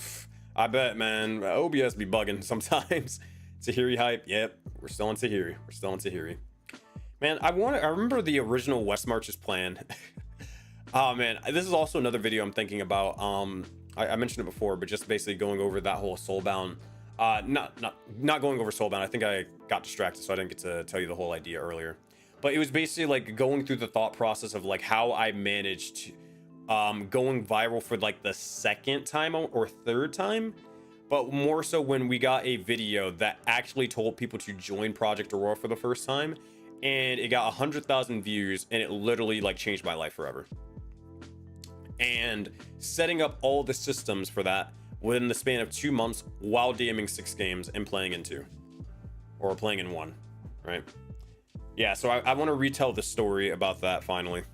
I bet, man. OBS be bugging sometimes. Tahiri hype. Yep, we're still on Tahiri. We're still on Tahiri. Man, I remember the original West Marches plan. Oh man, this is also another video I'm thinking about. I mentioned it before, but just basically going over that whole Soulbound. Not going over Soulbound. I think I got distracted, so I didn't get to tell you the whole idea earlier. But it was basically like going through the thought process of like how I managed going viral for like the second time or third time, but more so when we got a video that actually told people to join Project Aurora for the first time, and it got 100,000 views, and it literally like changed my life forever. And setting up all the systems for that within the span of 2 months while DMing 6 games and playing in 2 or playing in 1, right? Yeah, so I want to retell the story about that finally,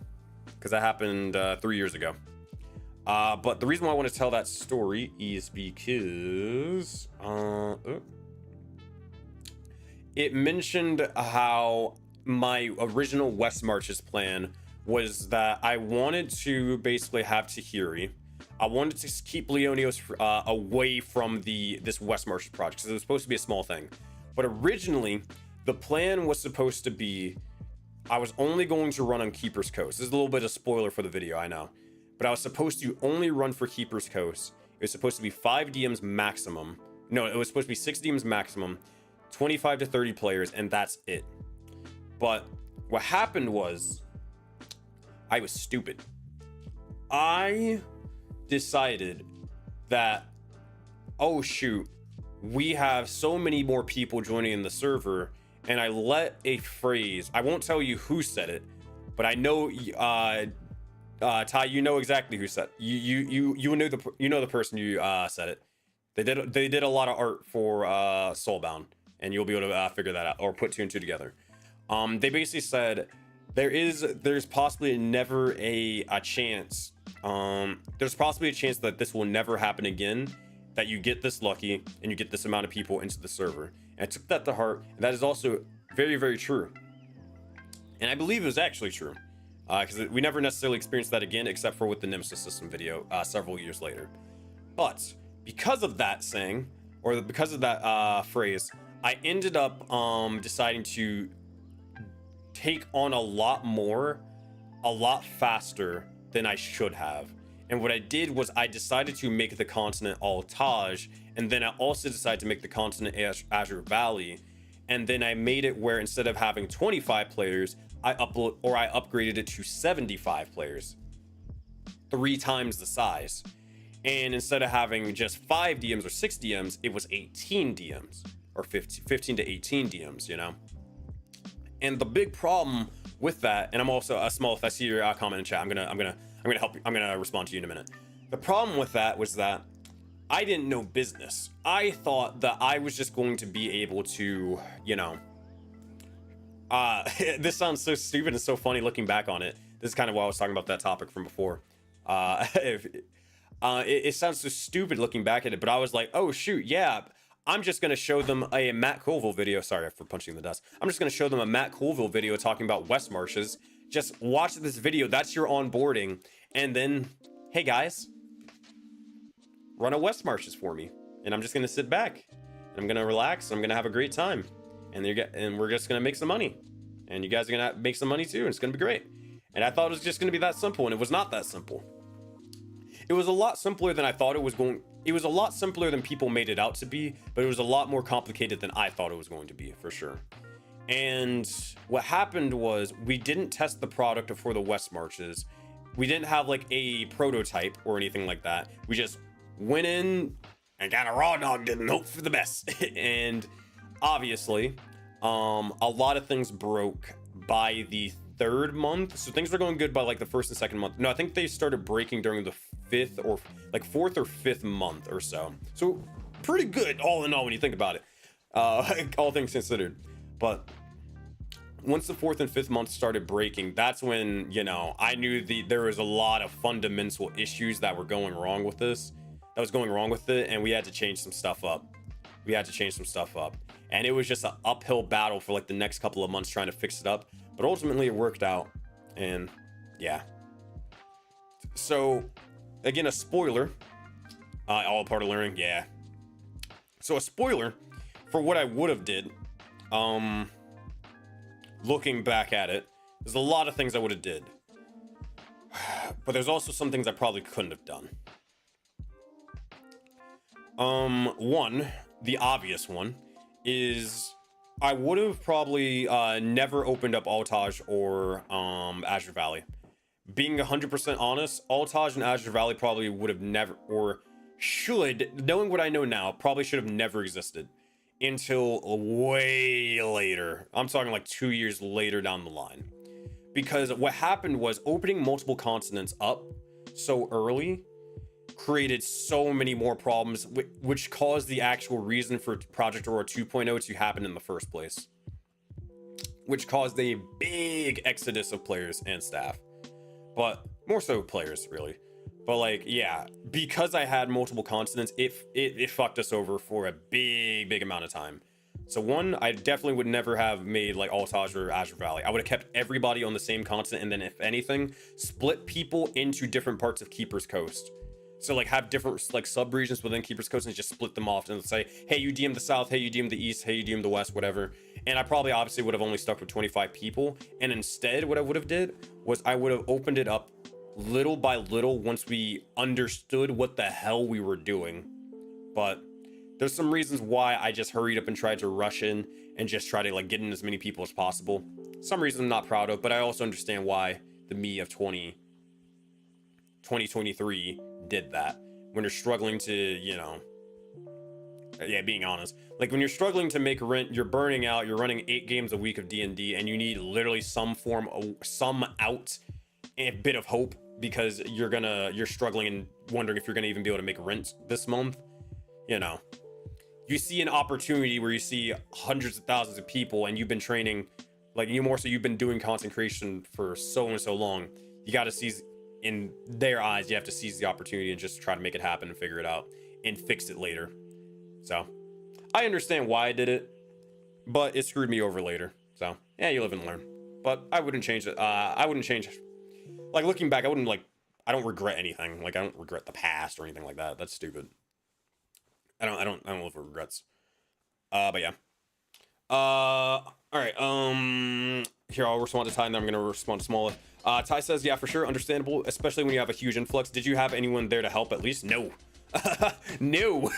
because that happened 3 years ago. But the reason why I want to tell that story is because it mentioned how my original West Marches plan was that I wanted to basically have Tahiri. I wanted to keep Leonios away from this West Marches project, because it was supposed to be a small thing. But originally, the plan was supposed to be, I was only going to run on Keeper's Coast. This is a little bit of spoiler for the video, I know. But I was supposed to only run for Keeper's Coast. It was supposed to be 5 DMs maximum. No, it was supposed to be 6 DMs maximum, 25 to 30 players, and that's it. But what happened was, I was stupid. I decided that, oh shoot, we have so many more people joining in the server, and I let a phrase, I won't tell you who said it, but I know Ty, you know exactly who said it. You know the person you said it. They did a lot of art for Soulbound, and you'll be able to figure that out or put 2 and 2 together. They basically said there's possibly never a chance. There's possibly a chance that this will never happen again, that you get this lucky and you get this amount of people into the server. And I took that to heart, and that is also very, very true. And I believe it was actually true, because we never necessarily experienced that again, except for with the Nemesis system video several years later. But because of that saying, or because of that phrase, I ended up deciding to take on a lot more, a lot faster than I should have. And what I did was I decided to make the continent all Taj, and then I also decided to make the continent Azure Valley, and then I made it where instead of having 25 players, I upgraded it to 75 players, 3 times the size. And instead of having just 5 DMs or 6 DMs, it was 18 DMs or 15 to 18 DMs, you know. And the big problem with that, and I'm also a small, if I see your comment in chat, I'm gonna help you. I'm gonna respond to you in a minute. The problem with that was that I didn't know business. I thought that I was just going to be able to, you know, this sounds so stupid and so funny looking back on it. This is kind of why I was talking about that topic from before. It sounds so stupid looking back at it, but I was like, oh shoot, yeah, I'm just going to show them a Matt Colville video. Sorry for punching the desk. I'm just going to show them a Matt Colville video talking about West Marches. Just watch this video. That's your onboarding. And then, hey guys, run a West Marches for me. And I'm just going to sit back. And I'm going to relax. And I'm going to have a great time. And we're just going to make some money. And you guys are going to make some money too. And it's going to be great. And I thought it was just going to be that simple. And it was not that simple. It was a lot simpler than I thought it was going. It was a lot simpler than people made it out to be, but it was a lot more complicated than I thought it was going to be, for sure. And what happened was we didn't test the product for the West Marches. We didn't have like a prototype or anything like that. We just went in and got a raw dog and hope for the best. And obviously, a lot of things broke by the 3rd month. So things were going good by like the 1st and 2nd month. No, I think they started breaking during the fifth or like fourth or fifth month or so. So pretty good all in all when you think about it, all things considered. But once the fourth and fifth month started breaking, that's when, you know, I knew there was a lot of fundamental issues that were going wrong with this, and we had to change some stuff up. And it was just an uphill battle for like the next couple of months trying to fix it up, but ultimately it worked out. And yeah, so again, a spoiler, all part of learning. Yeah, so a spoiler for what I would have did, looking back at it, there's a lot of things I would have did, but there's also some things I probably couldn't have done. One, the obvious one, is I would have probably never opened up Altage or Azure Valley. Being 100% honest, Altage and Azure Valley probably would have never, or should, knowing what I know now, probably should have never existed until way later. I'm talking like 2 years later down the line. Because what happened was opening multiple continents up so early created so many more problems, which caused the actual reason for Project Aurora 2.0 to happen in the first place, which caused a big exodus of players and staff, but more so players really. But like, yeah, because I had multiple continents, it fucked us over for a big amount of time. So one, I definitely would never have made like Altage or Azure Valley. I would have kept everybody on the same continent, and then if anything, split people into different parts of Keeper's Coast. So like have different like sub-regions within Keeper's Coast and just split them off and say, hey, you DM the South, hey, you DM the East, hey, you DM the West, whatever. And I probably obviously would have only stuck with 25 people. And instead what I would have did was I would have opened it up little by little once we understood what the hell we were doing. But there's some reasons why I just hurried up and tried to rush in and just try to like get in as many people as possible. Some reasons I'm not proud of, but I also understand why the me of 2023 did that. When you're struggling to, you know, yeah, being honest, like when you're struggling to make rent, you're burning out, you're running 8 games a week of D&D, and you need literally some form of some out and a bit of hope because you're struggling and wondering if you're gonna even be able to make rent this month. You know, you see an opportunity where you see hundreds of thousands of people and you've been training, like you've been doing content creation for so and so long. You got to seize, in their eyes, you have to seize the opportunity and just try to make it happen and figure it out and fix it later. So I understand why I did it, but it screwed me over later. So yeah, you live and learn. But I wouldn't change it. I wouldn't change, like looking back, I don't regret anything. Like I don't regret the past or anything like that. That's stupid. I don't live with regrets. But yeah. All right. Here, I'll respond to Ty, and then I'm gonna respond to Smalleth. Ty says, yeah, for sure, understandable, especially when you have a huge influx. Did you have anyone there to help at least? No. No.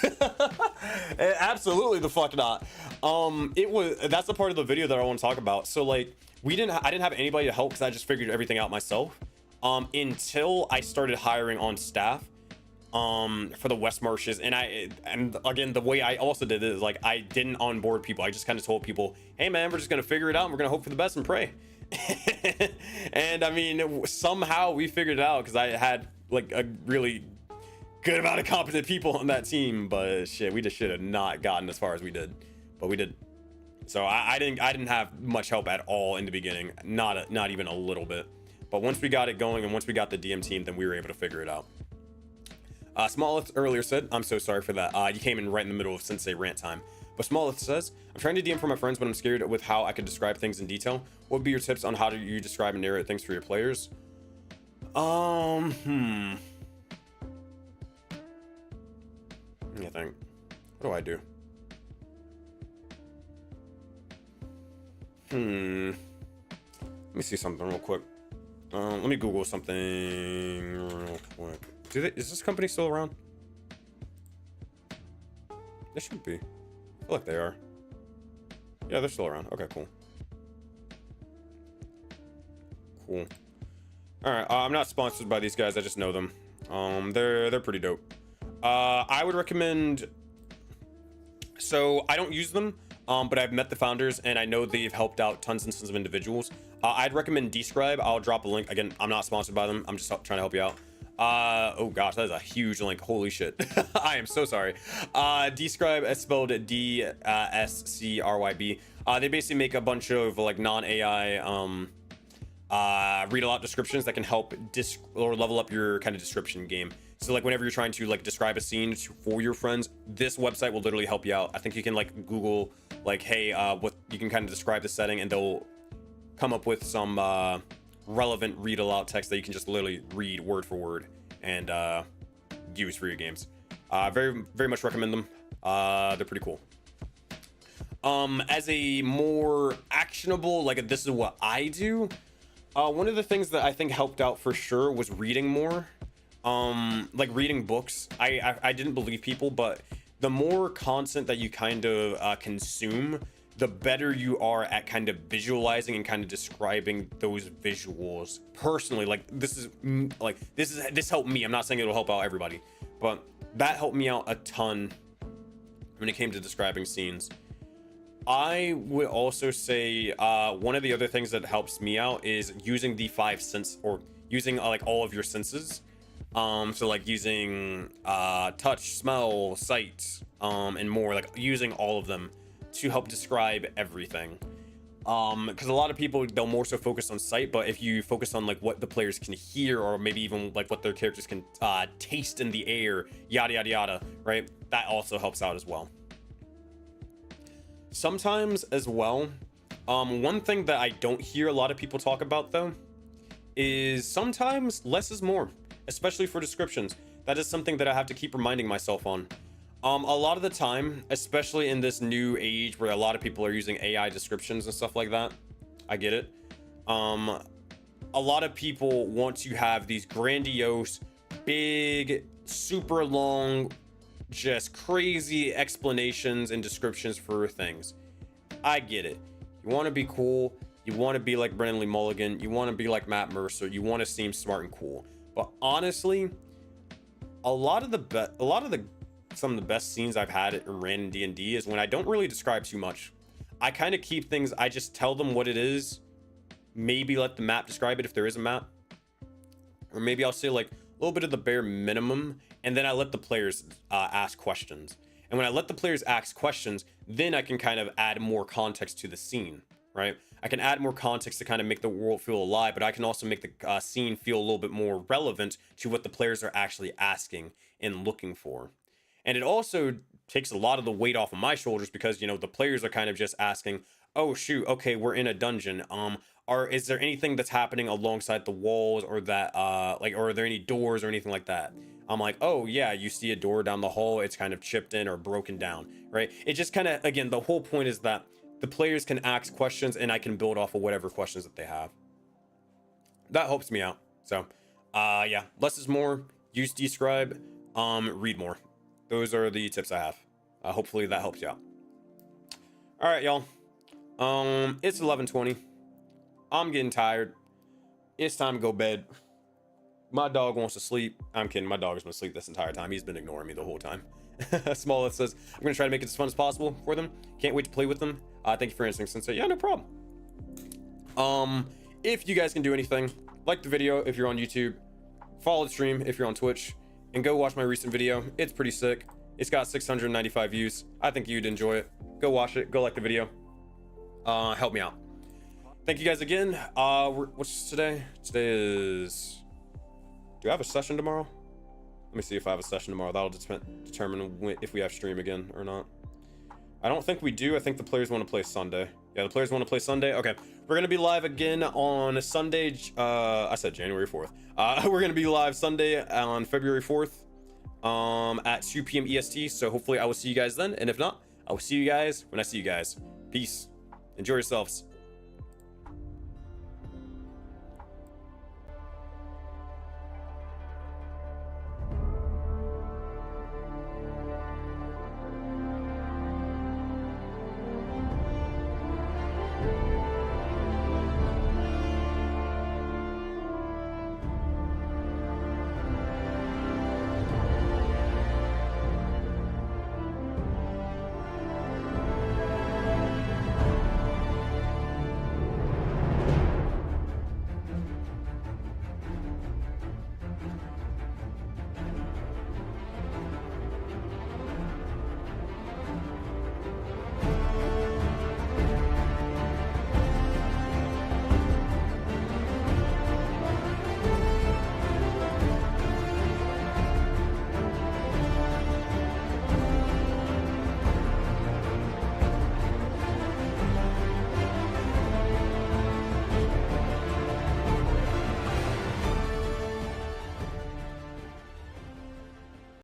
Absolutely the fuck not. That's the part of the video that I want to talk about. So like, I didn't have anybody to help because I just figured everything out myself. Until I started hiring on staff. For the West Marshes, and again, the way I also did it is like I didn't onboard people. I just kind of told people, hey man, we're just gonna figure it out and we're gonna hope for the best and pray. And I mean, somehow we figured it out because I had like a really good amount of competent people on that team. But shit, we just should have not gotten as far as we did, but we did. So I didn't have much help at all in the beginning, not even a little bit. But once we got it going and once we got the DM team, then we were able to figure it out. Smalleth earlier said, I'm so sorry for that. You came in right in the middle of Sensei rant time. But Smalleth says, I'm trying to DM for my friends, but I'm scared with how I could describe things in detail. What would be your tips on how do you describe and narrate things for your players? Let me think. What do I do? Let me see something real quick. Let me Google something real quick. Is this company still around? They should be. I feel like they are. Yeah, they're still around. Okay, cool. Cool. All right. I'm not sponsored by these guys. I just know them. They're pretty dope. I would recommend. So I don't use them, but I've met the founders and I know they've helped out tons and tons of individuals. I'd recommend Describe. I'll drop a link. Again, I'm not sponsored by them. I'm just trying to help you out. Oh gosh, that is a huge link. Holy shit. I am so sorry. Describe is spelled DSCRYB. They basically make a bunch of like non-AI read aloud descriptions that can help or level up your kind of description game. So like whenever you're trying to like describe a scene for your friends, this website will literally help you out. I think you can like Google like, hey, what you can kind of describe the setting, and they'll come up with some relevant read aloud text that you can just literally read word for word and use for your games. Very much recommend them. They're pretty cool. As a more actionable, like this is what I do, one of the things that I think helped out for sure was reading more. Like reading books. I didn't believe people, but the more content that you kind of consume, the better you are at kind of visualizing and kind of describing those visuals personally. Like this helped me. I'm not saying it'll help out everybody, but that helped me out a ton when it came to describing scenes. I would also say one of the other things that helps me out is using the 5 senses, or using like all of your senses. So like using touch, smell, sight, and more, like using all of them to help describe everything. Because a lot of people, they'll more so focus on sight, but if you focus on like what the players can hear, or maybe even like what their characters can taste in the air, yada yada yada, right, that also helps out as well. Sometimes as well, one thing that I don't hear a lot of people talk about though is sometimes less is more, especially for descriptions. That is something that I have to keep reminding myself on. A lot of the time, especially in this new age where a lot of people are using AI descriptions and stuff like that, I get it. A lot of people want to have these grandiose, big, super long, just crazy explanations and descriptions for things. I get it. You want to be cool. You want to be like Brennan Lee Mulligan. You want to be like Matt Mercer. You want to seem smart and cool. But honestly, some of the best scenes I've had in random D&D is when I don't really describe too much. I kind of keep things, I just tell them what it is. Maybe let the map describe it if there is a map. Or maybe I'll say like a little bit of the bare minimum, and then I let the players ask questions. And when I let the players ask questions, then I can kind of add more context to the scene, right? I can add more context to kind of make the world feel alive, but I can also make the scene feel a little bit more relevant to what the players are actually asking and looking for. And it also takes a lot of the weight off of my shoulders, because, you know, the players are kind of just asking, oh shoot, okay, we're in a dungeon. Is there anything that's happening alongside the walls, or that or are there any doors or anything like that? I'm like, oh yeah, you see a door down the hall, it's kind of chipped in or broken down, right? It just kind of, again, the whole point is that the players can ask questions and I can build off of whatever questions that they have. That helps me out. So yeah, less is more. Use describe, read more. Those are the tips I have. Hopefully that helps you out. All right, y'all. It's 11:20. I'm getting tired. It's time to go bed. My dog wants to sleep. I'm kidding. My dog has been asleep this entire time. He's been ignoring me the whole time. Smalleth says, I'm going to try to make it as fun as possible for them. Can't wait to play with them. Thank you for answering, Sensei. Yeah, no problem. If you guys can do anything, like the video if you're on YouTube, follow the stream if you're on Twitch, and go watch my recent video. It's pretty sick. It's got 695 views. I think you'd enjoy it. Go watch it. Go like the video. Help me out. Thank you guys again. What's today? Today is... Do I have a session tomorrow? Let me see if I have a session tomorrow. That'll determine if we have stream again or not. I don't think we do. I think the players want to play Sunday. Yeah, the players want to play Sunday. Okay, we're gonna be live again on Sunday. I said January 4th. We're gonna be live Sunday on February 4th, at 2 p.m. EST. So hopefully I will see you guys then. And if not, I will see you guys when I see you guys. Peace. Enjoy yourselves.